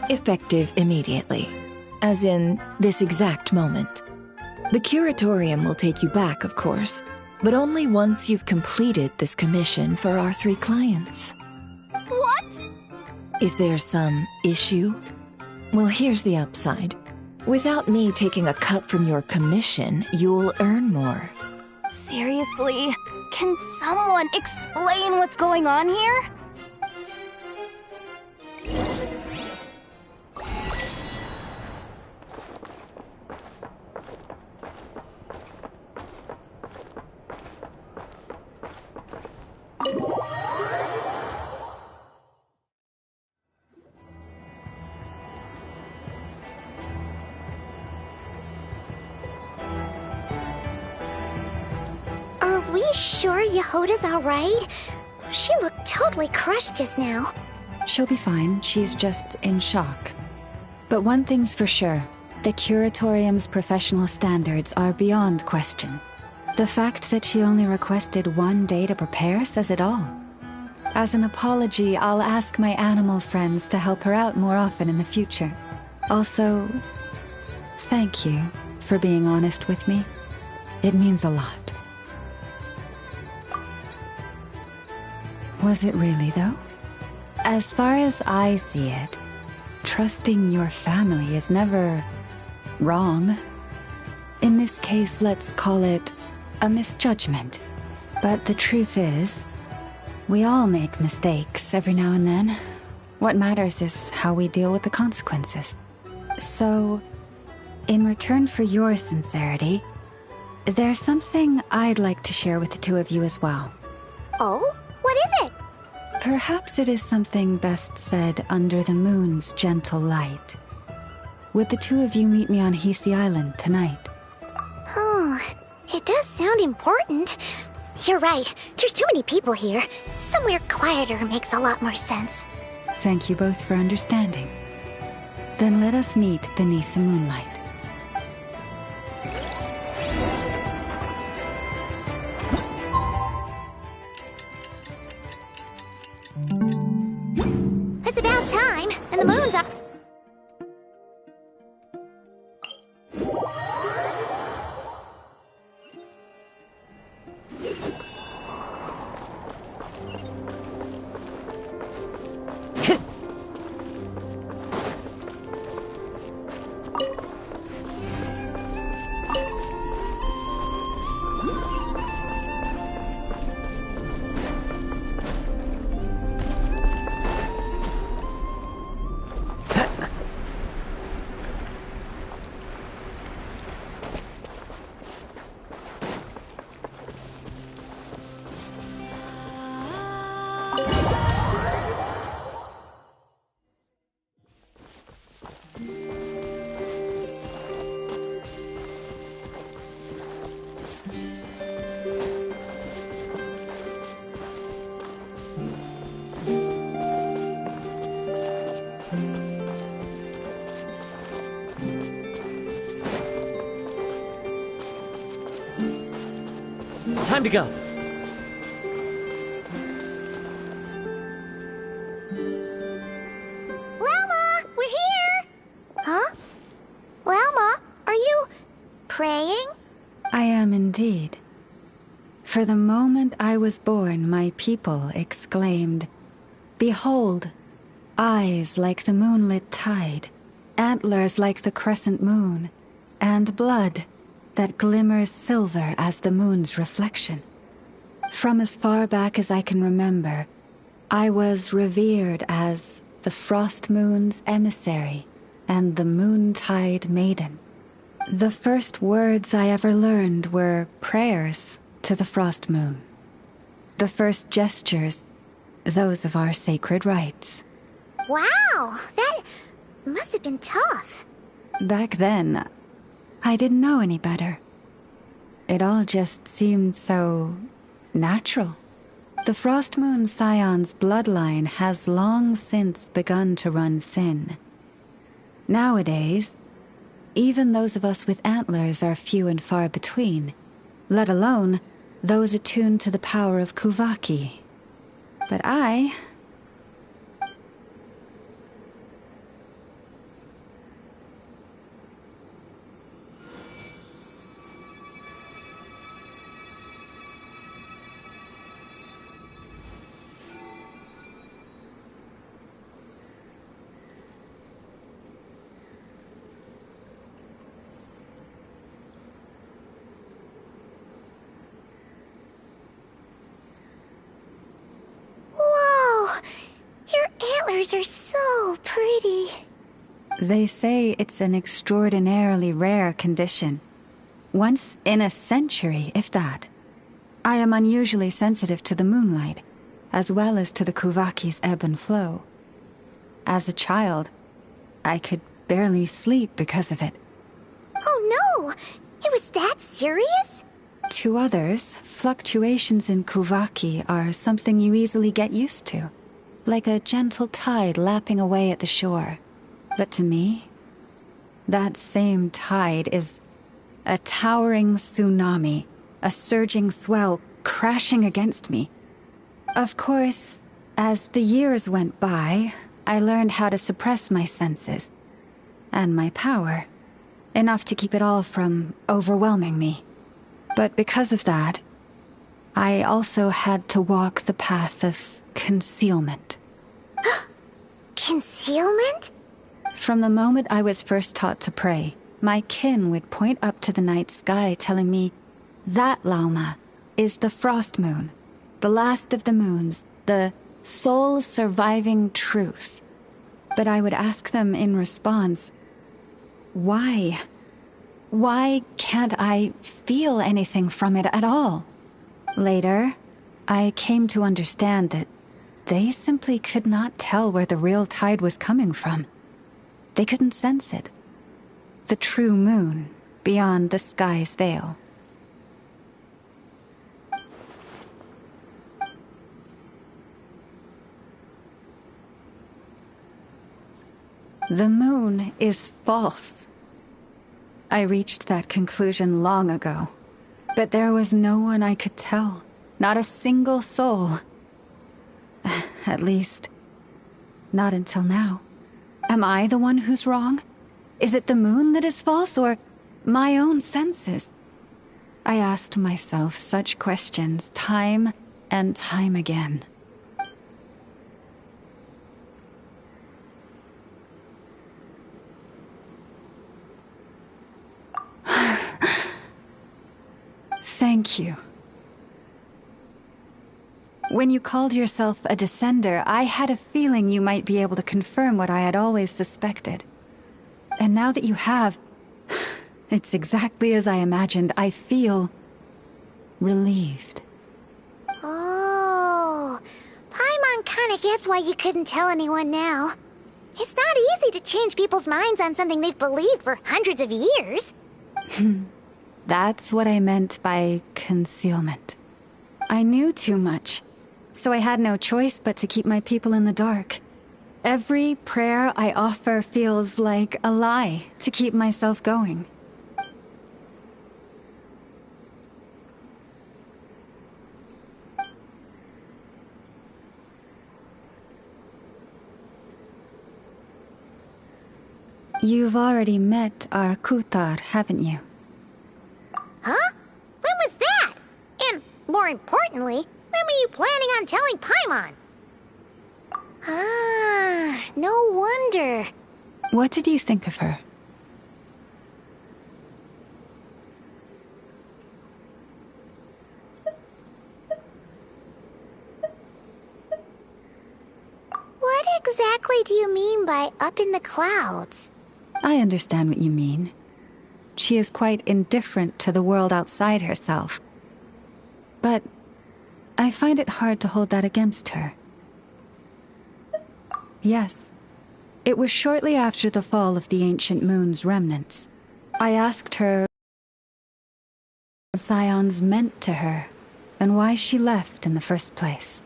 Effective immediately. As in, this exact moment. The Curatorium will take you back, of course, but only once you've completed this commission for our 3 clients. What? Is there some issue? Well, here's the upside. Without me taking a cut from your commission, you'll earn more. Seriously? Can someone explain what's going on here? Are we sure Yehoda's alright? She looked totally crushed just now. She'll be fine. She's just in shock. But one thing's for sure. The Curatorium's professional standards are beyond question. The fact that she only requested 1 day to prepare says it all. As an apology, I'll ask my animal friends to help her out more often in the future. Also, thank you for being honest with me. It means a lot. Was it really, though? As far as I see it, trusting your family is never wrong. In this case, let's call it a misjudgment. But the truth is, we all make mistakes every now and then. What matters is how we deal with the consequences. So, in return for your sincerity, there's something I'd like to share with the 2 of you as well. Oh? What is it? Perhaps it is something best said under the moon's gentle light. Would the 2 of you meet me on Hisi Island tonight? Oh, it does sound important. You're right, there's too many people here. Somewhere quieter makes a lot more sense. Thank you both for understanding. Then let us meet beneath the moonlight. It's about time, and the moon's up. Time to go. Lelma, we're here! Huh? Lelma, are you praying? I am indeed. For the moment I was born, my people exclaimed, "Behold, eyes like the moonlit tide, antlers like the crescent moon, and blood that glimmers silver as the moon's reflection." From as far back as I can remember, I was revered as the Frost Moon's emissary and the Moontide Maiden. The first words I ever learned were prayers to the Frost Moon. The first gestures, those of our sacred rites. Wow, that must have been tough. Back then, I didn't know any better. It all just seemed so natural. The Frost Moon Scion's bloodline has long since begun to run thin. Nowadays, even those of us with antlers are few and far between, let alone those attuned to the power of Kuvaki. But I... Are so pretty. They say it's an extraordinarily rare condition. Once in a century, if that. I am unusually sensitive to the moonlight, as well as to the Kuvaki's ebb and flow. As a child, I could barely sleep because of it. Oh no! It was that serious? To others, fluctuations in Kuvaki are something you easily get used to. Like a gentle tide lapping away at the shore. But to me, that same tide is a towering tsunami, a surging swell crashing against me. Of course, as the years went by, I learned how to suppress my senses and my power, enough to keep it all from overwhelming me. But because of that, I also had to walk the path of concealment. Concealment? From the moment I was first taught to pray, my kin would point up to the night sky telling me, "That, Lauma, is the Frost Moon, the last of the moons, the sole surviving truth." But I would ask them in response, why? Why can't I feel anything from it at all? Later, I came to understand that they simply could not tell where the real tide was coming from. They couldn't sense it. The true moon beyond the sky's veil. The moon is false. I reached that conclusion long ago, but there was no one I could tell, not a single soul. At least, not until now. Am I the one who's wrong? Is it the moon that is false, or my own senses? I asked myself such questions time and time again. Thank you. When you called yourself a descender, I had a feeling you might be able to confirm what I had always suspected. And now that you have, it's exactly as I imagined. I feel relieved. Oh, Paimon kinda gets why you couldn't tell anyone now. It's not easy to change people's minds on something they've believed for hundreds of years. That's what I meant by concealment. I knew too much. so I had no choice but to keep my people in the dark. Every prayer I offer feels like a lie to keep myself going. You've already met our Kutar, haven't you? Huh? When was that? And, more importantly, when were you planning on telling Paimon? Ah, no wonder. What did you think of her? What exactly do you mean by up in the clouds? I understand what you mean. She is quite indifferent to the world outside herself. But I find it hard to hold that against her. Yes, it was shortly after the fall of the ancient moon's remnants. I asked her what Scions meant to her, and why she left in the first place.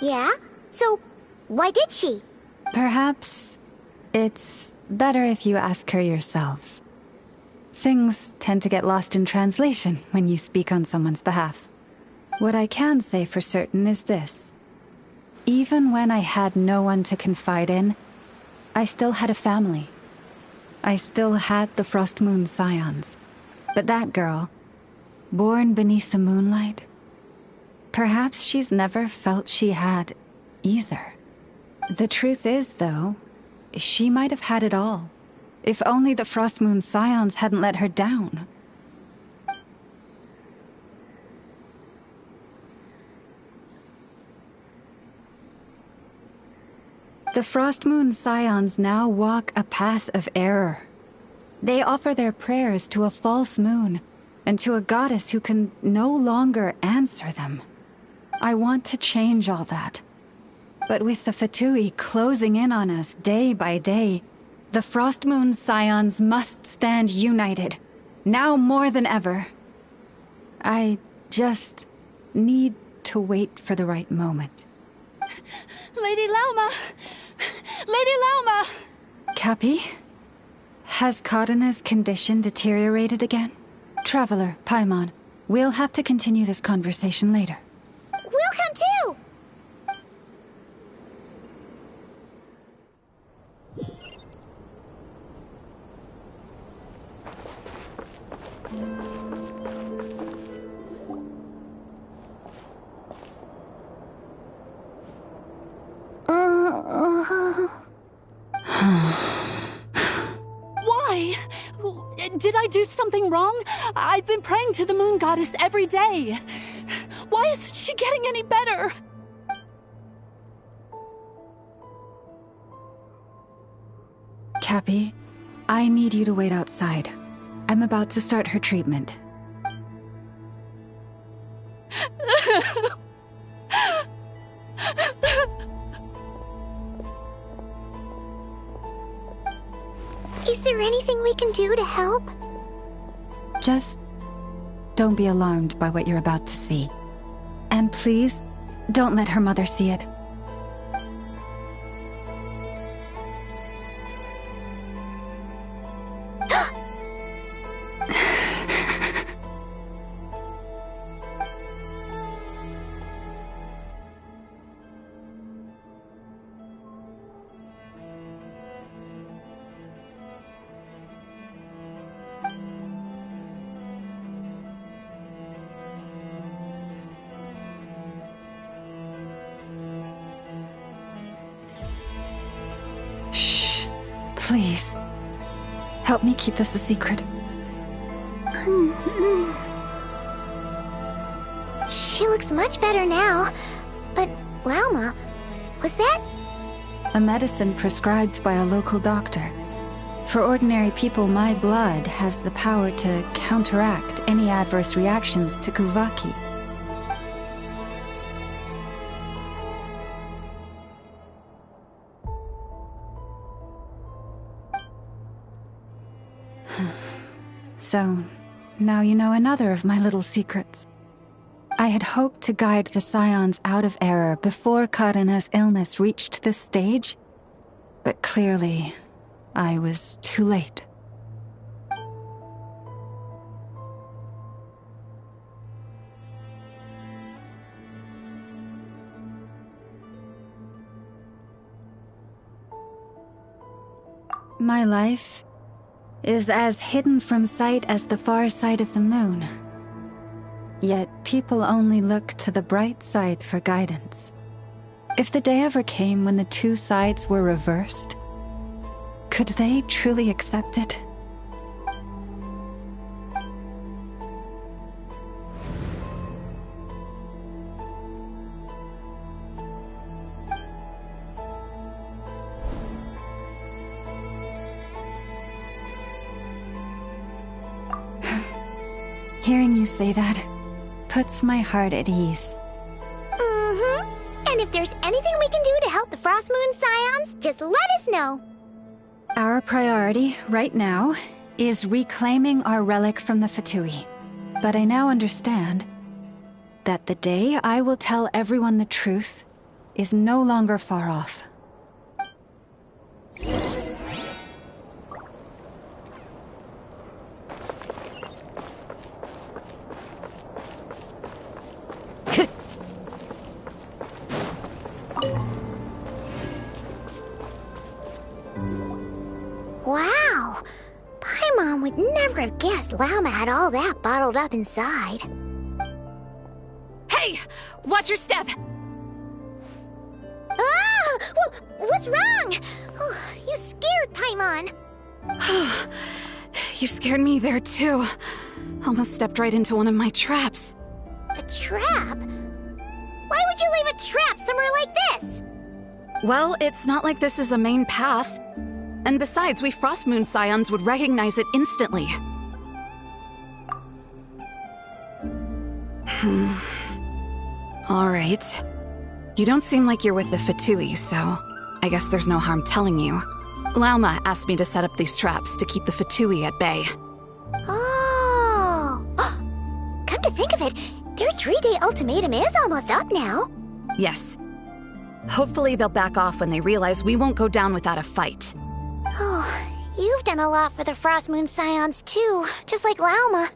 Yeah? So, why did she? Perhaps it's better if you ask her yourselves. Things tend to get lost in translation when you speak on someone's behalf. What I can say for certain is this. Even when I had no one to confide in, I still had a family. I still had the Frost Moon Scions. But that girl, born beneath the moonlight, perhaps she's never felt she had either. The truth is, though, she might have had it all, if only the Frost Moon Scions hadn't let her down. The Frost Moon Scions now walk a path of error. They offer their prayers to a false moon, and to a goddess who can no longer answer them. I want to change all that. But with the Fatui closing in on us day by day, the Frost Moon Scions must stand united, now more than ever. I just need to wait for the right moment. Lady Lauma! Lady Lauma! Cappy? Has Karina's condition deteriorated again? Traveler, Paimon, we'll have to continue this conversation later. We'll come too! Why? Did I do something wrong? I've been praying to the moon goddess every day. Why isn't she getting any better? Cappy, I need you to wait outside. I'm about to start her treatment. Is there anything we can do to help? Just don't be alarmed by what you're about to see. And please, don't let her mother see it. Please, help me keep this a secret. She looks much better now. But, Lauma, was that? A medicine prescribed by a local doctor. For ordinary people, my blood has the power to counteract any adverse reactions to Kuvaki. So, now you know another of my little secrets. I I had hoped to guide the Scions out of error before Karina's illness reached this stage, but clearly, I was too late. My life is as hidden from sight as the far side of the moon. Yet people only look to the bright side for guidance. If the day ever came when the two sides were reversed, could they truly accept it? Hearing you say that puts my heart at ease. Mm-hmm. And if there's anything we can do to help the Frost Moon Scions, just let us know. Our priority, right now, is reclaiming our relic from the Fatui. But I now understand that the day I will tell everyone the truth is no longer far off. Wow! Paimon would never have guessed Lauma had all that bottled up inside. Hey! Watch your step! Ah! What's wrong? Oh, you scared Paimon. You scared me there too. Almost stepped right into one of my traps. A trap? Why would you leave a trap somewhere like this? Well, it's not like this is a main path. And besides, we Frost Moon Scions would recognize it instantly. Alright. You don't seem like you're with the Fatui, so I guess there's no harm telling you. Lauma asked me to set up these traps to keep the Fatui at bay. Oh! Come to think of it, their 3-day ultimatum is almost up now. Yes. Hopefully they'll back off when they realize we won't go down without a fight. Oh, you've done a lot for the Frost Moon Scions too, just like Lauma.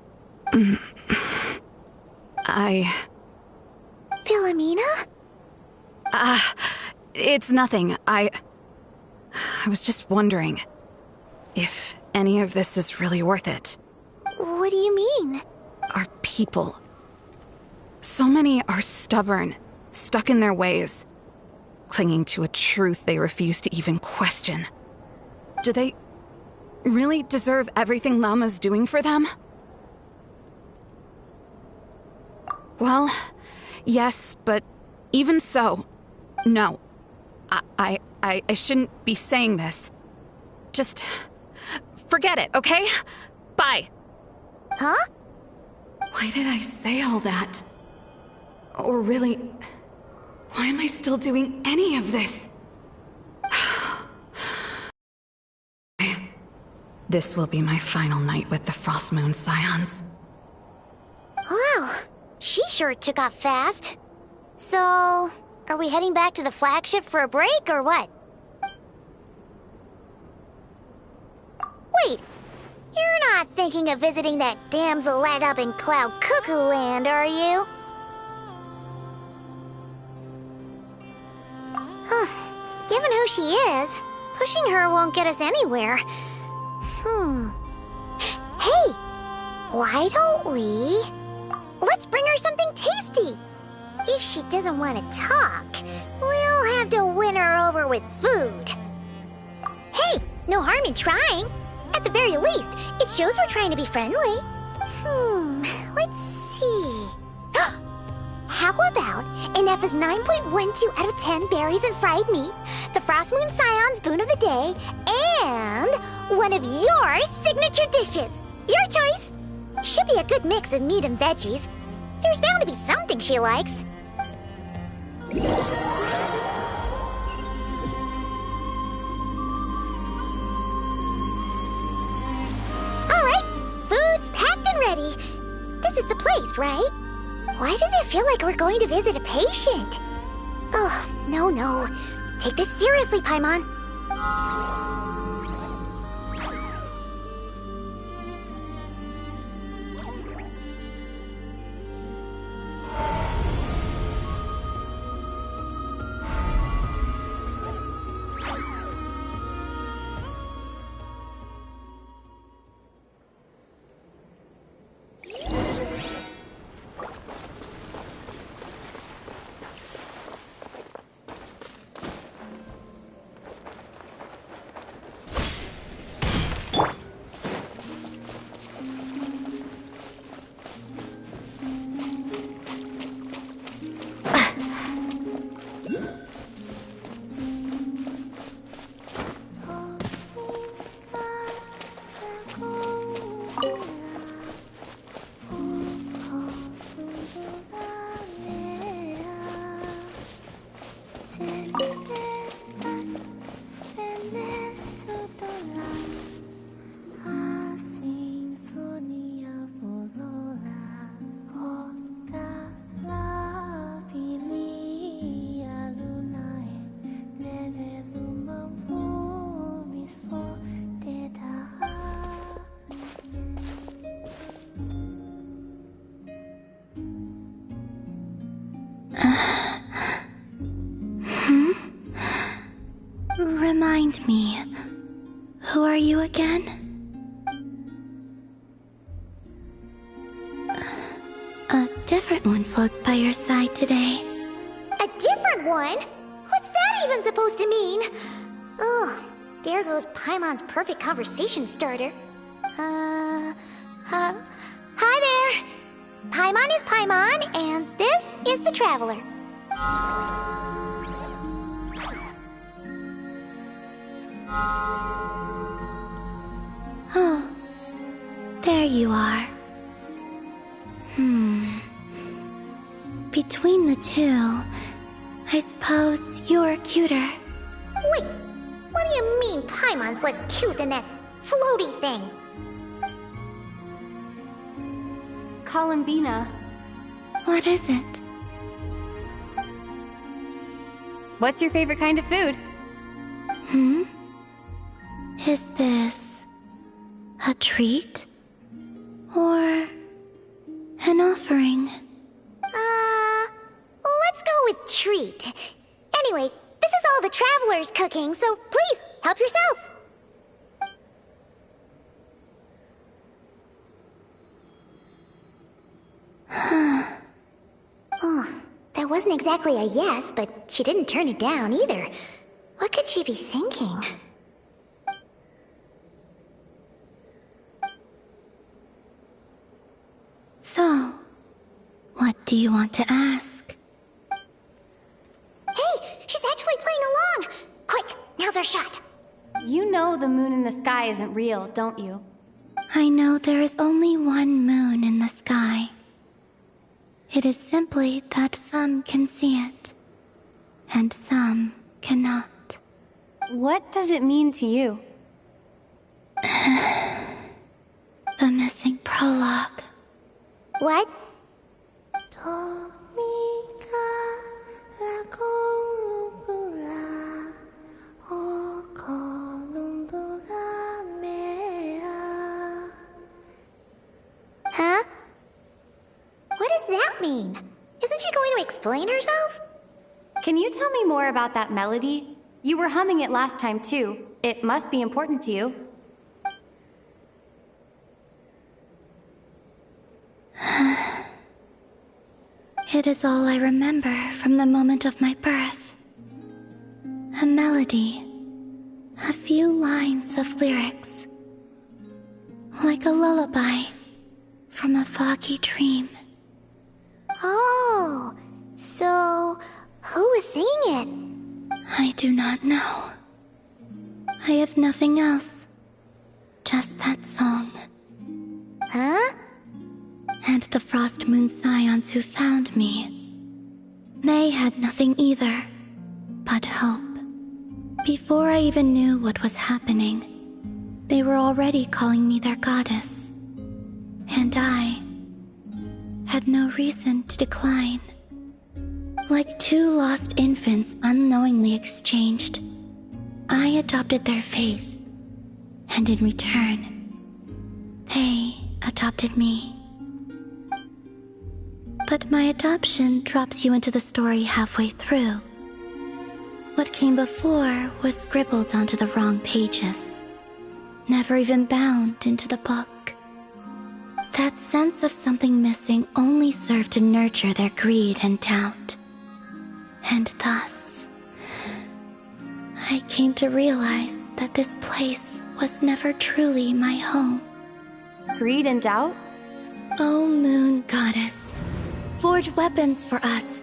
Philomena? It's nothing. I was just wondering if any of this is really worth it. What do you mean? Our people. So many are stubborn, stuck in their ways, clinging to a truth they refuse to even question. Do they really deserve everything Lauma's doing for them? Well, yes, but even so, no. I shouldn't be saying this. Just forget it, okay? Bye. Huh? Why did I say all that? Or really, why am I still doing any of this? This will be my final night with the Frost Moon Scions. Wow, she sure took off fast. So, are we heading back to the flagship for a break, or what? Wait, you're not thinking of visiting that damselette up in Cloud Cuckoo Land, are you? Huh, given who she is, pushing her won't get us anywhere. Hey, why don't we... Let's bring her something tasty. If she doesn't want to talk, we'll have to win her over with food. Hey, no harm in trying. At the very least, it shows we're trying to be friendly. Let's see. How about an F's 9.12 out of 10 berries and fried meat, the Frost Moon Scion's boon of the day, and one of your signature dishes. Your choice. Should be a good mix of meat and veggies. There's bound to be something she likes. All right, food's packed and ready. This is the place, right? Why does it feel like we're going to visit a patient? Oh, no. Take this seriously, Paimon. Remind me, who are you again? A different one floats by your side today. A different one? What's that even supposed to mean? Oh, there goes Paimon's perfect conversation starter. Hi there. Paimon is Paimon, and this is the Traveler. Oh, there you are. Between the two, I suppose you're cuter. Wait, what do you mean Paimon's less cute than that floaty thing? Columbina. What is it? What's your favorite kind of food? Is this a treat? Or an offering? Let's go with treat. Anyway, this is all the Traveler's cooking, so please, help yourself. Oh, that wasn't exactly a yes, but she didn't turn it down either. What could she be thinking? So, what do you want to ask? Hey, she's actually playing along! Quick, now's our shot. You know the moon in the sky isn't real, don't you? I know there is only one moon in the sky. It is simply that some can see it, and some cannot. What does it mean to you? The missing prologue. What? Huh? What does that mean? Isn't she going to explain herself? Can you tell me more about that melody? You were humming it last time too. It must be important to you. It is all I remember from the moment of my birth. A melody. A few lines of lyrics. Like a lullaby from a foggy dream. Oh, so who was singing it? I do not know. I have nothing else. Just that song. Huh? And the Frost Moon Scions who found me. They had nothing either, but hope. Before I even knew what was happening, they were already calling me their goddess. And I had no reason to decline. Like two lost infants unknowingly exchanged, I adopted their faith, and in return, they adopted me. But my adoption drops you into the story halfway through. What came before was scribbled onto the wrong pages, never even bound into the book. That sense of something missing only served to nurture their greed and doubt. And thus, I came to realize that this place was never truly my home. Greed and doubt? O Moon Goddess, forge weapons for us,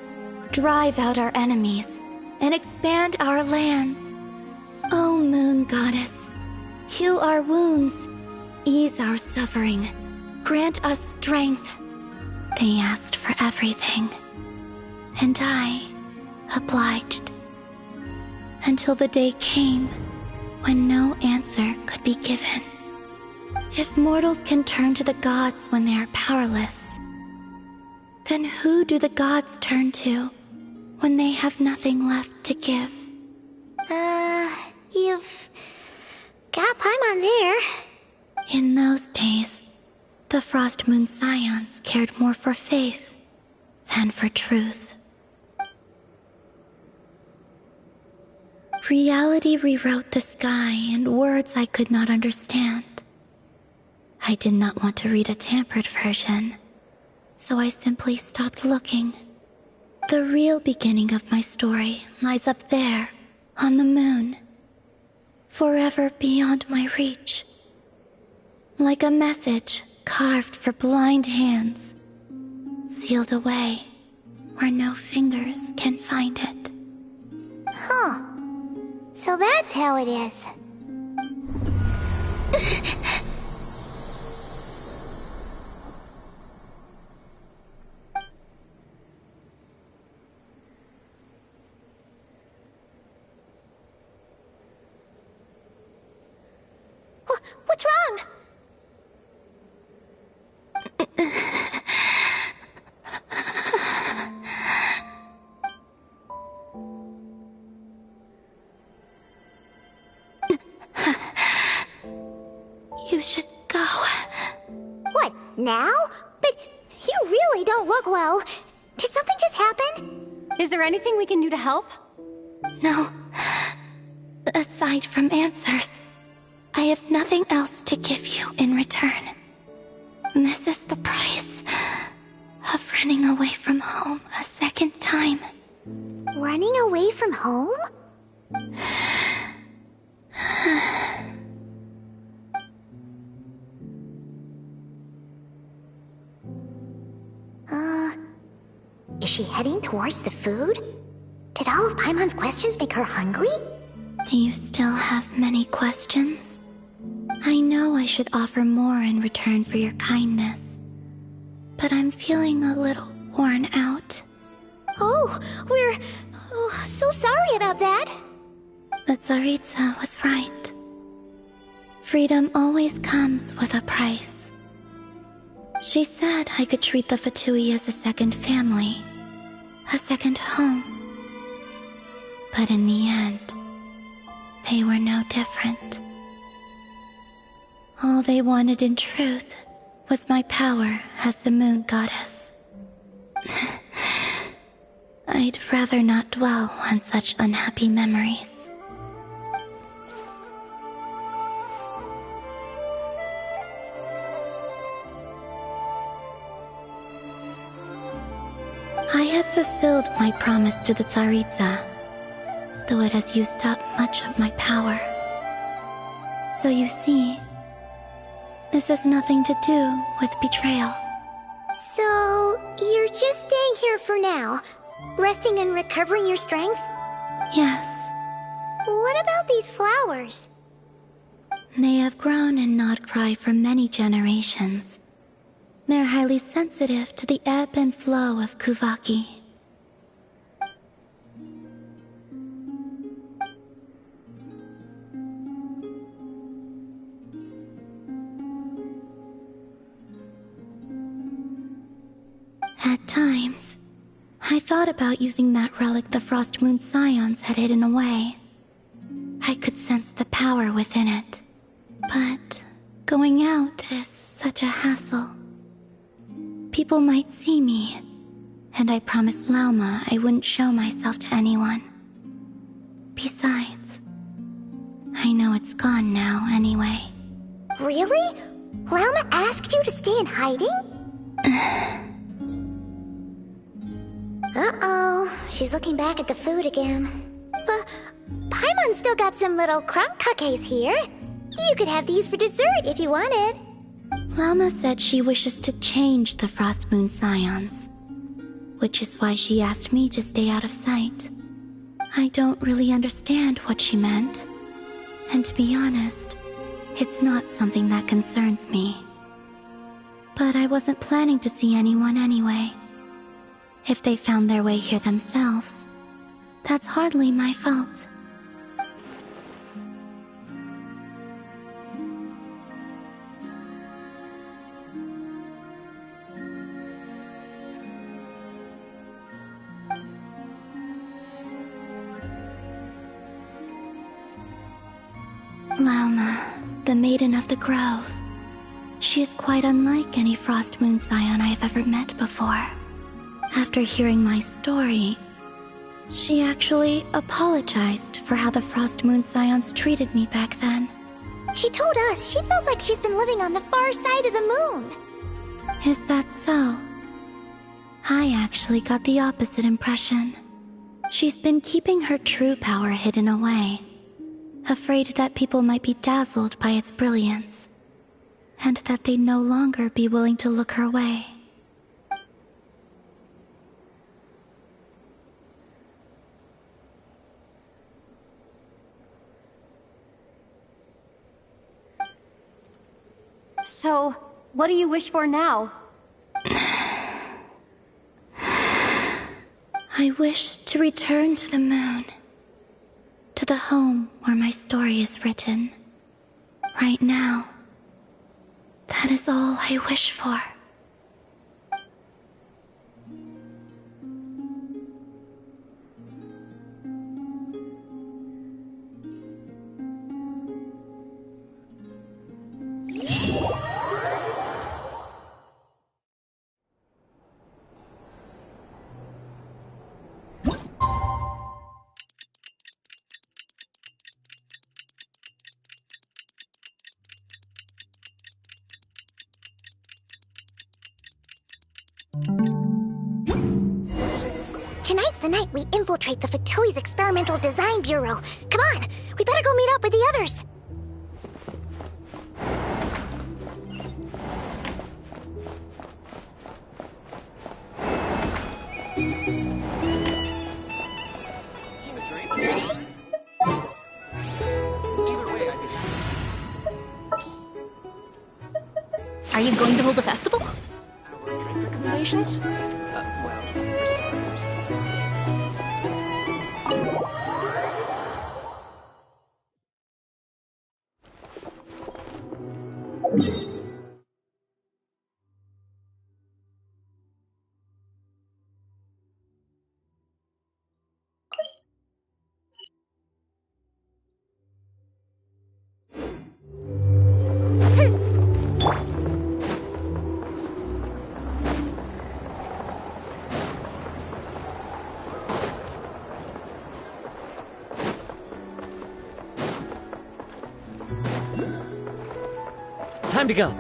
drive out our enemies, and expand our lands. O Moon Goddess, heal our wounds, ease our suffering, grant us strength. They asked for everything, and I obliged. Until the day came when no answer could be given. If mortals can turn to the gods when they are powerless, then who do the gods turn to when they have nothing left to give? You've got Paimon there. In those days, the Frost Moon Scions cared more for faith than for truth. Reality rewrote the sky in words I could not understand. I did not want to read a tampered version, so I simply stopped looking. The real beginning of my story lies up there, on the moon, forever beyond my reach. Like a message carved for blind hands, sealed away where no fingers can find it. Huh. So that's how it is. What's wrong? You should go. What, now? But you really don't look well. Did something just happen? Is there anything we can do to help? No. Aside from answers, I have nothing else to give you in return. This is the price of running away from home a second time. Running away from home? Is she heading towards the food? Did all of Paimon's questions make her hungry? Do you still have many questions? I know I should offer more in return for your kindness, but I'm feeling a little worn out. Oh, we're so sorry about that. The Tsaritsa was right. Freedom always comes with a price. She said I could treat the Fatui as a second family, a second home. But in the end, they were no different. All they wanted in truth was my power as the Moon Goddess. I'd rather not dwell on such unhappy memories. I have fulfilled my promise to the Tsaritsa, though it has used up much of my power. So you see, this has nothing to do with betrayal. So, you're just staying here for now, resting and recovering your strength? Yes. What about these flowers? They have grown in Nodcry for many generations. They're highly sensitive to the ebb and flow of Kuvaki. thought about using that relic the Frost Moon Scions had hidden away. I could sense the power within it. But going out is such a hassle. People might see me, and I promised Lauma I wouldn't show myself to anyone. Besides, I know it's gone now anyway. Really? Lauma asked you to stay in hiding? Uh-oh, she's looking back at the food again. But Paimon's still got some little crumb cookies here. You could have these for dessert if you wanted. Lauma said she wishes to change the Frost Moon Scions, which is why she asked me to stay out of sight. I don't really understand what she meant, and to be honest, it's not something that concerns me. But I wasn't planning to see anyone anyway. If they found their way here themselves, that's hardly my fault. Lauma, the Maiden of the Grove. She is quite unlike any Frost Moon Scion I have ever met before. After hearing my story, she actually apologized for how the Frost Moon Scions treated me back then. She told us she feels like she's been living on the far side of the moon. Is that so? I actually got the opposite impression. She's been keeping her true power hidden away, afraid that people might be dazzled by its brilliance, and that they'd no longer be willing to look her way. So, what do you wish for now? I wish to return to the moon. To the home where my story is written. Right now. That is all I wish for. Tonight's the night we infiltrate the Fatoi's Experimental Design Bureau. Come on, we better go meet up with the others. Are you going to hold a festival? Our drink recommendations? Well, for starters. Time to go.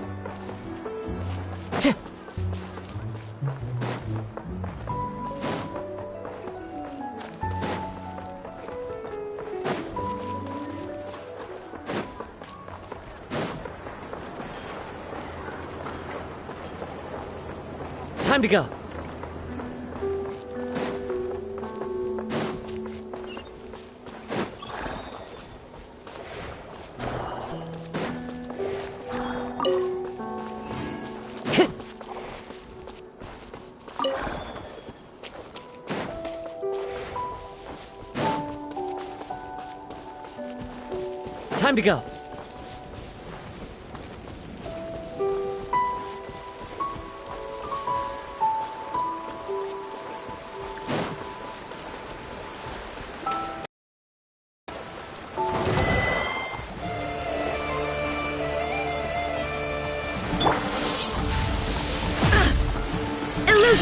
Time to go. Time to go.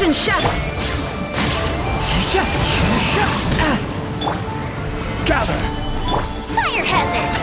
Illusion shatter! Gather! Fire hazard!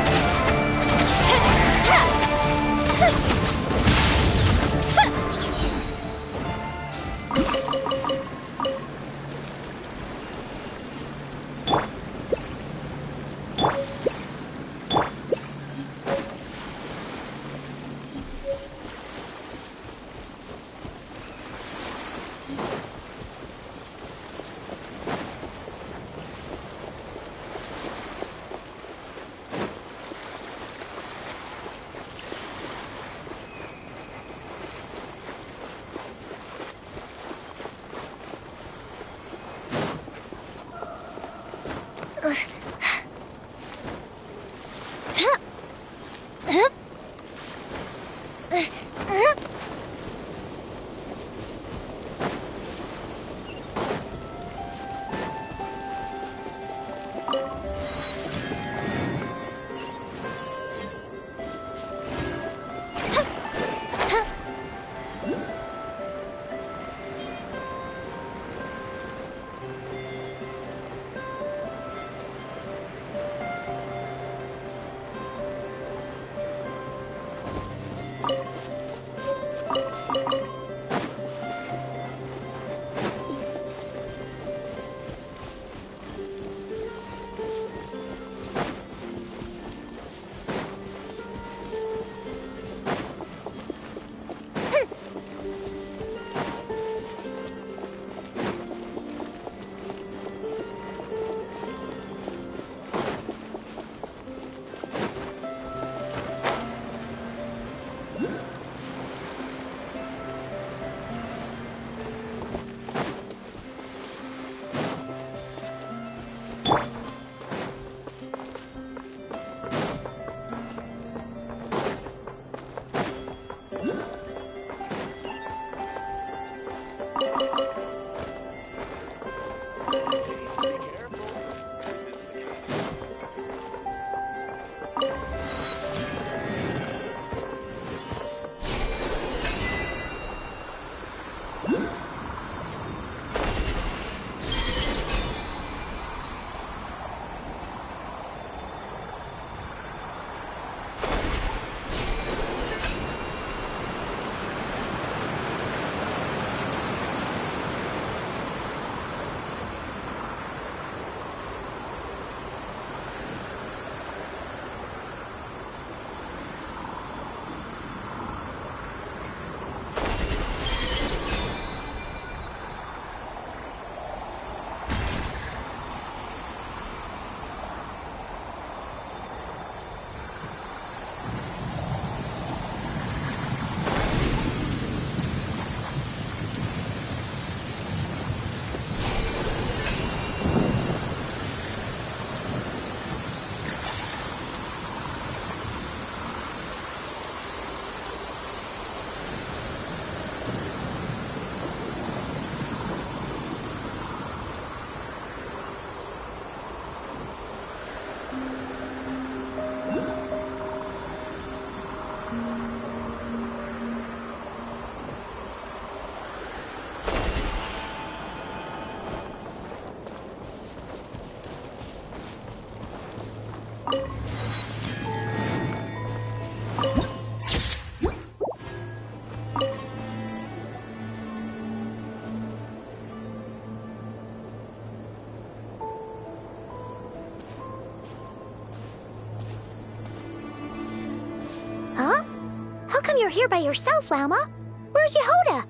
You're here by yourself, Lauma. Where's Yehoda?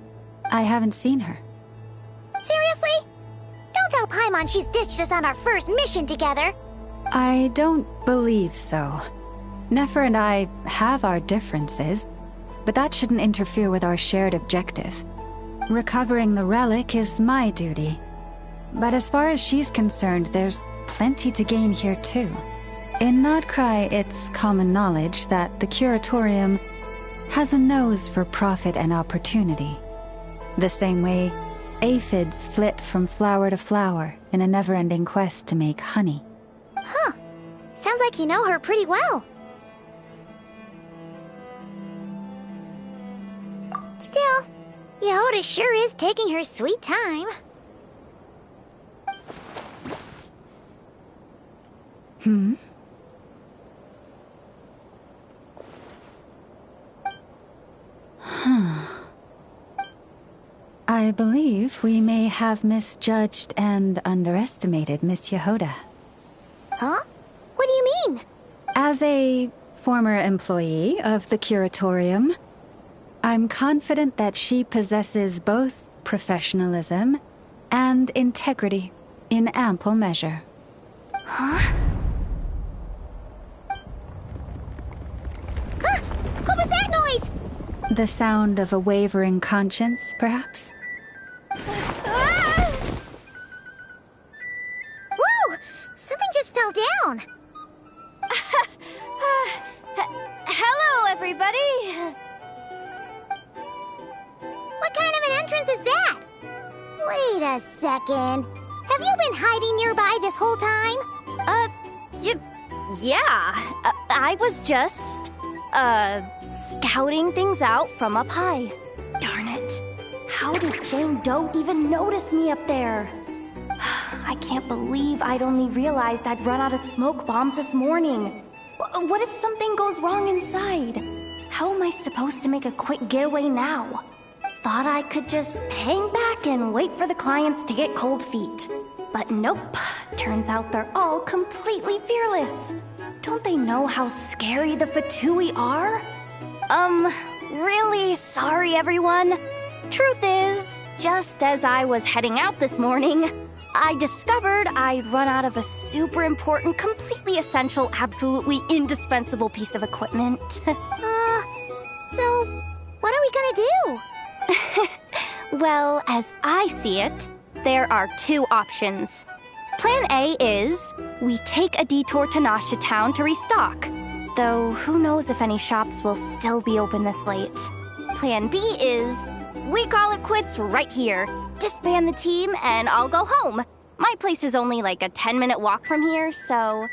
I haven't seen her. Seriously? Don't tell Paimon she's ditched us on our first mission together. I don't believe so. Nefer and I have our differences, but that shouldn't interfere with our shared objective. Recovering the relic is my duty. But as far as she's concerned, there's plenty to gain here too. In Nodcry, it's common knowledge that the Curatorium has a nose for profit and opportunity. The same way aphids flit from flower to flower in a never-ending quest to make honey. Huh. Sounds like you know her pretty well. Still, Yehoda sure is taking her sweet time. I believe we may have misjudged and underestimated Miss Yehoda. Huh? What do you mean? As a former employee of the Curatorium, I'm confident that she possesses both professionalism and integrity in ample measure. Huh? What was that noise? The sound of a wavering conscience, perhaps? Whoa! Something just fell down. Hello, everybody! What kind of an entrance is that? Wait a second. Have you been hiding nearby this whole time? Yeah. I was just, scouting things out from up high. Darn it. How did Jane Doe even notice me up there? I can't believe I'd only realized I'd run out of smoke bombs this morning. What if something goes wrong inside? How am I supposed to make a quick getaway now? Thought I could just hang back and wait for the clients to get cold feet. But nope. Turns out they're all completely fearless. Don't they know how scary the Fatui are? Really sorry, everyone. Truth is, just as I was heading out this morning, I discovered I'd run out of a super important, completely essential, absolutely indispensable piece of equipment. So, what are we gonna do? Well, as I see it, there are two options. Plan A is, we take a detour to Nasha Town to restock. Though, who knows if any shops will still be open this late. Plan B is, we call it quits right here. Disband the team and I'll go home. My place is only like a 10-minute walk from here, so...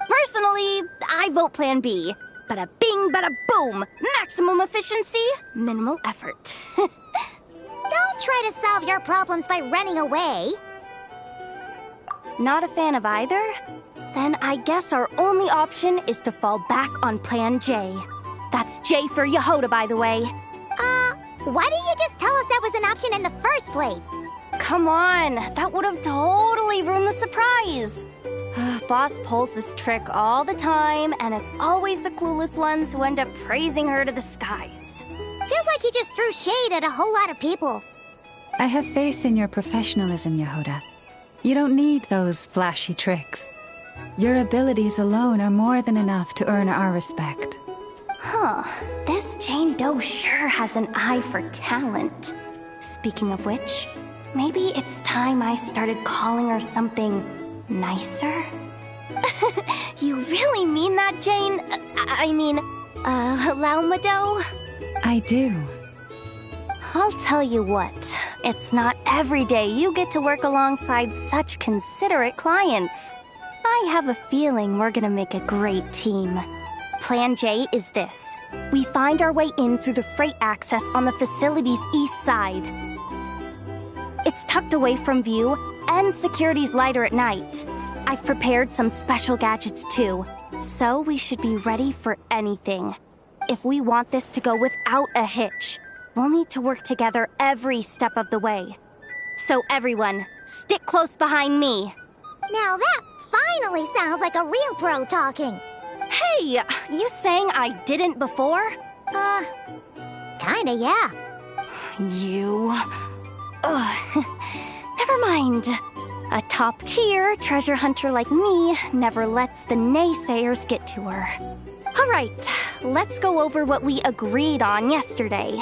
Personally, I vote Plan B. Bada bing, bada boom! Maximum efficiency, minimal effort. Don't try to solve your problems by running away. Not a fan of either? Then I guess our only option is to fall back on Plan J. That's J for Yehoda, by the way. Why didn't you just tell us that was an option in the first place? Come on, that would have totally ruined the surprise. Boss pulls this trick all the time, and it's always the clueless ones who end up praising her to the skies. Feels like you just threw shade at a whole lot of people. I have faith in your professionalism, Yehoda. You don't need those flashy tricks. Your abilities alone are more than enough to earn our respect. Huh. This Jane Doe sure has an eye for talent. Speaking of which, maybe it's time I started calling her something nicer? You really mean that, Jane? Laumado? I do. I'll tell you what, it's not every day you get to work alongside such considerate clients. I have a feeling we're gonna make a great team. Plan J is this. We find our way in through the freight access on the facility's east side. It's tucked away from view, and security's lighter at night. I've prepared some special gadgets too, so we should be ready for anything. If we want this to go without a hitch, we'll need to work together every step of the way. So everyone, stick close behind me. Now that finally sounds like a real pro talking. Hey, you saying I didn't before? Kinda, yeah. You... Ugh. Never mind. A top-tier treasure hunter like me never lets the naysayers get to her. Alright, let's go over what we agreed on yesterday.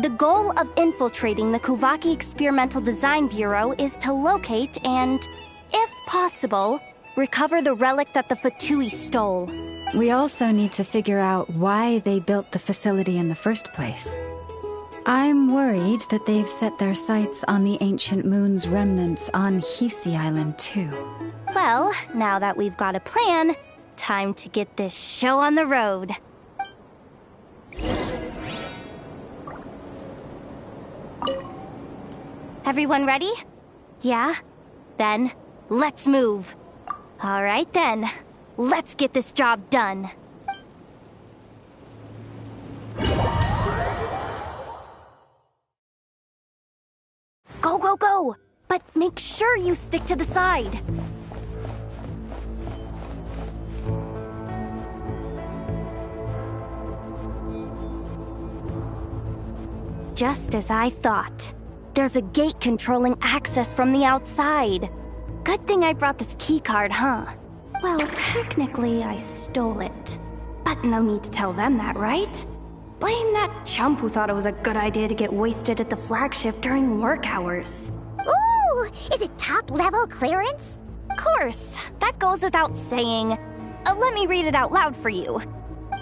The goal of infiltrating the Kuvaki Experimental Design Bureau is to locate and, if possible, recover the relic that the Fatui stole. We also need to figure out why they built the facility in the first place. I'm worried that they've set their sights on the ancient moon's remnants on Hisi Island too. Well, now that we've got a plan, time to get this show on the road. Everyone ready? Yeah? Then, let's move. Alright then, let's get this job done. Go, go, go! But make sure you stick to the side. Just as I thought. There's a gate controlling access from the outside. Good thing I brought this keycard, huh? Well, technically I stole it. But no need to tell them that, right? Blame that chump who thought it was a good idea to get wasted at the flagship during work hours. Ooh! Is it top-level clearance? Of course. That goes without saying. Let me read it out loud for you.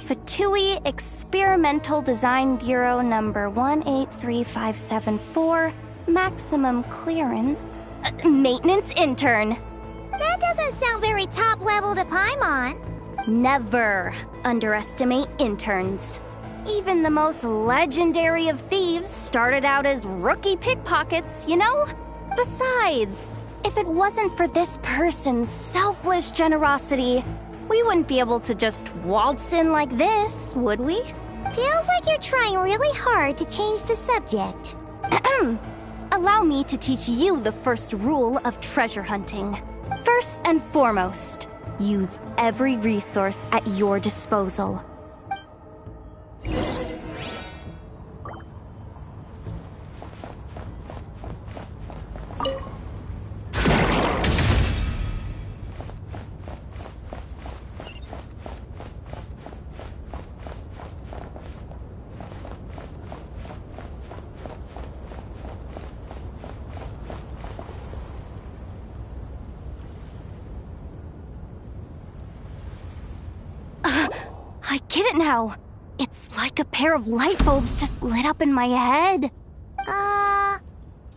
Fatui Experimental Design Bureau number 183574, maximum clearance, maintenance intern. That doesn't sound very top-level to Paimon. Never underestimate interns. Even the most legendary of thieves started out as rookie pickpockets, you know? Besides, if it wasn't for this person's selfless generosity, we wouldn't be able to just waltz in like this, would we? Feels like you're trying really hard to change the subject. Allow me to teach you the first rule of treasure hunting. First and foremost, use every resource at your disposal. I get it now. It's like a pair of light bulbs just lit up in my head.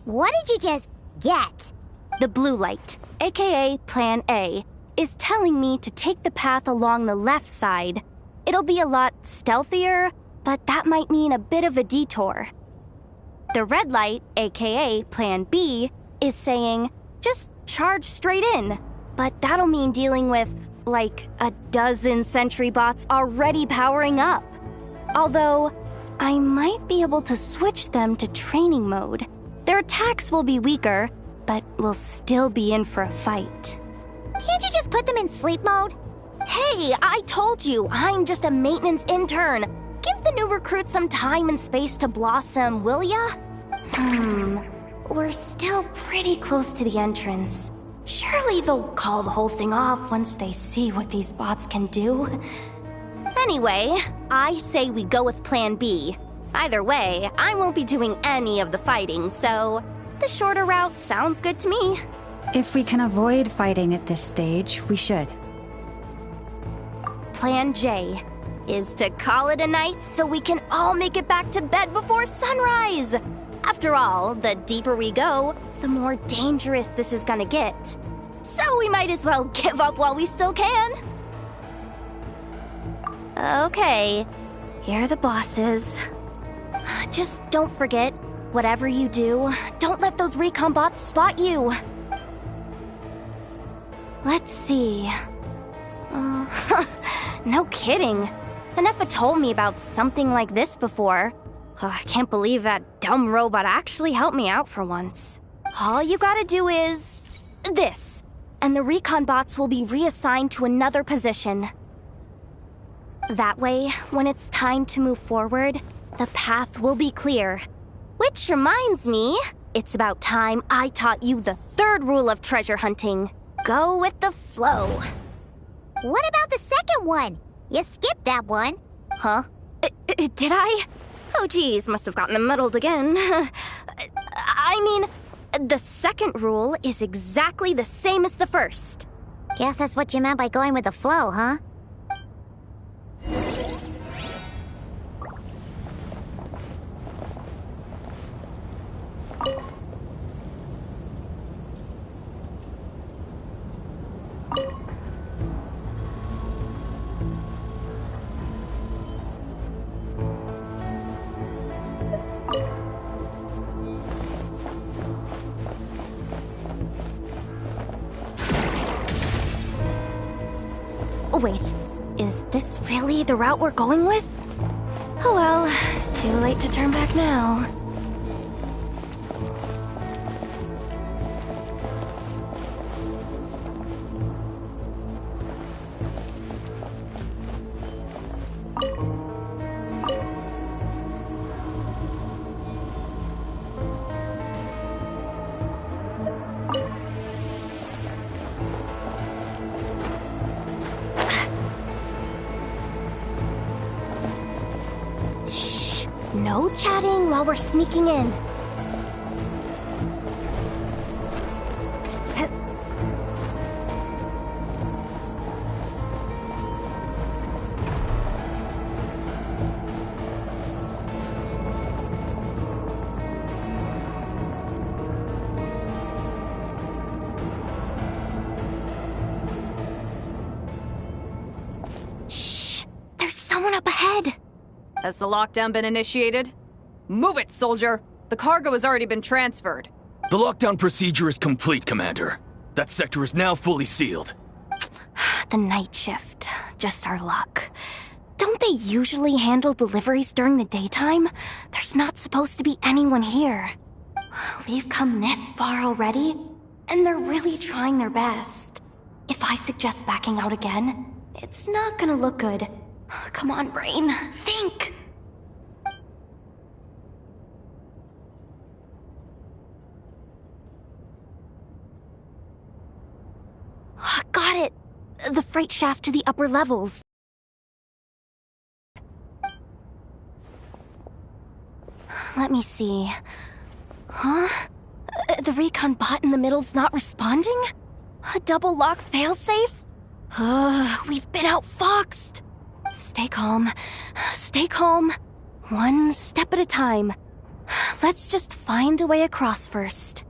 What did you just get? The blue light, aka Plan A, is telling me to take the path along the left side. It'll be a lot stealthier, but that might mean a bit of a detour. The red light, aka Plan B, is saying, just charge straight in. But that'll mean dealing with, like, a dozen sentry bots already powering up. Although, I might be able to switch them to training mode. Their attacks will be weaker, but we'll still be in for a fight. Can't you just put them in sleep mode? Hey, I told you, I'm just a maintenance intern. Give the new recruits some time and space to blossom, will ya? We're still pretty close to the entrance. Surely they'll call the whole thing off once they see what these bots can do. Anyway, I say we go with Plan B. Either way, I won't be doing any of the fighting, so the shorter route sounds good to me. If we can avoid fighting at this stage, we should. Plan J is to call it a night so we can all make it back to bed before sunrise. After all, the deeper we go, the more dangerous this is gonna get. So we might as well give up while we still can. Okay, here are the bosses. Just don't forget, whatever you do, don't let those recon bots spot you. Let's see. No kidding. Anefa told me about something like this before. I can't believe that dumb robot actually helped me out for once. All you gotta do is this, and the recon bots will be reassigned to another position. That way, when it's time to move forward, the path will be clear. Which reminds me, it's about time I taught you the third rule of treasure hunting. Go with the flow. What about the second one? You skipped that one. Huh? Did I? Oh geez, must have gotten them muddled again. I mean, the second rule is exactly the same as the first. Guess that's what you meant by going with the flow, huh? Wait, is this really the route we're going with? Oh well, too late to turn back now. No chatting while we're sneaking in. Shh! There's someone up ahead! Has the lockdown been initiated? Move it, soldier! The cargo has already been transferred. The lockdown procedure is complete, Commander. That sector is now fully sealed. The night shift. Just our luck. Don't they usually handle deliveries during the daytime? There's not supposed to be anyone here. We've come this far already, and they're really trying their best. If I suggest backing out again, it's not gonna look good. Come on, brain. Think! Got it! The freight shaft to the upper levels. Let me see. Huh? The recon bot in the middle's not responding? A double lock failsafe? We've been outfoxed! Stay calm. Stay calm. One step at a time. Let's just find a way across first.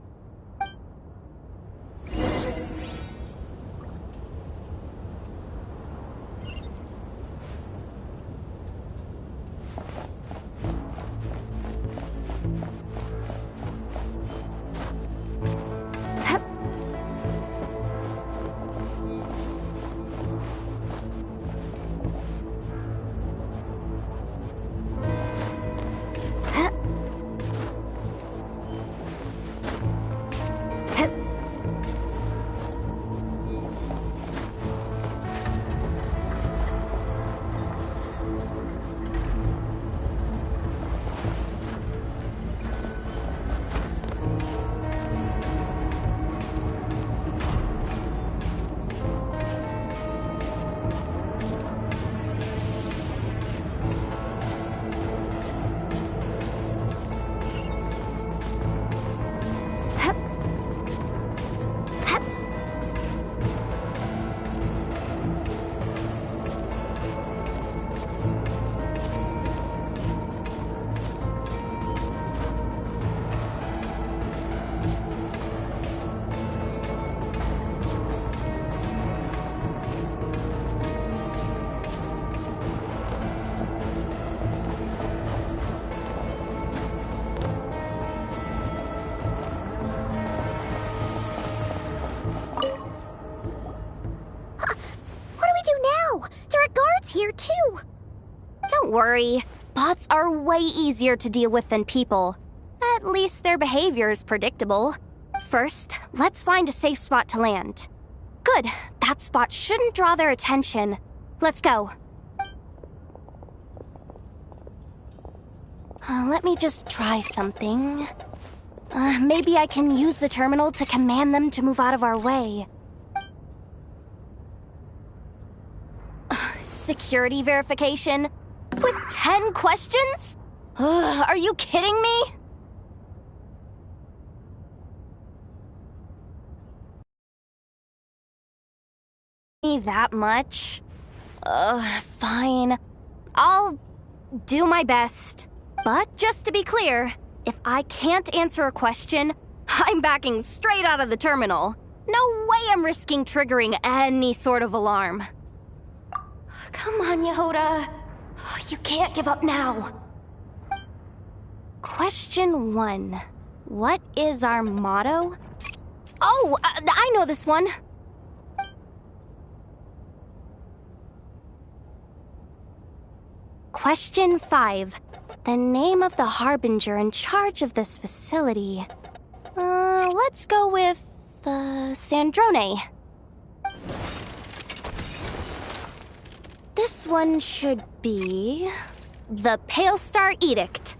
Here too. Don't worry. Bots are way easier to deal with than people. At least their behavior is predictable. First, let's find a safe spot to land. Good. That spot shouldn't draw their attention. Let's go. Let me just try something. Maybe I can use the terminal to command them to move out of our way. Security verification? With 10 questions? Are you kidding me? That much? Fine. I'll do my best. But just to be clear, if I can't answer a question, I'm backing straight out of the terminal. No way I'm risking triggering any sort of alarm. Come on, Yehoda. You can't give up now. Question 1. What is our motto? Oh, I know this one. Question 5. The name of the harbinger in charge of this facility. Let's go with, Sandrone. This one should be the Pale Star Edict.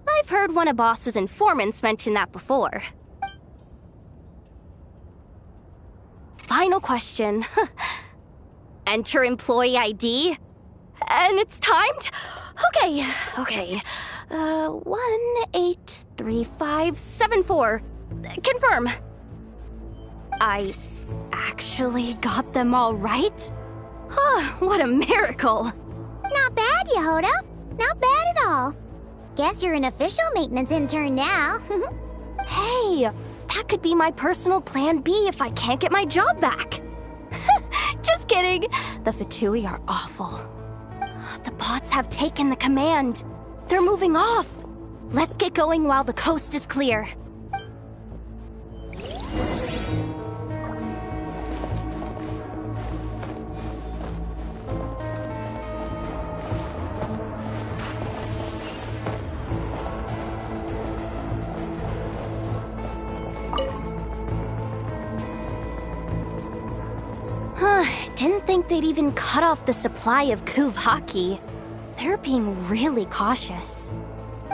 I've heard one of Boss's informants mention that before. Final question. Enter employee ID. And it's timed? Okay. 183574. Confirm. I actually got them all right? What a miracle. Not bad, Yehoda. Not bad at all. Guess you're an official maintenance intern now. Hey, that could be my personal plan B if I can't get my job back. Just kidding. The Fatui are awful. The bots have taken the command. They're moving off. Let's get going while the coast is clear. Didn't think they'd even cut off the supply of Kuvaki. They're being really cautious.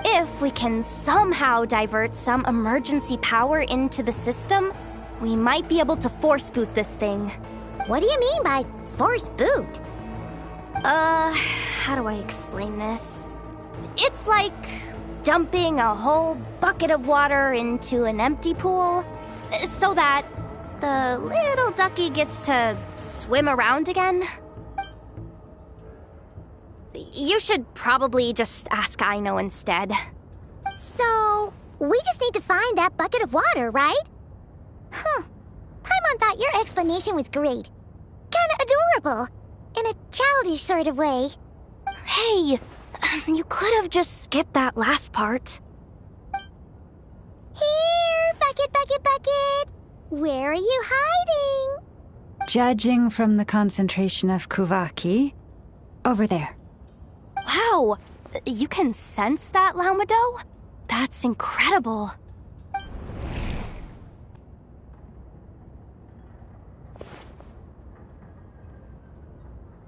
If we can somehow divert some emergency power into the system, we might be able to force boot this thing. What do you mean by force boot? How do I explain this? It's like dumping a whole bucket of water into an empty pool, so that the little ducky gets to swim around again. You should probably just ask Aino instead. So, we just need to find that bucket of water, right? Paimon thought your explanation was great. Kinda adorable. In a childish sort of way. Hey, you could have just skipped that last part. Here, bucket, bucket, bucket. Where are you hiding? Judging from the concentration of Kuvaki, over there. Wow, you can sense that, Laumado? That's incredible.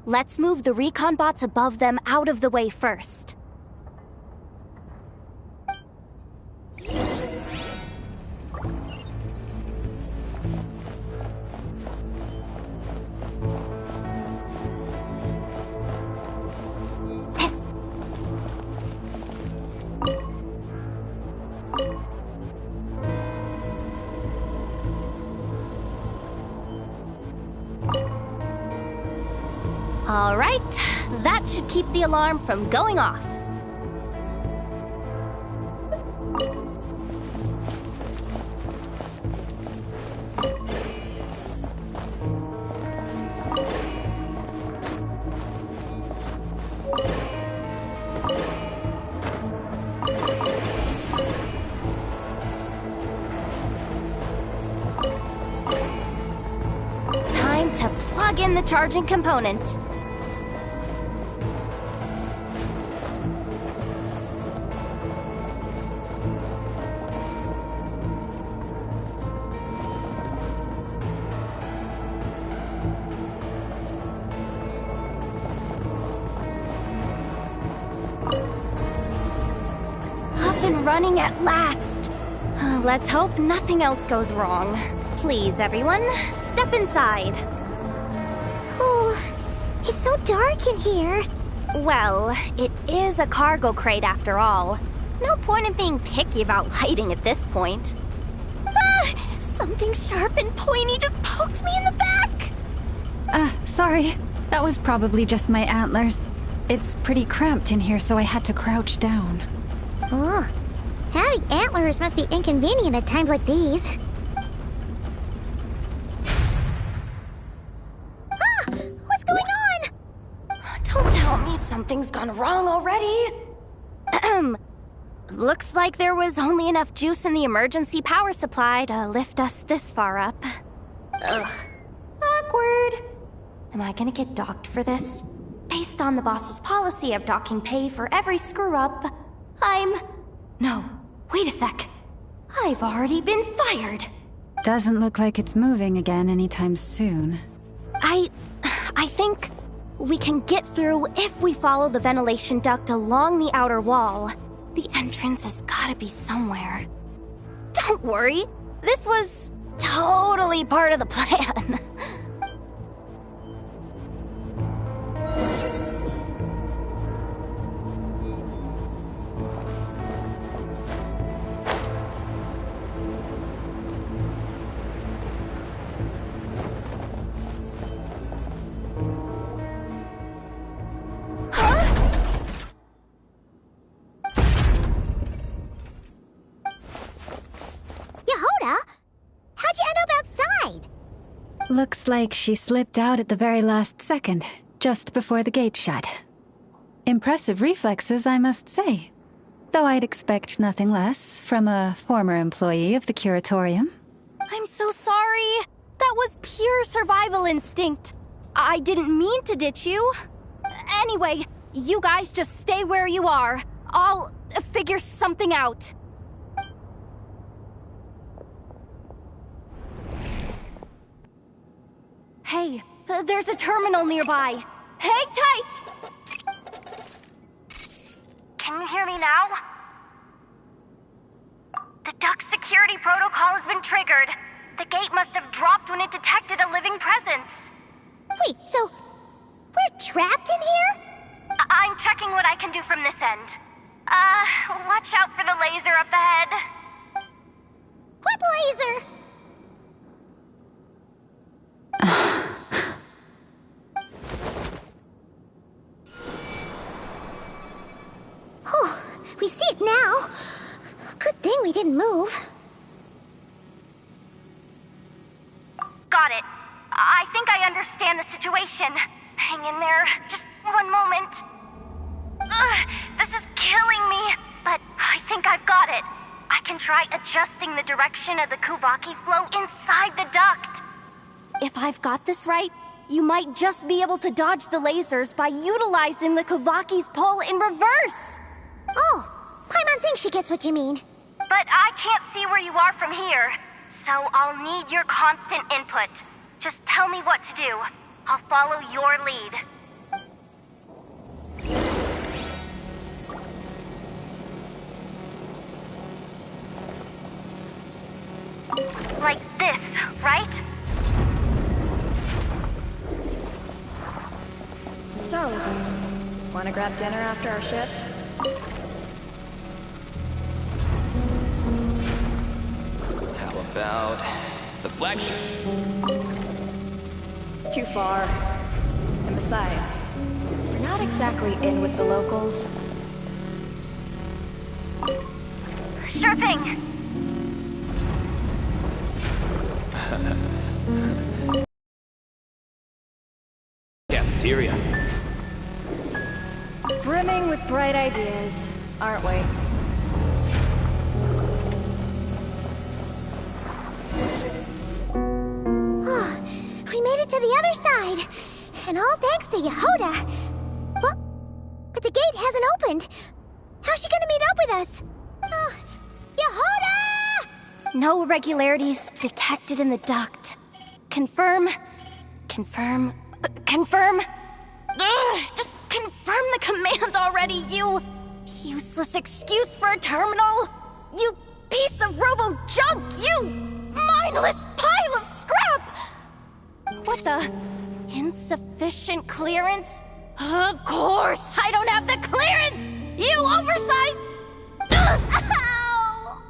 Let's move the recon bots above them out of the way first. All right, that should keep the alarm from going off. Time to plug in the charging component. Running at last. Let's hope nothing else goes wrong. Please, everyone, step inside. Oh, it's so dark in here. Well, it is a cargo crate after all. No point in being picky about lighting at this point. Something sharp and pointy just poked me in the back. Sorry. That was probably just my antlers. It's pretty cramped in here, so I had to crouch down. Oh. Having antlers must be inconvenient at times like these. What's going on? Don't tell me something's gone wrong already. Looks like there was only enough juice in the emergency power supply to lift us this far up. Ugh. Awkward. Am I gonna get docked for this? Base based on the boss's policy of docking pay for every screw-up, No, wait a sec. I've already been fired. Doesn't look like it's moving again anytime soon. I think we can get through if we follow the ventilation duct along the outer wall. The entrance has gotta be somewhere. Don't worry, this was totally part of the plan. Looks like she slipped out at the very last second, just before the gate shut. Impressive reflexes, I must say. Though I'd expect nothing less from a former employee of the Curatorium. I'm so sorry. That was pure survival instinct. I didn't mean to ditch you. Anyway, you guys just stay where you are. I'll figure something out. Hey, there's a terminal nearby. Hang tight! Can you hear me now? The duct security protocol has been triggered. The gate must have dropped when it detected a living presence. Wait, so we're trapped in here? I'm checking what I can do from this end. Watch out for the laser up ahead. What laser? Oh, we see it now. Good thing we didn't move. Got it. I think I understand the situation. Hang in there. Just one moment. This is killing me, but I think I've got it. I can try adjusting the direction of the Kuvaki flow inside the duct. If I've got this right, you might just be able to dodge the lasers by utilizing the Kuvaki's pull in reverse. Oh, Paimon thinks she gets what you mean. But I can't see where you are from here, so I'll need your constant input. Just tell me what to do. I'll follow your lead. Like this, right? So, wanna grab dinner after our shift? How about the flagship? Too far. And besides, we're not exactly in with the locals. Sure thing. Cafeteria. Brimming with bright ideas, aren't we? Oh, we made it to the other side. And all thanks to Yehoda. But the gate hasn't opened. How's she gonna meet up with us? Yehoda! No irregularities detected in the duct. Confirm. Confirm. Confirm. Just confirm the command already, you useless excuse for a terminal. You piece of robo-junk, you mindless pile of scrap! What the? Insufficient clearance? Of course, I don't have the clearance! You oversized... Ow!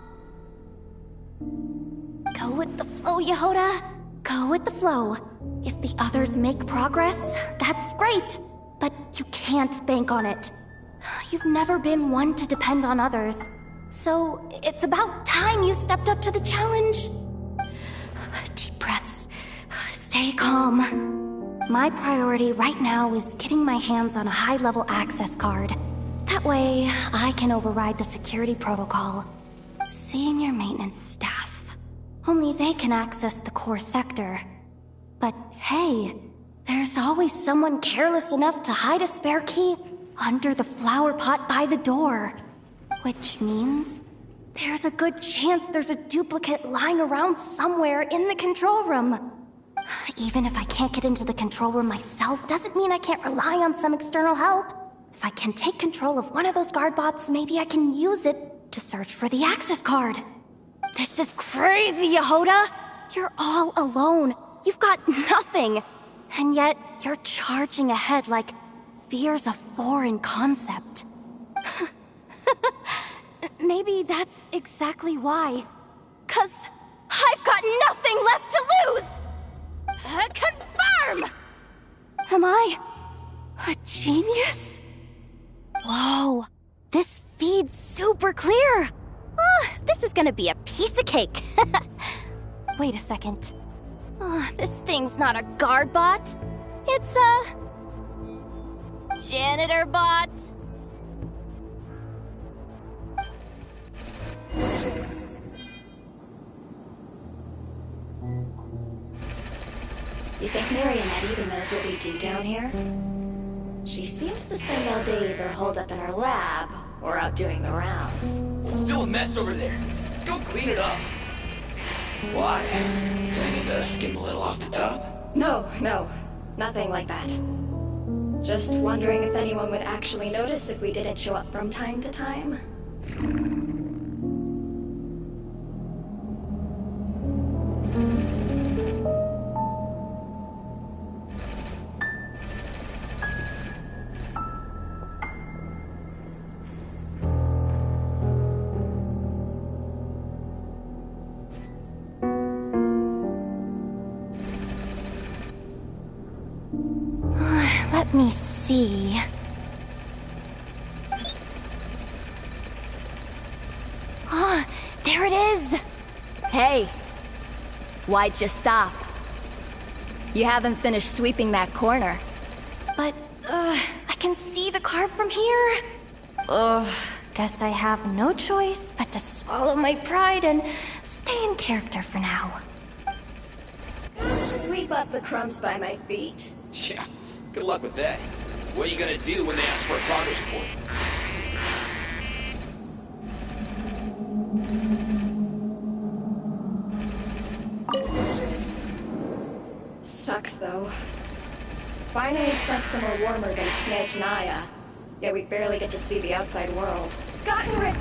Go with the flow, Yehoda. Go with the flow. If the others make progress, that's great. But you can't bank on it. You've never been one to depend on others. So it's about time you stepped up to the challenge. Deep breaths. Stay calm. My priority right now is getting my hands on a high-level access card. That way, I can override the security protocol. Senior maintenance staff. Only they can access the core sector. But hey, There's always someone careless enough to hide a spare key under the flower pot by the door. Which means there's a good chance there's a duplicate lying around somewhere in the control room. Even if I can't get into the control room myself, doesn't mean I can't rely on some external help. If I can take control of one of those guard bots, maybe I can use it to search for the access card. This is crazy, Yehoda! You're all alone. You've got nothing. And yet, you're charging ahead like fear's a foreign concept. Maybe that's exactly why. 'Cause I've got nothing left to lose! Confirm! Am I a genius? Whoa, this feed's super clear. This is gonna be a piece of cake. Wait a second. This thing's not a guard bot. It's a janitor bot. You think Marionette even knows what we do down here? She seems to spend all day either holed up in her lab or out doing the rounds. It's still a mess over there. Go clean it up. Why? Do I need to skim a little off the top? No, nothing like that. Just wondering if anyone would actually notice if we didn't show up from time to time. Let me see. There it is! Hey! Why'd you stop? You haven't finished sweeping that corner. But, I can see the card from here. Guess I have no choice but to swallow my pride and stay in character for now. Sweep up the crumbs by my feet. Yeah, good luck with that. What are you gonna do when they ask for a progress report? Sucks, though. Finance sent somewhere warmer than Snezhnaya, yet we barely get to see the outside world. Gotten rid...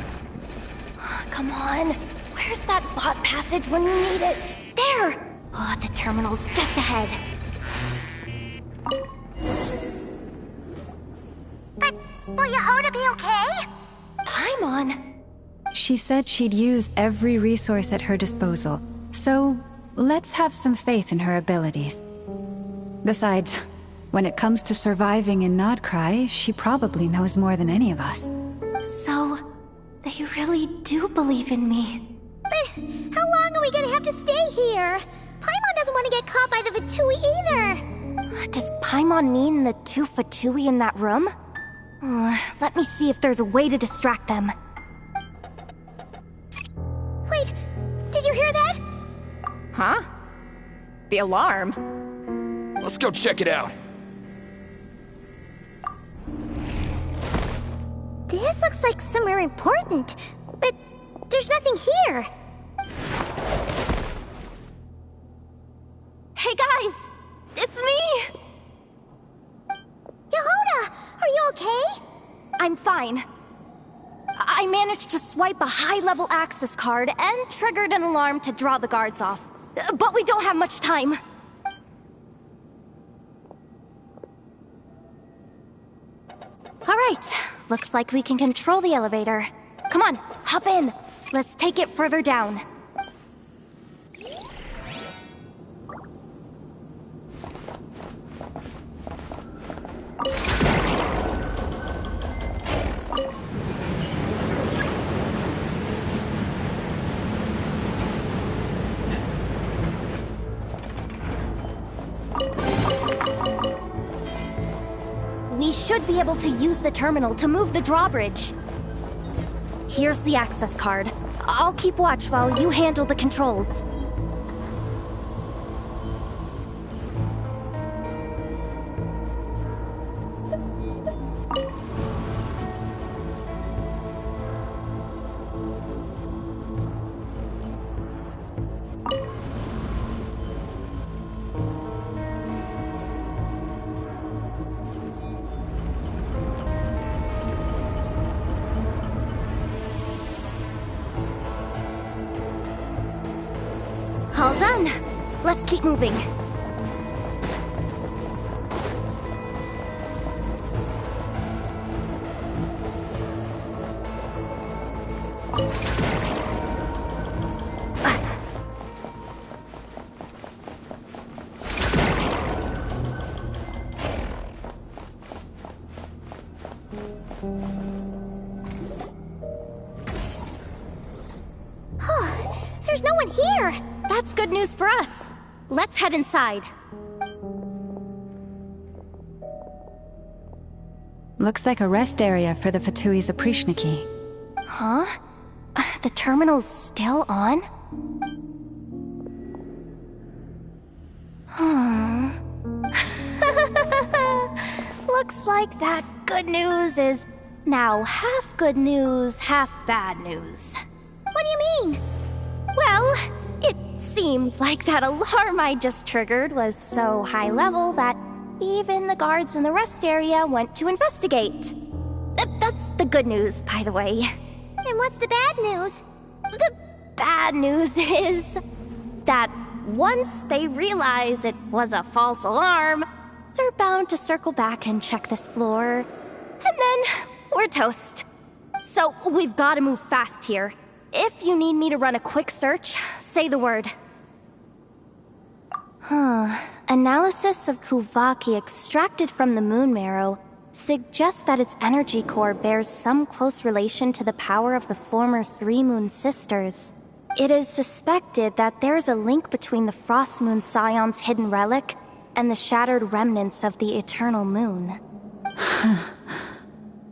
Come on. Where's that bot passage when you need it? There! The terminal's just ahead. But will Yehoda be okay? Paimon? She said she'd use every resource at her disposal, so let's have some faith in her abilities. Besides, when it comes to surviving in Nodcry, she probably knows more than any of us. So, they really do believe in me. But how long are we gonna have to stay here? Paimon doesn't want to get caught by the Fatui either. Does Paimon mean the two Fatui in that room? Let me see if there's a way to distract them. Wait, did you hear that? Huh? The alarm? Let's go check it out. This looks like somewhere important, but there's nothing here. Hey guys! It's me! Yehoda, are you okay? I'm fine. I managed to swipe a high-level access card and triggered an alarm to draw the guards off. But we don't have much time. Alright, looks like we can control the elevator. Come on, hop in. Let's take it further down. We should be able to use the terminal to move the drawbridge. Here's the access card. I'll keep watch while you handle the controls. Well done. Let's keep moving. There's no one here! That's good news for us. Let's head inside. Looks like a rest area for the Fatui Zaprishniki. Huh? The terminal's still on? Looks like that good news is now half good news, half bad news. What do you mean? Well, it seems like that alarm I just triggered was so high level that even the guards in the rest area went to investigate. That's the good news, by the way. And what's the bad news? The bad news is that once they realize it was a false alarm, they're bound to circle back and check this floor. And then we're toast. So we've got to move fast here. If you need me to run a quick search, say the word. Analysis of Kuvaki extracted from the moon marrow suggests that its energy core bears some close relation to the power of the former Three Moon Sisters. It is suspected that there is a link between the Frost Moon Scion's hidden relic and the shattered remnants of the Eternal Moon.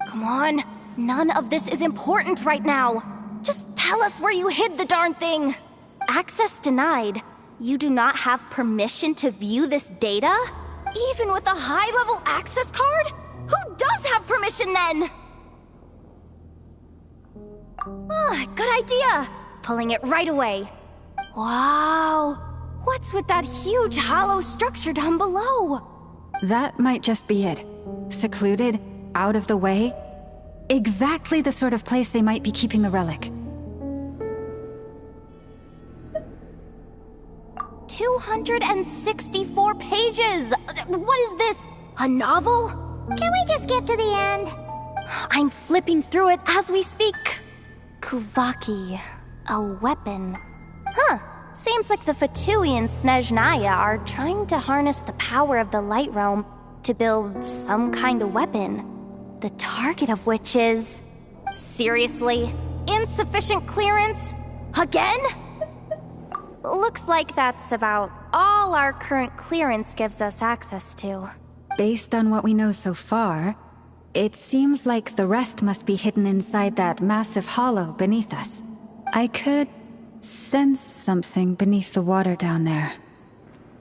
Come on, none of this is important right now. Just tell us where you hid the darn thing! Access denied. You do not have permission to view this data? Even with a high-level access card? Who does have permission then? Good idea! Pulling it right away. Wow! What's with that huge hollow structure down below? That might just be it. Secluded, out of the way. Exactly the sort of place they might be keeping the relic. 264 pages! What is this? A novel? Can we just skip to the end? I'm flipping through it as we speak. Kuvaki. A weapon. Seems like the Fatui and Snezhnaya are trying to harness the power of the Light Realm to build some kind of weapon. The target of which is... Seriously? Insufficient clearance? Again? Looks like that's about all our current clearance gives us access to. Based on what we know so far, it seems like the rest must be hidden inside that massive hollow beneath us. I could sense something beneath the water down there.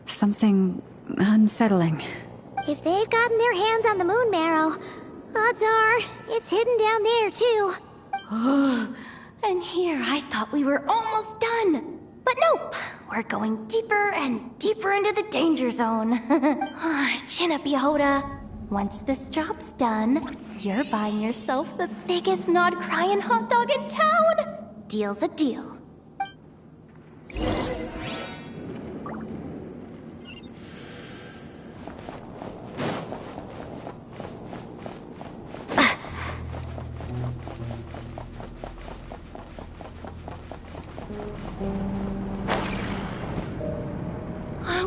Something unsettling. If they've gotten their hands on the moon marrow, odds are it's hidden down there too. And here I thought we were almost done. But nope, we're going deeper and deeper into the danger zone. Chin up, Yehoda. Once this job's done, you're buying yourself the biggest nod-crying hot dog in town. Deal's a deal.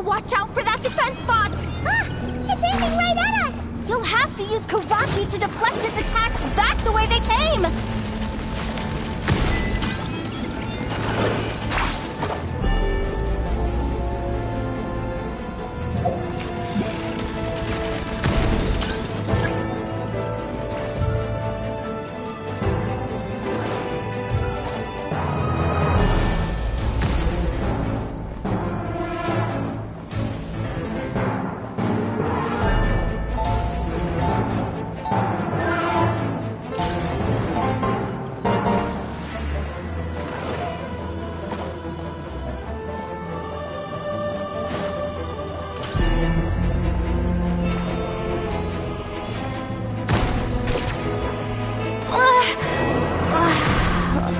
Watch out for that defense bot! It's aiming right at us! You'll have to use Kuvaki to deflect its attacks back the way they came!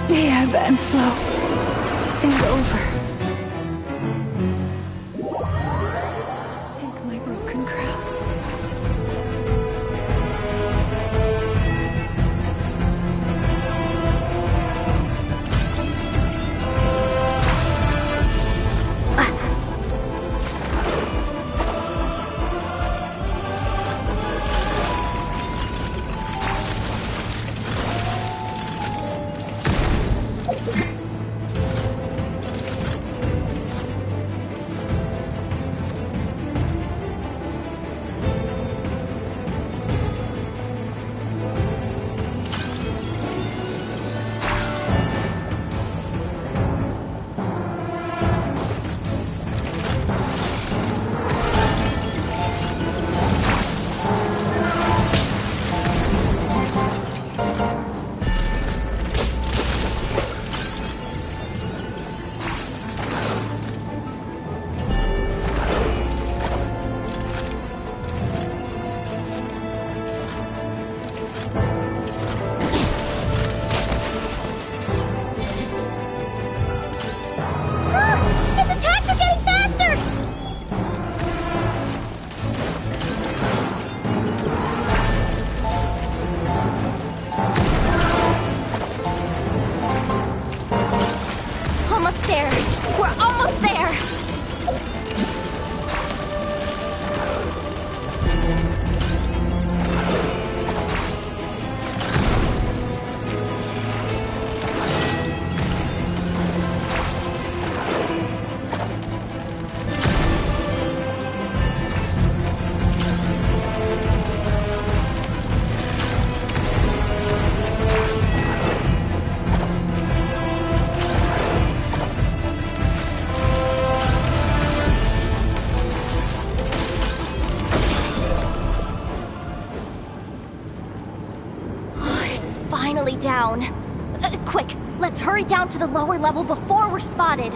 The ebb and flow is over. finally down. Quick, let's hurry down to the lower level before we're spotted.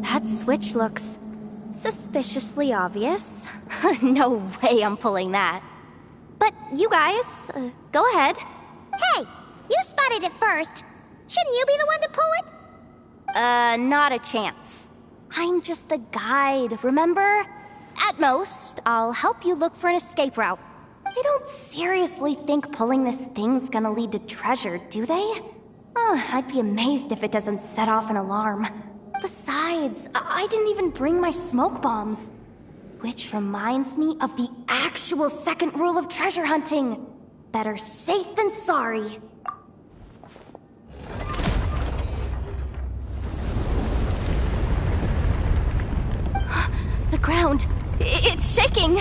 That switch looks suspiciously obvious. No way I'm pulling that. But you guys, go ahead. Hey, you spotted it first. Shouldn't you be the one to pull it? Not a chance. I'm just the guide, remember? At most, I'll help you look for an escape route. They don't seriously think pulling this thing's gonna lead to treasure, do they? I'd be amazed if it doesn't set off an alarm. Besides, I didn't even bring my smoke bombs. Which reminds me of the actual second rule of treasure hunting. Better safe than sorry. The ground, it's shaking.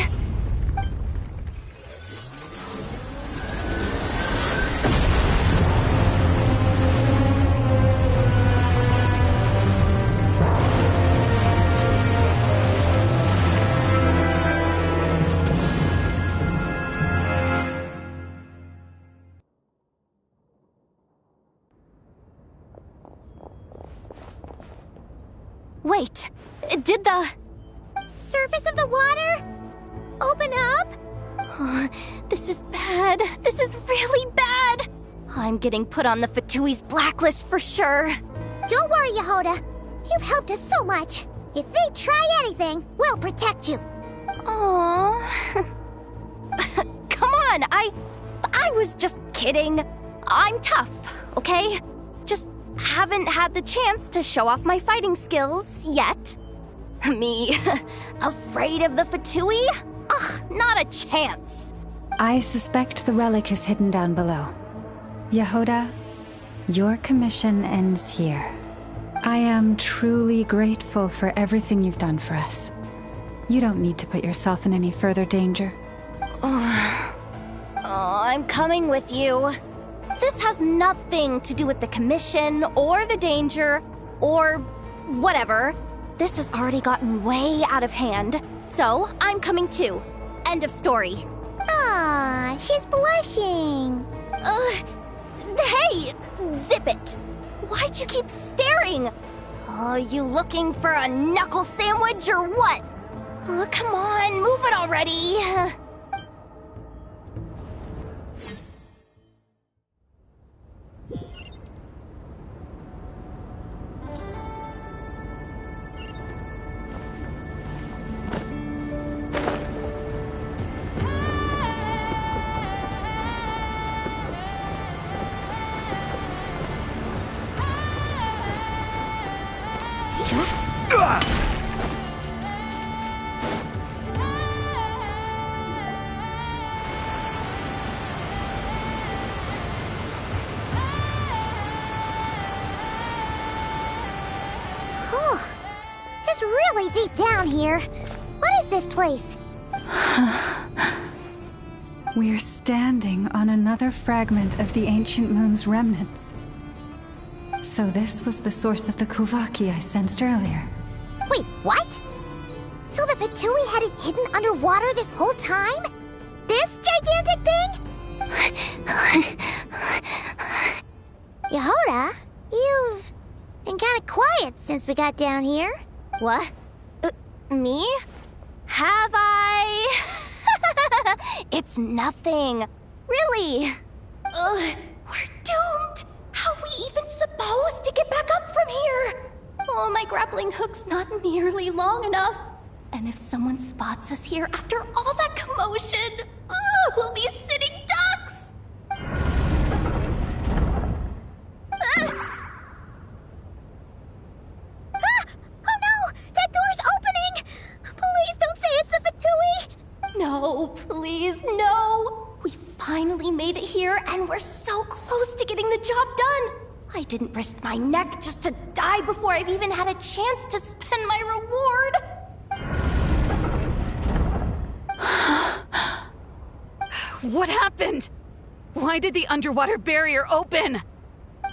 Wait, did the surface of the water open up? This is bad. This is really bad. I'm getting put on the Fatui's blacklist for sure. Don't worry, Yehoda. You've helped us so much. If they try anything, we'll protect you. Aww. Come on, I was just kidding. I'm tough, okay? Just haven't had the chance to show off my fighting skills yet. Me, afraid of the Fatui? Ugh, not a chance. I suspect the relic is hidden down below. Yehoda, your commission ends here. I am truly grateful for everything you've done for us. You don't need to put yourself in any further danger. I'm coming with you. This has nothing to do with the commission, or the danger, or whatever. This has already gotten way out of hand, so I'm coming too. End of story. Ah, she's blushing. Hey! Zip it! Why'd you keep staring? Oh, you looking for a knuckle sandwich or what? Oh, come on, move it already. It's really deep down here. What is this place? We're standing on another fragment of the ancient moon's remnants. So this was the source of the Kuvaki I sensed earlier. Wait, what? So the Fatui had it hidden underwater this whole time? This gigantic thing? Yehoda, you've been kind of quiet since we got down here. What? Me? Have I? It's nothing. Really. We're doomed. How are we even supposed to get back up from here? Oh, my grappling hook's not nearly long enough. And if someone spots us here after all that commotion, we'll be sitting ducks. Oh no! That door's opening! Please don't say it's the Fatui! No, please, no! We finally made it here, and we're so close to getting the job done! I didn't risk my neck just to die before I've even had a chance to spend my reward! What happened? Why did the underwater barrier open?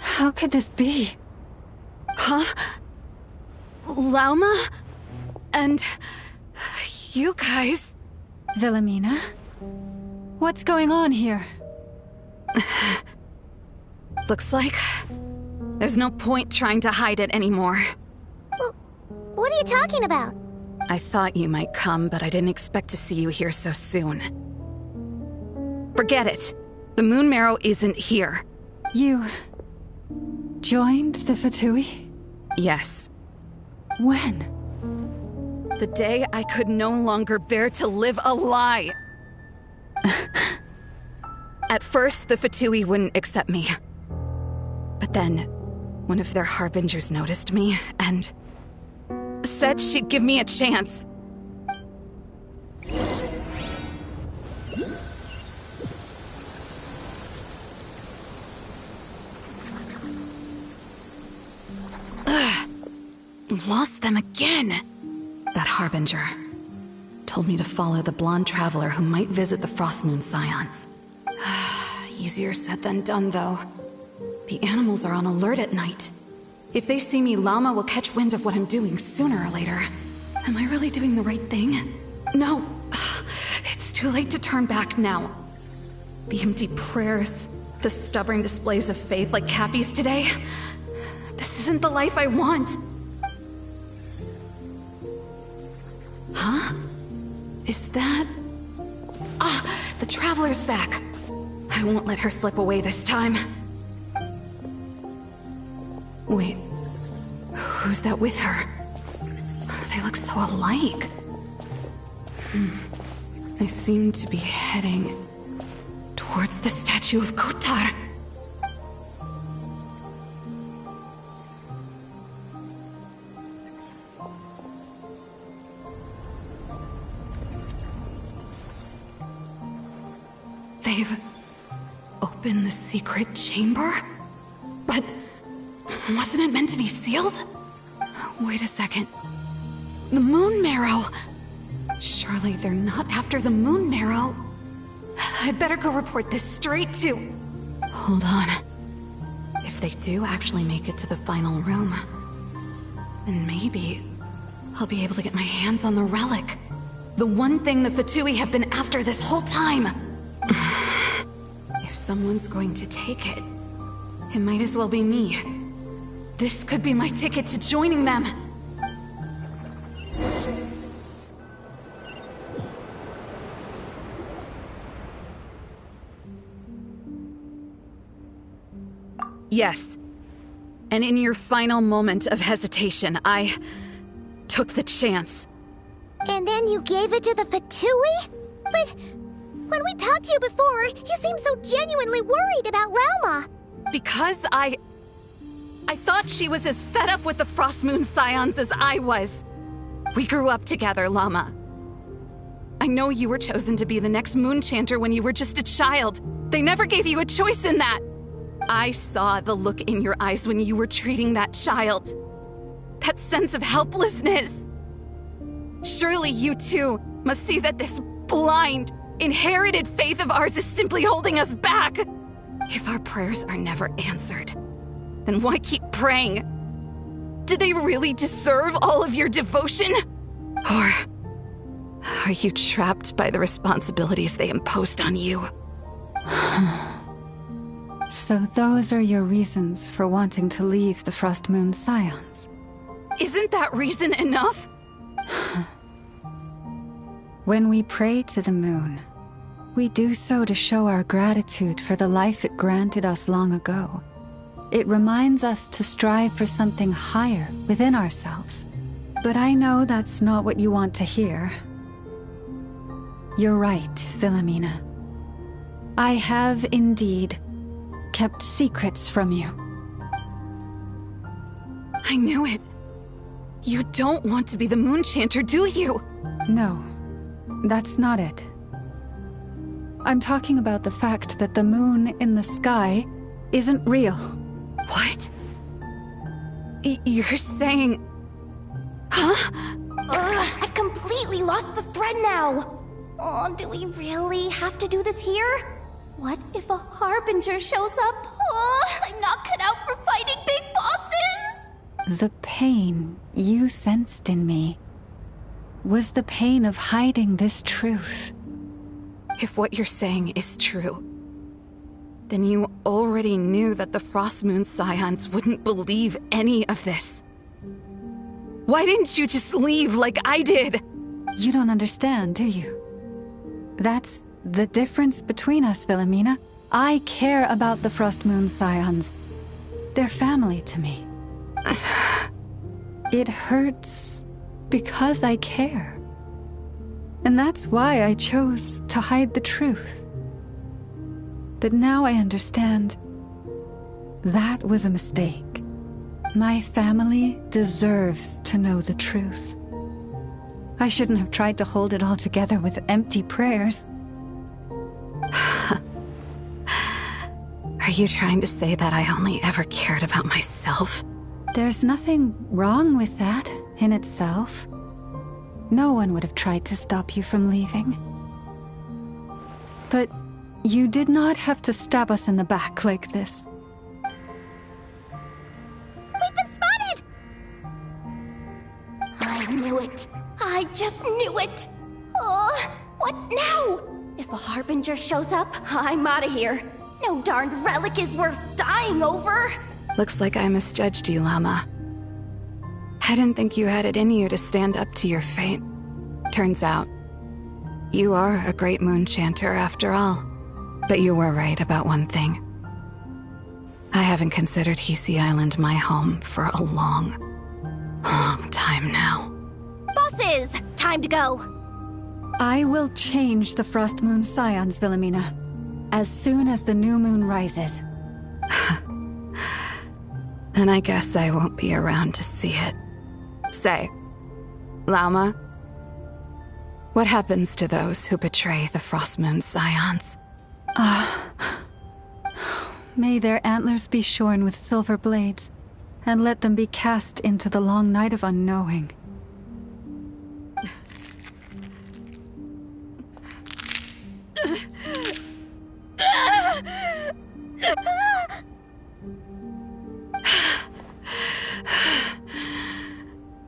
How could this be? Huh? Lauma? And... you guys... Wilhelmina? What's going on here? Looks like... there's no point trying to hide it anymore. Well, what are you talking about? I thought you might come, but I didn't expect to see you here so soon. Forget it. The Moon Marrow isn't here. You... joined the Fatui? Yes. When? The day I could no longer bear to live a lie. At first, the Fatui wouldn't accept me. But then, one of their harbingers noticed me and said she'd give me a chance. Ugh. Lost them again. That harbinger told me to follow the blonde traveler who might visit the Frostmoon Scions. Easier said than done, though. The animals are on alert at night. If they see me, Llama will catch wind of what I'm doing sooner or later. Am I really doing the right thing? No. It's too late to turn back now. The empty prayers, the stubborn displays of faith like Cappy's today. This isn't the life I want. Huh? Is that... Ah, the Traveler's back. I won't let her slip away this time. Wait, who's that with her? They look so alike. They seem to be heading towards the statue of Kotar. They've opened the secret chamber? But wasn't it meant to be sealed? Wait a second. The Moon Marrow! Surely they're not after the Moon Marrow. I'd better go report this straight to... Hold on. If they do actually make it to the final room, then maybe I'll be able to get my hands on the relic. The one thing the Fatui have been after this whole time. If someone's going to take it, it might as well be me. This could be my ticket to joining them. Yes. And in your final moment of hesitation, I took the chance. And then you gave it to the Fatui? But when we talked to you before, you seemed so genuinely worried about Lauma. Because I thought she was as fed up with the Frostmoon Scions as I was. We grew up together, Llama. I know you were chosen to be the next Moon Chanter when you were just a child. They never gave you a choice in that. I saw the look in your eyes when you were treating that child. That sense of helplessness. Surely you too must see that this blind, inherited faith of ours is simply holding us back. If our prayers are never answered, then why keep praying? Do they really deserve all of your devotion? Or are you trapped by the responsibilities they imposed on you? So those are your reasons for wanting to leave the Frostmoon Scions? Isn't that reason enough? When we pray to the moon, we do so to show our gratitude for the life it granted us long ago. It reminds us to strive for something higher within ourselves. But I know that's not what you want to hear. You're right, Wilhelmina. I have indeed kept secrets from you. I knew it. You don't want to be the Moon Chanter, do you? No, that's not it. I'm talking about the fact that the moon in the sky isn't real. What? You're saying... Huh? I've completely lost the thread now. Oh, do we really have to do this here? What if a Harbinger shows up? Oh, I'm not cut out for fighting big bosses! The pain you sensed in me was the pain of hiding this truth. If what you're saying is true, then you already knew that the Frostmoon Scions wouldn't believe any of this. Why didn't you just leave like I did? You don't understand, do you? That's the difference between us, Wilhelmina. I care about the Frostmoon Scions. They're family to me. It hurts because I care. And that's why I chose to hide the truth. But now I understand. That was a mistake. My family deserves to know the truth. I shouldn't have tried to hold it all together with empty prayers. Are you trying to say that I only ever cared about myself? There's nothing wrong with that in itself. No one would have tried to stop you from leaving. But you did not have to stab us in the back like this. We've been spotted! I knew it. I just knew it. Oh, what now? If a Harbinger shows up, I'm out of here. No darned relic is worth dying over. Looks like I misjudged you, Llama. I didn't think you had it in you to stand up to your fate. Turns out, you are a great moon chanter after all. But you were right about one thing. I haven't considered Hisi Island my home for a long, long time now. Bosses, time to go. I will change the Frostmoon Scions, Wilhelmina, as soon as the new moon rises. Then I guess I won't be around to see it. Say, Lauma, what happens to those who betray the Frostmoon Scions? May their antlers be shorn with silver blades, and let them be cast into the long night of unknowing.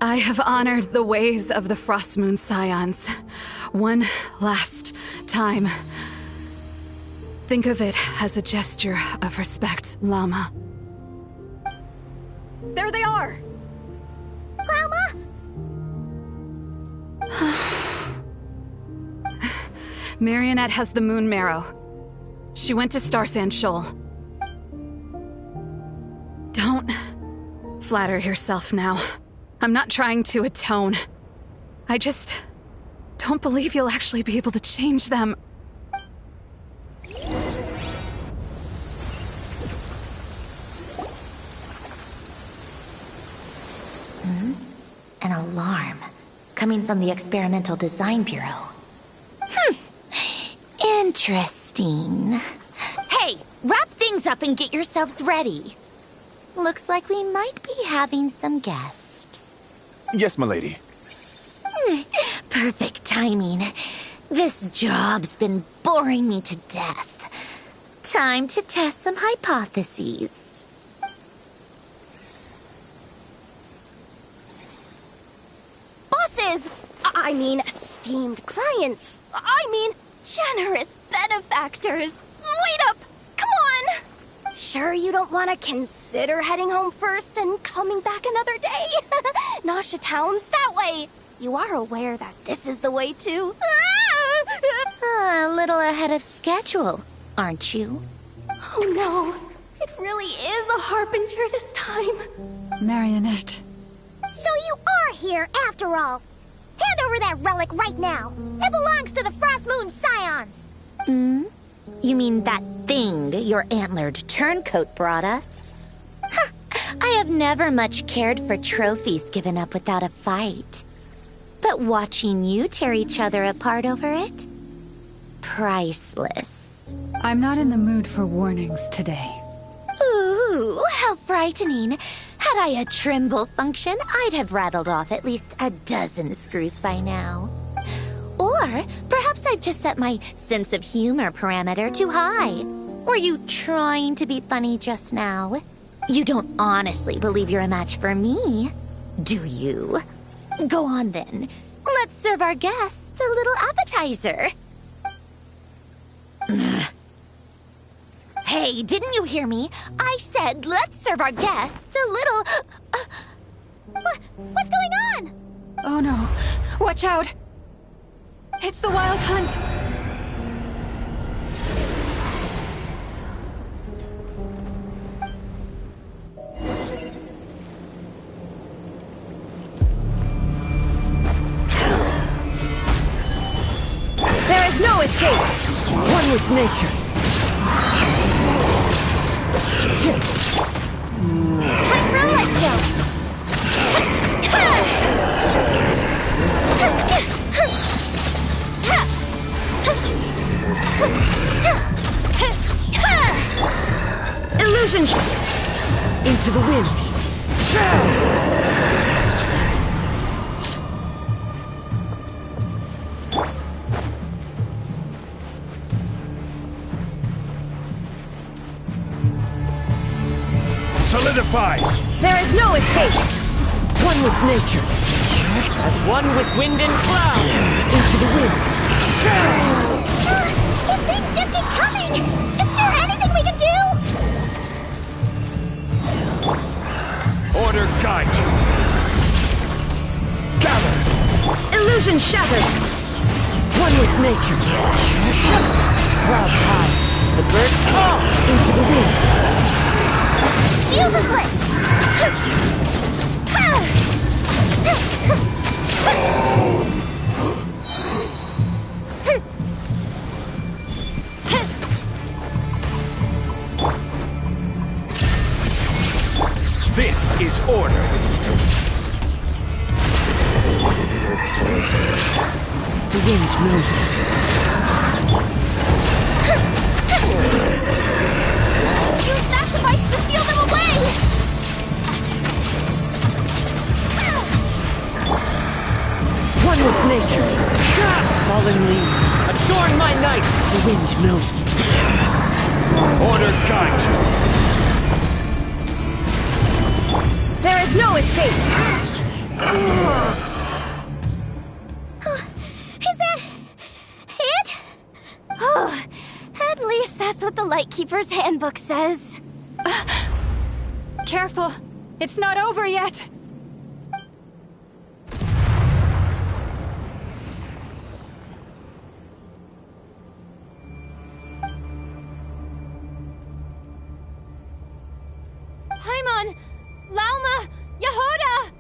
I have honored the ways of the Frostmoon Scions one last time. Think of it as a gesture of respect, Llama. There they are! Grandma? Marionette has the moon marrow. She went to Starsand Shoal. Don't flatter yourself now. I'm not trying to atone. I just don't believe you'll actually be able to change them. An alarm coming from the Experimental Design Bureau. Interesting. Hey, wrap things up and get yourselves ready. Looks like we might be having some guests. Yes, milady. Perfect timing. This job's been boring me to death. Time to test some hypotheses. Bosses! I mean, esteemed clients. I mean, generous benefactors. Wait up! Come on! Sure you don't want to consider heading home first and coming back another day? Nasha Town's that way. You are aware that this is the way to... A little ahead of schedule, aren't you? Oh no, it really is a Harbinger this time. Marionette. So you are here after all. Hand over that relic right now. It belongs to the Frostmoon Scions. You mean that thing your antlered turncoat brought us? I have never much cared for trophies given up without a fight. But watching you tear each other apart over it? Priceless. I'm not in the mood for warnings today. Ooh, how frightening. Had I a Trimble function, I'd have rattled off at least a dozen screws by now. Or Or perhaps I've just set my sense of humor parameter too high. Were you trying to be funny just now? You don't honestly believe you're a match for me, do you? Go on then. Let's serve our guests a little appetizer. Hey, didn't you hear me? I said let's serve our guests a little... What's going on? Oh no. Watch out. It's the Wild Hunt. There is no escape. One with nature. Time for a light show. Illusion into the wind. Solidify! There is no escape! One with nature. As one with wind and cloud! Into the wind. These things just keep coming! Is there anything we can do? Order guide you! Gather! Illusion shattered! One with nature. Clouds high. The birds call into the wind. Fuse is lit! This is order! The wind knows it. Use that device to steal them away! One with nature. Fallen leaves, adorn my night! The wind knows me. Order guide you! There is no escape! Is that... it? Oh, at least that's what the Lightkeeper's handbook says. Careful. It's not over yet. Paimon! Lauma! Yehuda!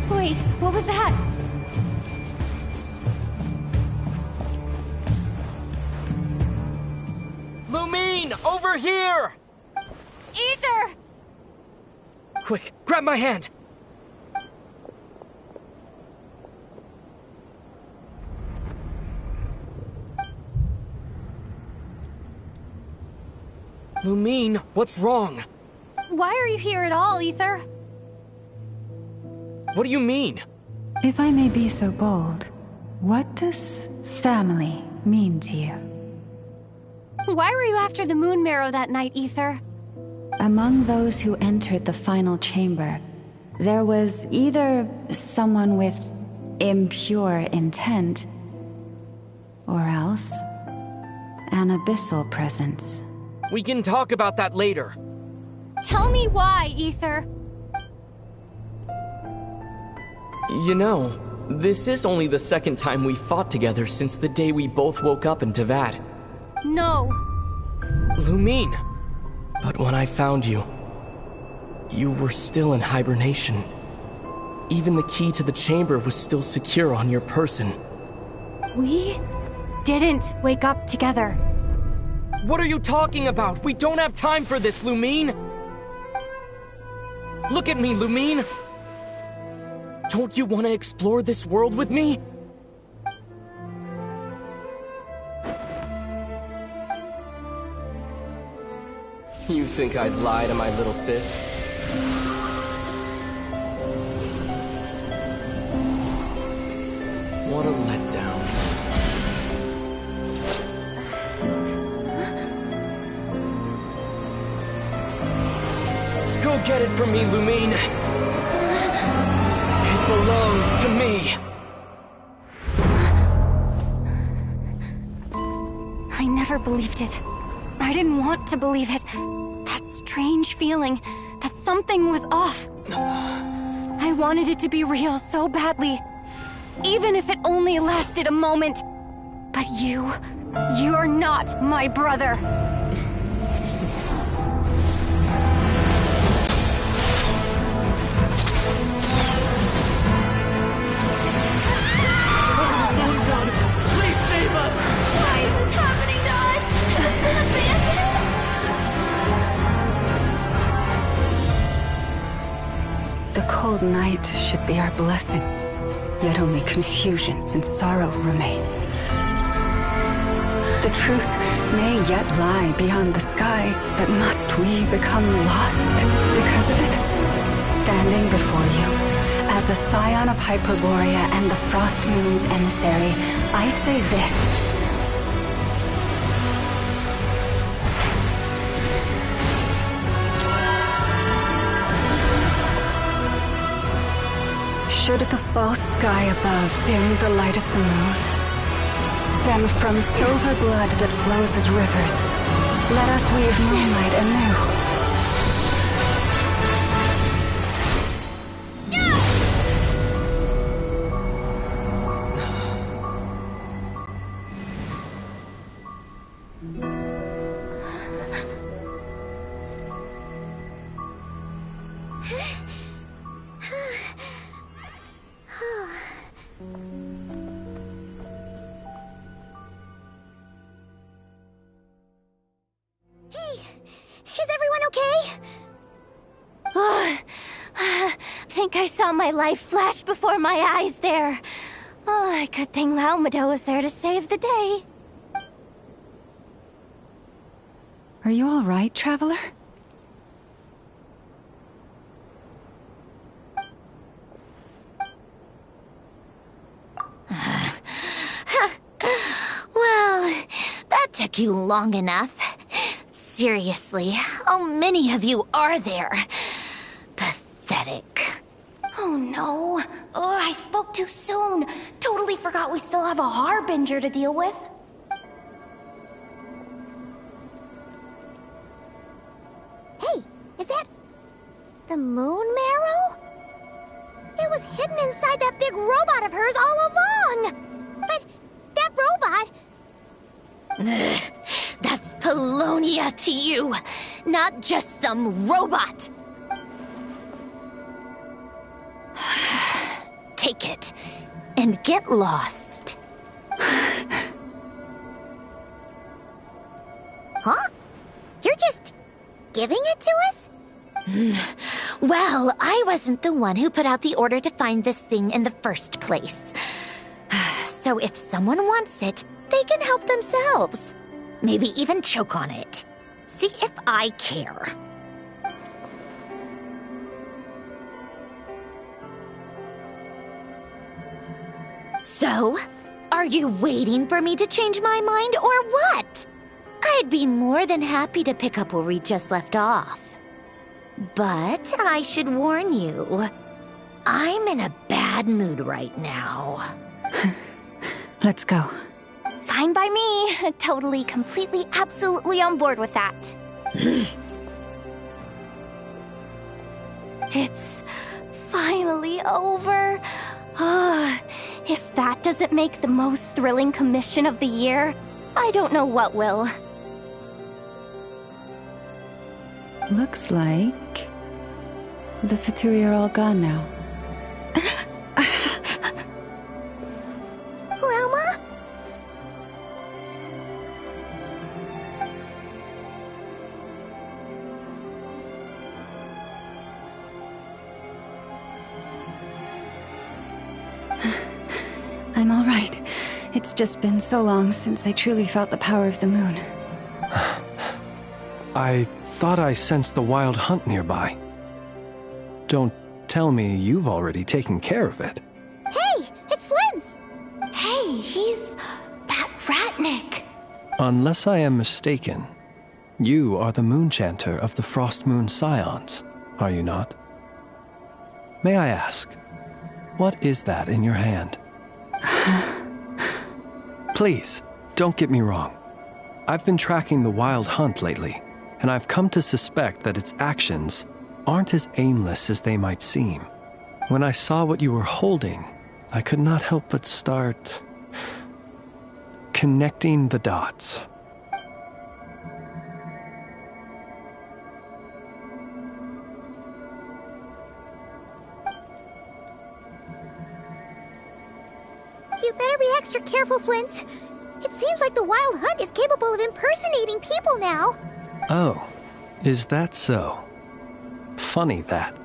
Wait, what was that? Lumine, over here! Ether! Quick, grab my hand! Lumine, what's wrong? Why are you here at all, Ether? What do you mean? If I may be so bold, what does family mean to you? Why were you after the moon marrow that night, Ether? Among those who entered the final chamber, there was either someone with impure intent, or else an abyssal presence. We can talk about that later. Tell me why, Ether. You know, this is only the second time we fought together since the day we both woke up in Tavad. No. Lumine. But when I found you, you were still in hibernation. Even the key to the chamber was still secure on your person. We didn't wake up together. What are you talking about? We don't have time for this, Lumine! Look at me, Lumine! Don't you want to explore this world with me? You think I'd lie to my little sis? What a letdown. Go get it from me, Lumine. It belongs to me. I never believed it. I didn't want to believe it. That strange feeling that something was off. I wanted it to be real so badly. Even if it only lasted a moment. But you're not my brother. Moon goddess, please save us! Why is this happening to us? The cold night should be our blessing, yet only confusion and sorrow remain. The truth may yet lie beyond the sky, but must we become lost because of it? Standing before you, as a scion of Hyperborea and the Frost Moon's emissary, I say this. Should the false sky above dim the light of the moon, then from silver blood that flows as rivers, let us weave moonlight anew. I saw my life flash before my eyes there. Oh, good thing Laumado was there to save the day. Are you all right, Traveler? Well, that took you long enough. Seriously, how many of you are there? Pathetic. Oh no. Oh, I spoke too soon. Totally forgot we still have a Harbinger to deal with. Hey, is that the moon marrow? It was hidden inside that big robot of hers all along. But that robot... That's Polonia to you, not just some robot. Take it, and get lost. Huh? You're just giving it to us? Well, I wasn't the one who put out the order to find this thing in the first place. So if someone wants it, they can help themselves. Maybe even choke on it. See if I care. So, are you waiting for me to change my mind or what? I'd be more than happy to pick up where we just left off. But I should warn you, I'm in a bad mood right now. Let's go. Fine by me. Totally, completely, absolutely on board with that. It's finally over. If that doesn't make the most thrilling commission of the year, I don't know what will. Looks like the Fatui are all gone now. Lelma? I'm all right. It's just been so long since I truly felt the power of the moon. I thought I sensed the wild hunt nearby. Don't tell me you've already taken care of it. Hey, it's Flynn's! Hey, he's that Ratnik. Unless I am mistaken, you are the Moonchanter of the Frost Moon Scions, are you not? May I ask, what is that in your hand? Please, don't get me wrong. I've been tracking the wild hunt lately, and I've come to suspect that its actions aren't as aimless as they might seem. When I saw what you were holding, I could not help but start connecting the dots. You better be extra careful, Flint. It seems like the Wild Hunt is capable of impersonating people now. Oh, is that so? Funny that.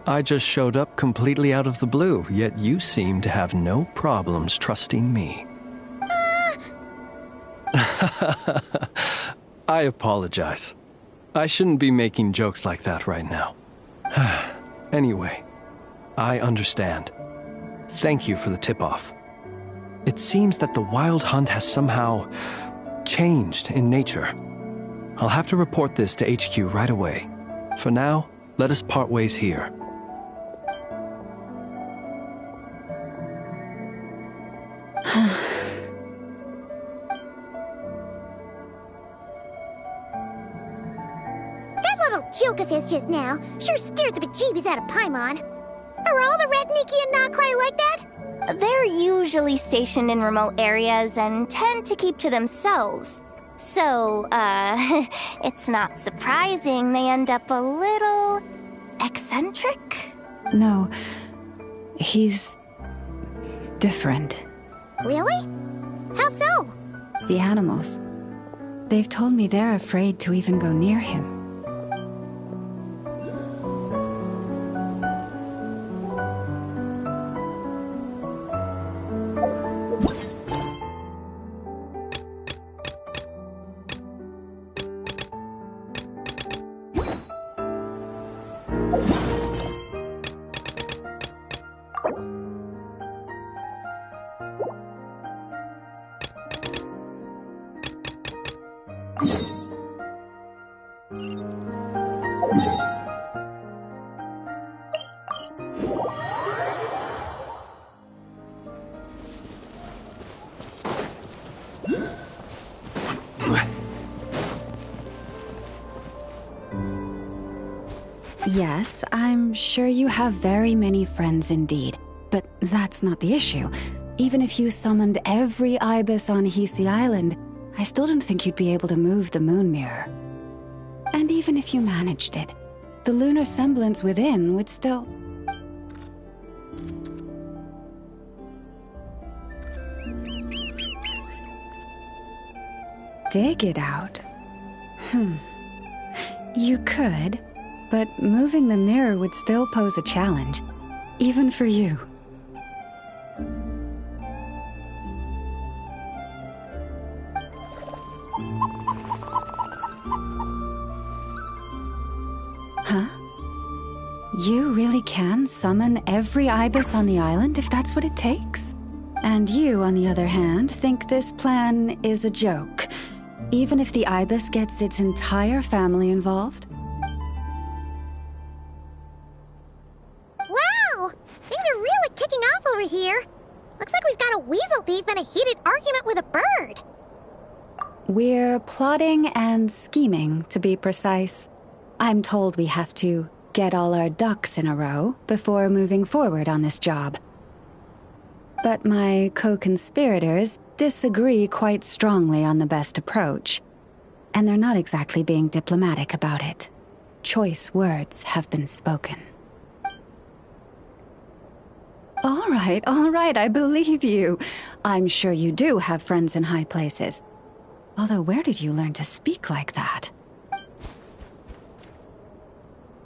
I just showed up completely out of the blue, yet you seem to have no problems trusting me. I apologize. I shouldn't be making jokes like that right now. Anyway, I understand. Thank you for the tip-off. It seems that the Wild Hunt has somehow changed in nature. I'll have to report this to HQ right away. For now, let us part ways here. That little joke of his just now sure scared the bejeebies out of Paimon. Are all the Ratniki and Nokrai like that? They're usually stationed in remote areas and tend to keep to themselves. So, it's not surprising they end up a little eccentric? No, he's different. Really? How so? The animals. They've told me they're afraid to even go near him. Yes, I'm sure you have very many friends indeed, but that's not the issue. Even if you summoned every ibis on Hisi Island, I still don't think you'd be able to move the moon mirror. And even if you managed it, the lunar semblance within would still... Dig it out? You could, but moving the mirror would still pose a challenge, even for you. You really can summon every ibis on the island if that's what it takes? And you, on the other hand, think this plan is a joke, even if the ibis gets its entire family involved? Wow! Things are really kicking off over here. Looks like we've got a weasel thief and a heated argument with a bird. We're plotting and scheming, to be precise. I'm told we have to get all our ducks in a row before moving forward on this job. But my co-conspirators disagree quite strongly on the best approach, and they're not exactly being diplomatic about it. Choice words have been spoken. All right, I believe you. I'm sure you do have friends in high places. Although, where did you learn to speak like that?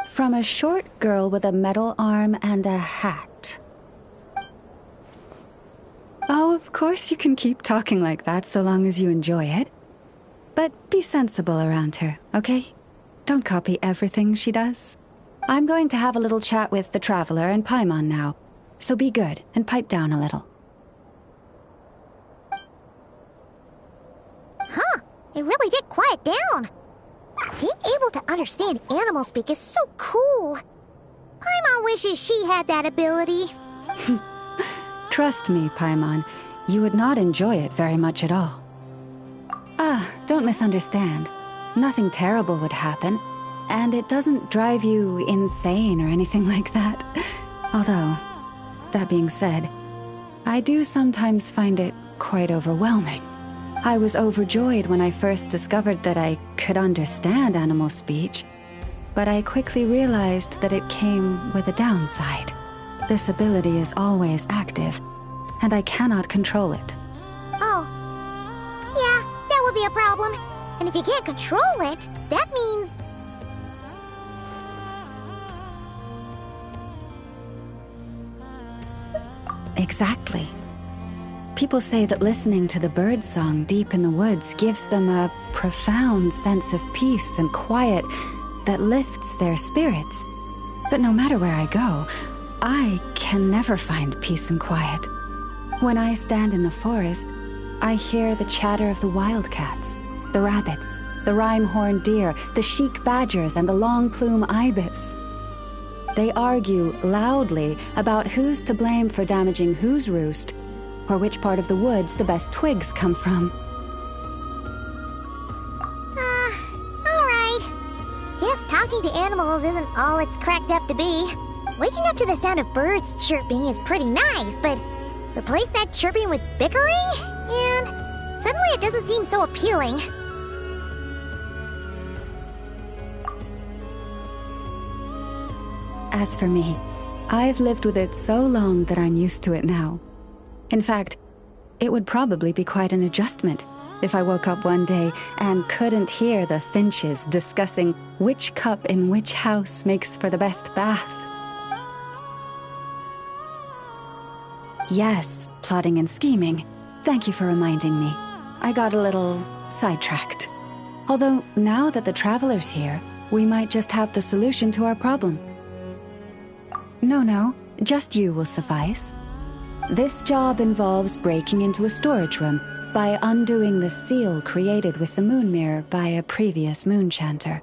From a short girl with a metal arm and a hat. Oh, of course you can keep talking like that so long as you enjoy it. But be sensible around her, okay? Don't copy everything she does. I'm going to have a little chat with the Traveler and Paimon now, so be good and pipe down a little. Huh, it really did quiet down. Being able to understand animal speak is so cool. Paimon wishes she had that ability. Trust me, Paimon, you would not enjoy it very much at all. Don't misunderstand. Nothing terrible would happen, and it doesn't drive you insane or anything like that. Although, that being said, I do sometimes find it quite overwhelming. I was overjoyed when I first discovered that I could understand animal speech, but I quickly realized that it came with a downside. This ability is always active, and I cannot control it. Oh. Yeah, that would be a problem. And if you can't control it, that means... Exactly. People say that listening to the bird song deep in the woods gives them a profound sense of peace and quiet that lifts their spirits. But no matter where I go, I can never find peace and quiet. When I stand in the forest, I hear the chatter of the wildcats, the rabbits, the rhyme-horned deer, the chic badgers, and the long-plume ibis. They argue loudly about who's to blame for damaging whose roost, or which part of the woods the best twigs come from. Alright. Guess talking to animals isn't all it's cracked up to be. Waking up to the sound of birds chirping is pretty nice, but replace that chirping with bickering? And suddenly it doesn't seem so appealing. As for me, I've lived with it so long that I'm used to it now. In fact, it would probably be quite an adjustment if I woke up one day and couldn't hear the finches discussing which cup in which house makes for the best bath. Yes, plotting and scheming. Thank you for reminding me. I got a little sidetracked. Although, now that the Traveler's here, we might just have the solution to our problem. No, just you will suffice. This job involves breaking into a storage room by undoing the seal created with the moon mirror by a previous moon chanter.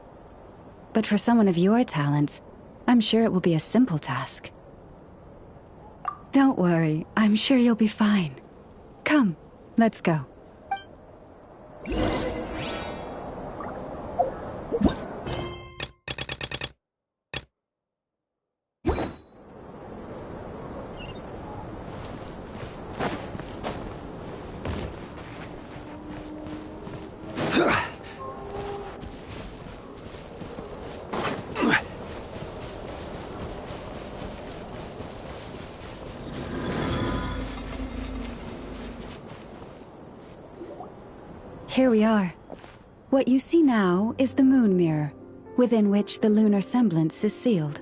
But for someone of your talents, I'm sure it will be a simple task. Don't worry, I'm sure you'll be fine. Come, let's go. Here we are. What you see now is the moon mirror, within which the lunar semblance is sealed.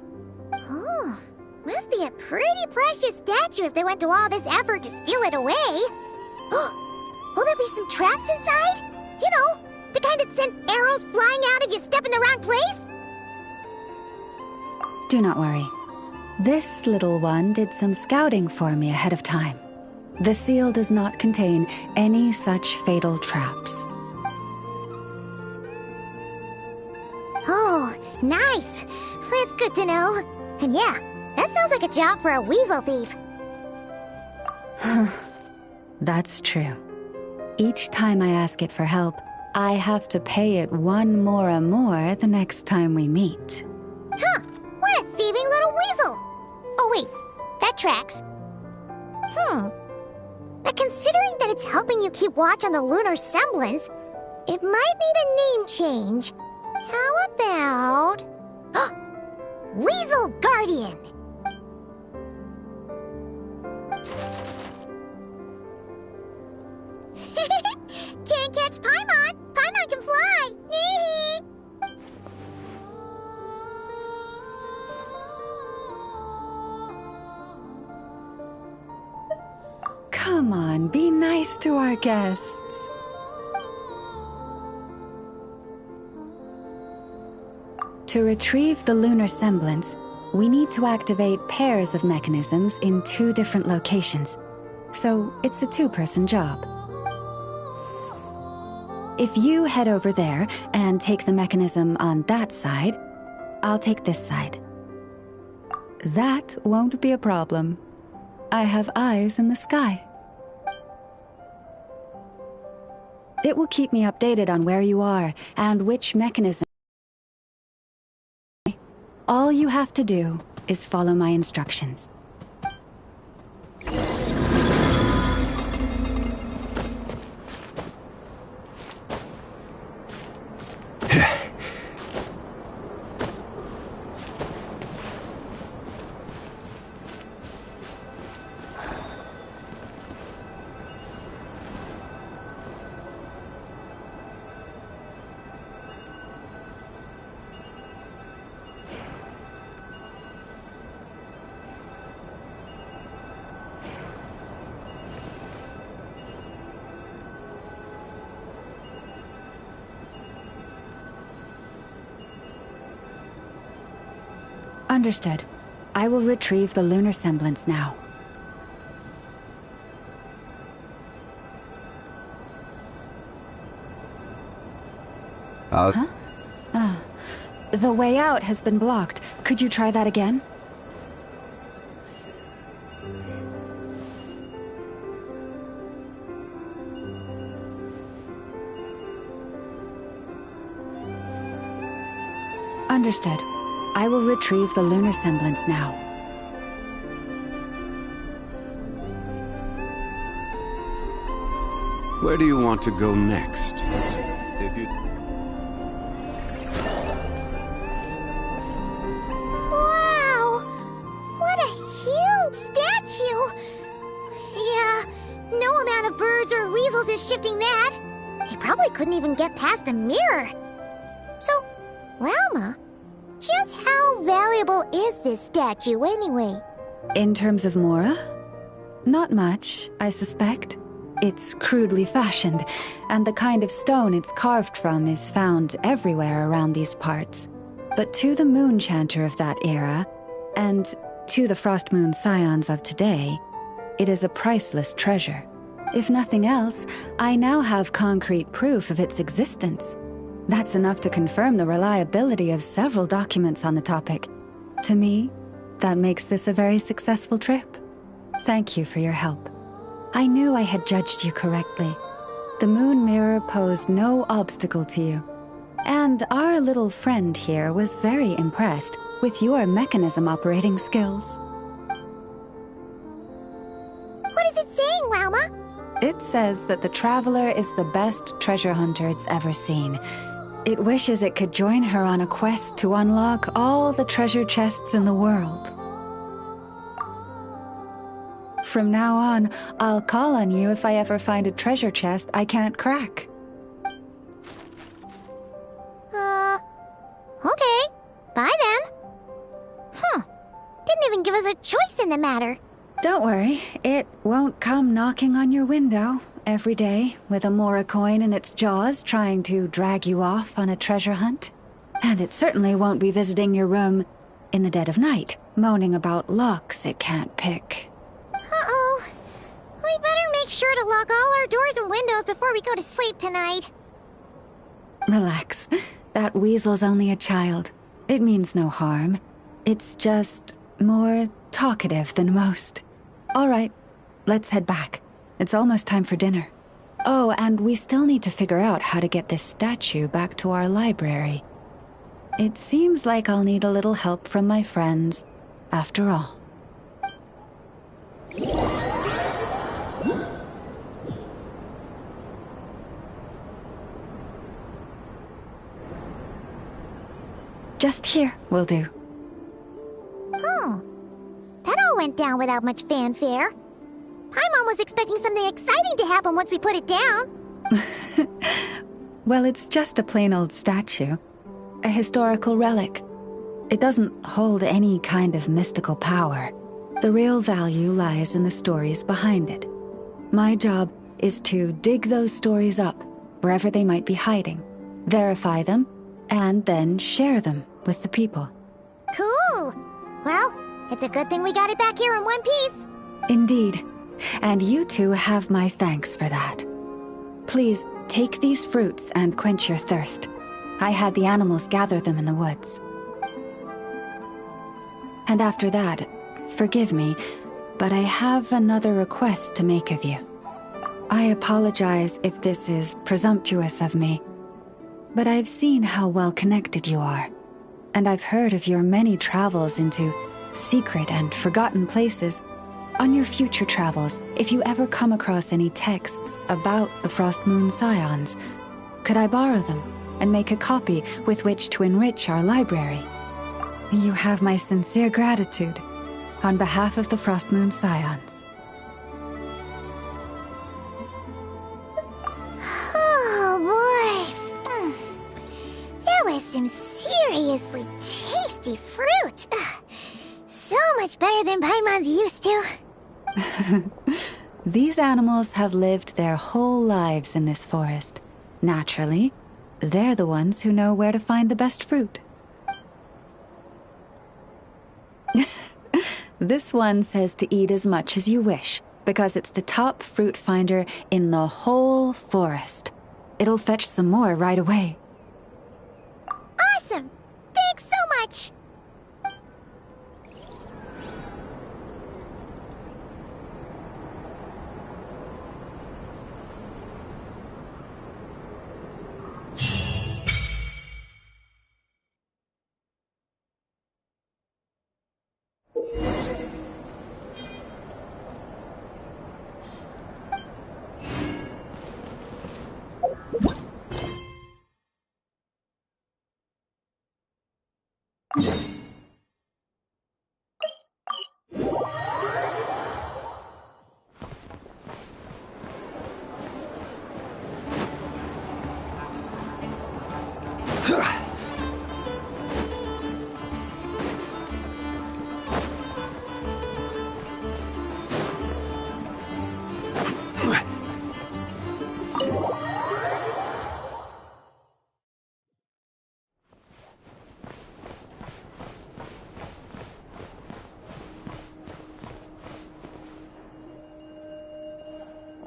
Oh, must be a pretty precious statue if they went to all this effort to steal it away. Will there be some traps inside? You know, the kind that send arrows flying out if you step in the wrong place? Do not worry. This little one did some scouting for me ahead of time. The seal does not contain any such fatal traps. Oh, nice. That's good to know. And yeah, that sounds like a job for a weasel thief. That's true. Each time I ask it for help, I have to pay it 1 mora more the next time we meet. Huh, what a thieving little weasel! Oh wait, that tracks. But considering that it's helping you keep watch on the lunar semblance, it might need a name change. How about... Weasel Guardian! Can't catch Paimon! Paimon can fly! Come on, be nice to our guests. To retrieve the lunar semblance, we need to activate pairs of mechanisms in 2 different locations. So it's a 2-person job. If you head over there and take the mechanism on that side, I'll take this side. That won't be a problem. I have eyes in the sky. It will keep me updated on where you are and which mechanism. All you have to do is follow my instructions. Understood. I will retrieve the lunar semblance now. Huh? The way out has been blocked. Could you try that again? Understood. I will retrieve the lunar semblance now. Where do you want to go next? If you... Wow! What a huge statue! Yeah, no amount of birds or weasels is shifting that. They probably couldn't even get past the mirror. So, Lauma, just how valuable is this statue anyway? In terms of Mora? Not much, I suspect. It's crudely fashioned, and the kind of stone it's carved from is found everywhere around these parts. But to the moon chanter of that era, and to the Frost Moon Scions of today, it is a priceless treasure. If nothing else, I now have concrete proof of its existence. That's enough to confirm the reliability of several documents on the topic. To me, that makes this a very successful trip. Thank you for your help. I knew I had judged you correctly. The moon mirror posed no obstacle to you. And our little friend here was very impressed with your mechanism operating skills. What is it saying, Lauma? It says that the Traveler is the best treasure hunter it's ever seen. It wishes it could join her on a quest to unlock all the treasure chests in the world. From now on, I'll call on you if I ever find a treasure chest I can't crack. Okay. Bye then. Didn't even give us a choice in the matter. Don't worry, it won't come knocking on your window every day with a Mora coin in its jaws trying to drag you off on a treasure hunt. And it certainly won't be visiting your room in the dead of night, moaning about locks it can't pick. Uh-oh. We better make sure to lock all our doors and windows before we go to sleep tonight. Relax. That weasel's only a child. It means no harm. It's just more talkative than most. All right, let's head back. It's almost time for dinner. Oh, and we still need to figure out how to get this statue back to our library. It seems like I'll need a little help from my friends, after all. Just here will do. Oh, that all went down without much fanfare. Paimon was expecting something exciting to happen once we put it down. Well, it's just a plain old statue. A historical relic. It doesn't hold any kind of mystical power. The real value lies in the stories behind it. My job is to dig those stories up, wherever they might be hiding, verify them, and then share them with the people. Cool. Well, it's a good thing we got it back here in one piece. Indeed. And you two have my thanks for that. Please, take these fruits and quench your thirst. I had the animals gather them in the woods. And after that, forgive me, but I have another request to make of you. I apologize if this is presumptuous of me, but I've seen how well connected you are, and I've heard of your many travels into secret and forgotten places. On your future travels, if you ever come across any texts about the Frost Moon Scions, could I borrow them and make a copy with which to enrich our library? You have my sincere gratitude, on behalf of the Frost Moon Scions. Oh boy. That was some seriously tasty fruit. So much better than Paimon's used to. These animals have lived their whole lives in this forest. Naturally, they're the ones who know where to find the best fruit. This one says to eat as much as you wish, because it's the top fruit finder in the whole forest. It'll fetch some more right away. Awesome! Thanks so much!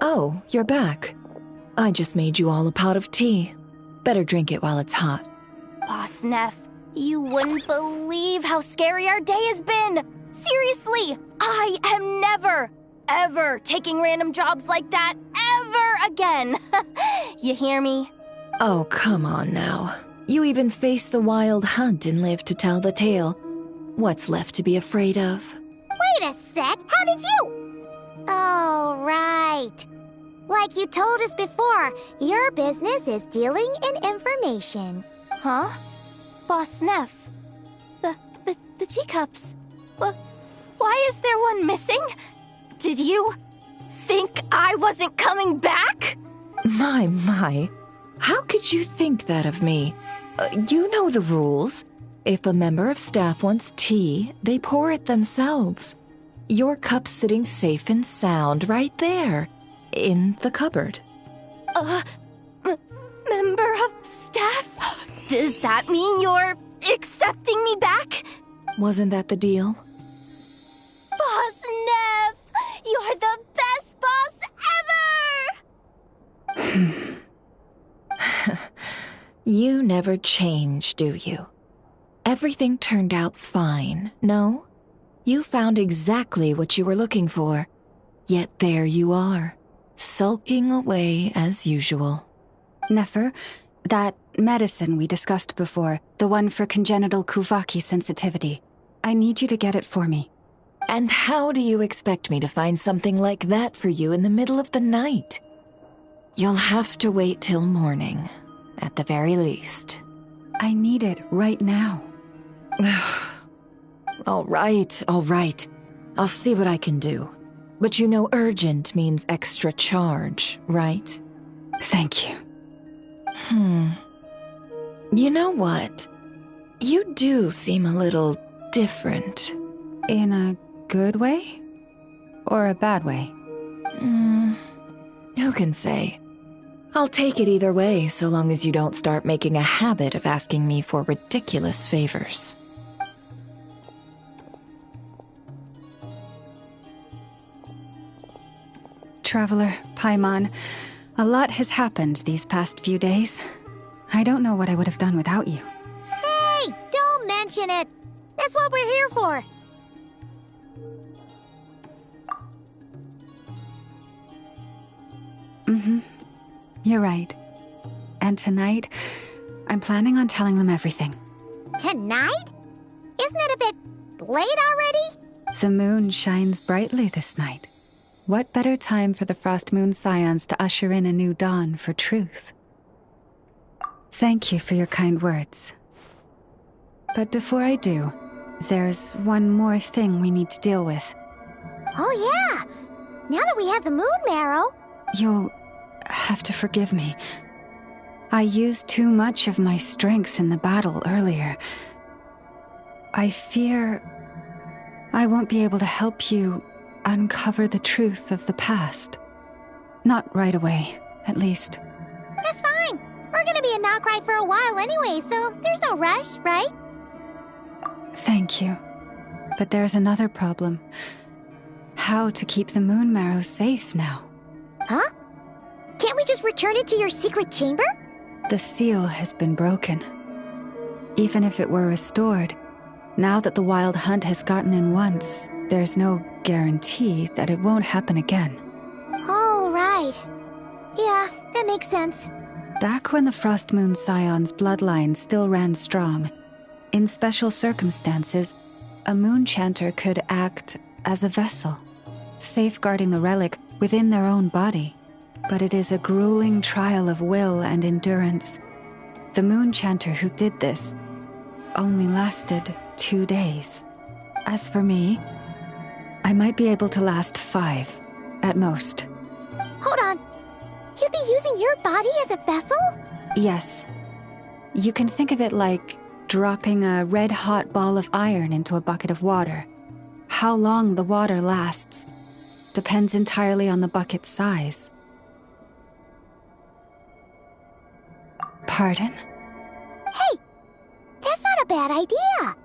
Oh, you're back. I just made you all a pot of tea. Better drink it while it's hot. Boss Neff, you wouldn't believe how scary our day has been! Seriously, I am never, ever taking random jobs like that ever again! You hear me? Oh, come on now. You even faced the wild hunt and lived to tell the tale. What's left to be afraid of? Wait a sec, how did you? Oh, right. Like you told us before, your business is dealing in information. Huh? Boss Neff, the teacups. Why is there one missing? Did you think I wasn't coming back? My. How could you think that of me? You know the rules. If a member of staff wants tea, they pour it themselves. Your cup's sitting safe and sound right there, in the cupboard. Member of staff? Does that mean you're accepting me back? Wasn't that the deal? Boss Neff! You're the best boss ever! You never change, do you? Everything turned out fine, no? You found exactly what you were looking for. Yet there you are, sulking away as usual. Nefer, that medicine we discussed before, the one for congenital Kuvaki sensitivity, I need you to get it for me. And how do you expect me to find something like that for you in the middle of the night? You'll have to wait till morning, at the very least. I need it right now. All right. I'll see what I can do. But you know urgent means extra charge, right? Thank you. You know what? You do seem a little different. In a good way? Or a bad way? Who can say? I'll take it either way, so long as you don't start making a habit of asking me for ridiculous favors. Traveler, Paimon, a lot has happened these past few days. I don't know what I would have done without you. Hey, don't mention it. That's what we're here for. You're right. And tonight, I'm planning on telling them everything. Tonight? Isn't it a bit late already? The moon shines brightly this night. What better time for the Frost Moon Scions to usher in a new dawn for truth? Thank you for your kind words. But before I do, there's one more thing we need to deal with. Oh yeah! Now that we have the moon marrow... You'll have to forgive me. I used too much of my strength in the battle earlier. I fear I won't be able to help you uncover the truth of the past. Not right away, at least. That's fine. We're gonna be in Nokrai for a while anyway, so there's no rush, right? Thank you. But there's another problem. How to keep the moon marrow safe now? Huh? Can't we just return it to your secret chamber? The seal has been broken. Even if it were restored, now that the wild hunt has gotten in once, there's no guarantee that it won't happen again. Oh, right. Yeah, that makes sense. Back when the Frost Moon Scion's bloodline still ran strong, in special circumstances, a moon chanter could act as a vessel, safeguarding the relic within their own body. But it is a grueling trial of will and endurance. The moon chanter who did this only lasted 2 days. As for me, I might be able to last 5, at most. Hold on. You'd be using your body as a vessel? Yes. You can think of it like dropping a red-hot ball of iron into a bucket of water. How long the water lasts depends entirely on the bucket's size. Pardon? Hey! That's not a bad idea!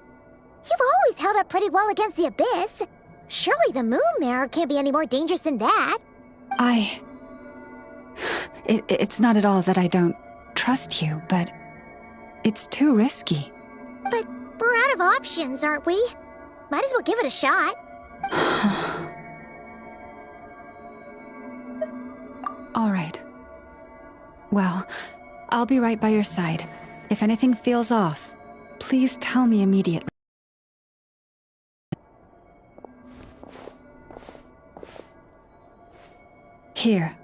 You've always held up pretty well against the abyss. Surely the moon mirror can't be any more dangerous than that. It's not at all that I don't trust you, but it's too risky. But we're out of options, aren't we? Might as well give it a shot. All right. Well, I'll be right by your side. If anything feels off, please tell me immediately. Here,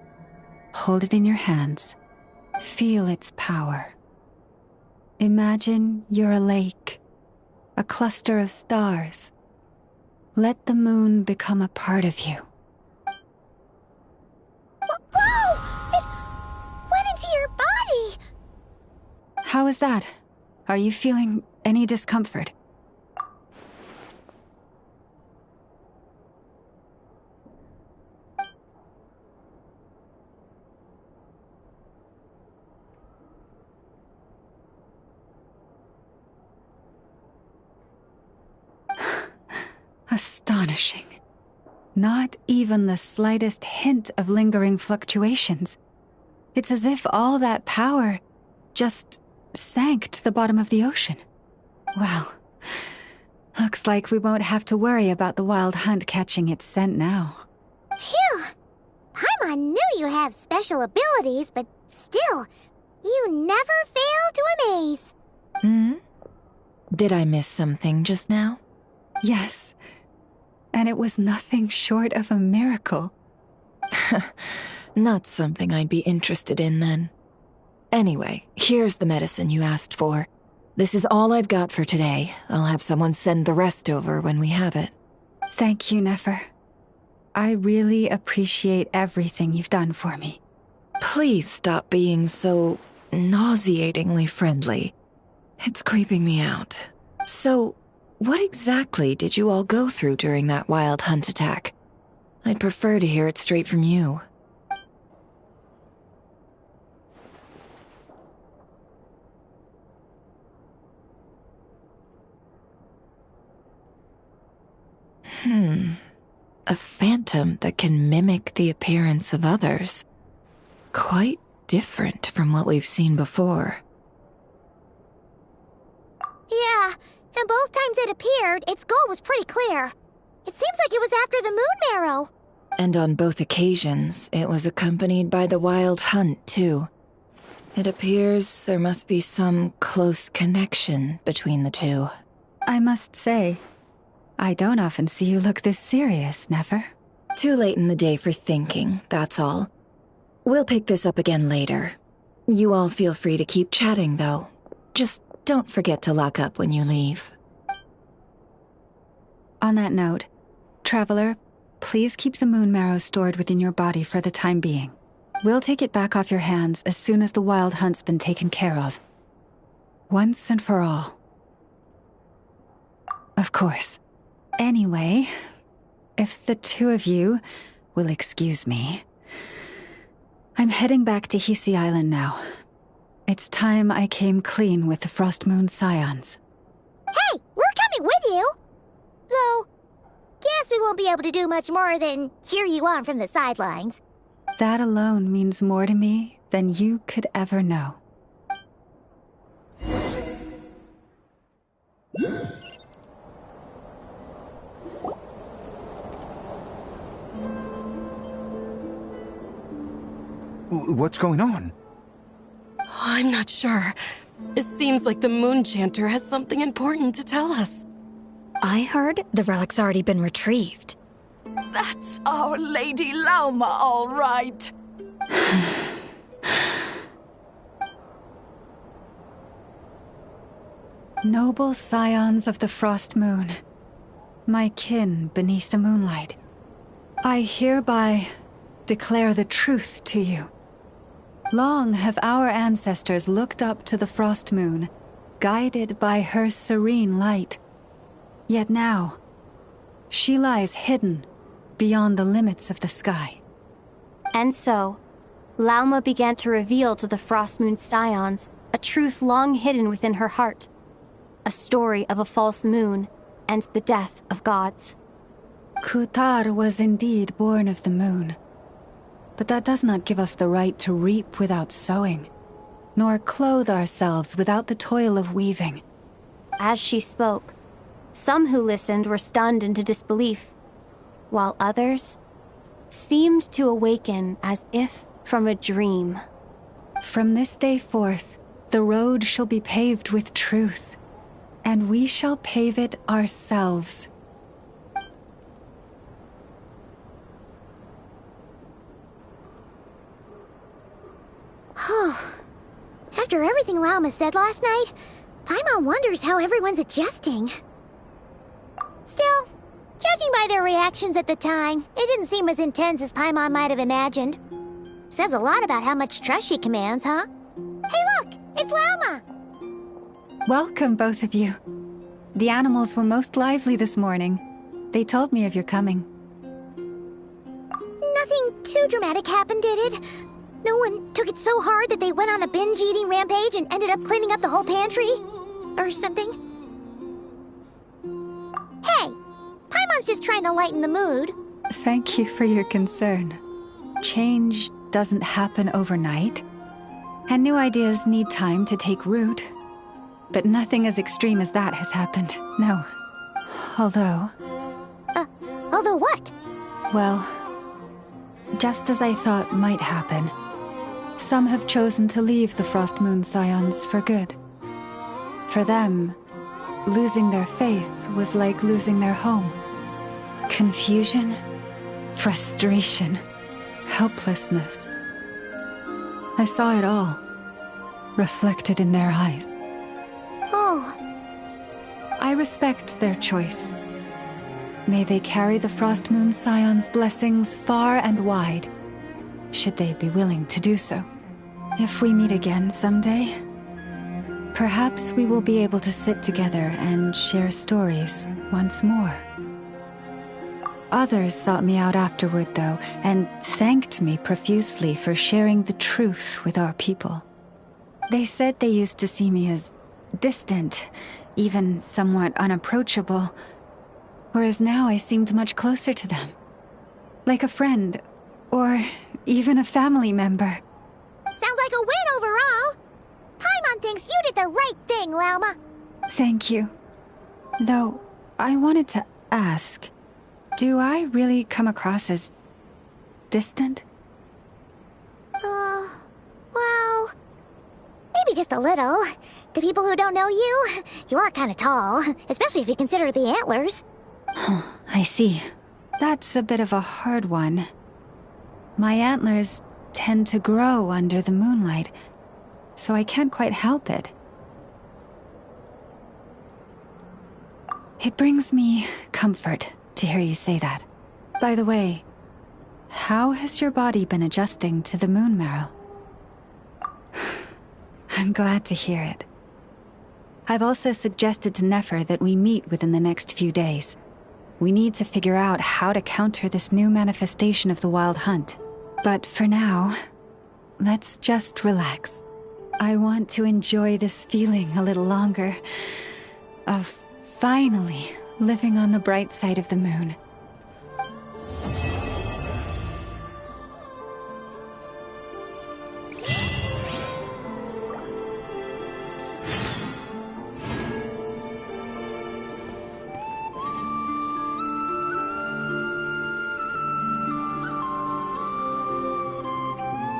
hold it in your hands. Feel its power. Imagine you're a lake, a cluster of stars. Let the moon become a part of you. Whoa! It went into your body! How is that? Are you feeling any discomfort? Astonishing. Not even the slightest hint of lingering fluctuations. It's as if all that power just sank to the bottom of the ocean. Well, looks like we won't have to worry about the wild hunt catching its scent now. Phew! Paimon knew you have special abilities, but still, you never fail to amaze. Did I miss something just now? Yes. And it was nothing short of a miracle. Not something I'd be interested in then. Anyway, here's the medicine you asked for. This is all I've got for today. I'll have someone send the rest over when we have it. Thank you, Nefer. I really appreciate everything you've done for me. Please stop being so nauseatingly friendly. It's creeping me out. So, what exactly did you all go through during that wild hunt attack? I'd prefer to hear it straight from you. A phantom that can mimic the appearance of others. Quite different from what we've seen before. Yeah, and both times it appeared, its goal was pretty clear. It seems like it was after the moon marrow. And on both occasions, it was accompanied by the wild hunt, too. It appears there must be some close connection between the two. I must say, I don't often see you look this serious, Nefer. Too late in the day for thinking, that's all. We'll pick this up again later. You all feel free to keep chatting, though. Just don't forget to lock up when you leave. On that note, Traveler, please keep the moon marrow stored within your body for the time being. We'll take it back off your hands as soon as the wild hunt's been taken care of. Once and for all. Of course. Anyway, if the two of you will excuse me, I'm heading back to Hisi Island now. It's time I came clean with the Frost Moon Scions. Hey, we're coming with you! Though, guess we won't be able to do much more than cheer you on from the sidelines. That alone means more to me than you could ever know. What's going on? I'm not sure. It seems like the Moon Chanter has something important to tell us. I heard the relic's already been retrieved. That's our Lady Lauma, all right. Noble scions of the Frost Moon, my kin beneath the moonlight, I hereby declare the truth to you. Long have our ancestors looked up to the Frost Moon, guided by her serene light. Yet now, she lies hidden beyond the limits of the sky. And so, Lauma began to reveal to the Frost Moon Scions a truth long hidden within her heart. A story of a false moon and the death of gods. Kutar was indeed born of the moon. But that does not give us the right to reap without sowing, nor clothe ourselves without the toil of weaving. As she spoke, some who listened were stunned into disbelief, while others seemed to awaken as if from a dream. From this day forth, the road shall be paved with truth, and we shall pave it ourselves. After everything Lauma said last night, Paimon wonders how everyone's adjusting. Still, judging by their reactions at the time, it didn't seem as intense as Paimon might have imagined. Says a lot about how much trust she commands, huh? Hey look! It's Lauma! Welcome, both of you. The animals were most lively this morning. They told me of your coming. Nothing too dramatic happened, did it? No one took it so hard that they went on a binge-eating rampage and ended up cleaning up the whole pantry? Or something? Hey! Paimon was just trying to lighten the mood. Thank you for your concern. Change doesn't happen overnight, and new ideas need time to take root. But nothing as extreme as that has happened, no. Although... Although what? Well, just as I thought might happen, some have chosen to leave the Frost Moon Scions for good. For them, losing their faith was like losing their home. Confusion, frustration, helplessness. I saw it all, reflected in their eyes. Oh. I respect their choice. May they carry the Frost Moon Scion's blessings far and wide, should they be willing to do so. If we meet again someday, perhaps we will be able to sit together and share stories once more. Others sought me out afterward, though, and thanked me profusely for sharing the truth with our people. They said they used to see me as distant, even somewhat unapproachable, whereas now I seemed much closer to them. Like a friend, or even a family member. Sounds like a win overall! Paimon thinks you did the right thing, Lauma. Thank you. Though, I wanted to ask, do I really come across as distant? Well, maybe just a little. To people who don't know you, you are kind of tall, especially if you consider the antlers. I see. That's a bit of a hard one. My antlers tend to grow under the moonlight, so I can't quite help it. It brings me comfort to hear you say that. By the way, how has your body been adjusting to the moon marrow? I'm glad to hear it. I've also suggested to Nefer that we meet within the next few days. We need to figure out how to counter this new manifestation of the Wild Hunt. But for now, let's just relax. I want to enjoy this feeling a little longer of finally living on the bright side of the moon.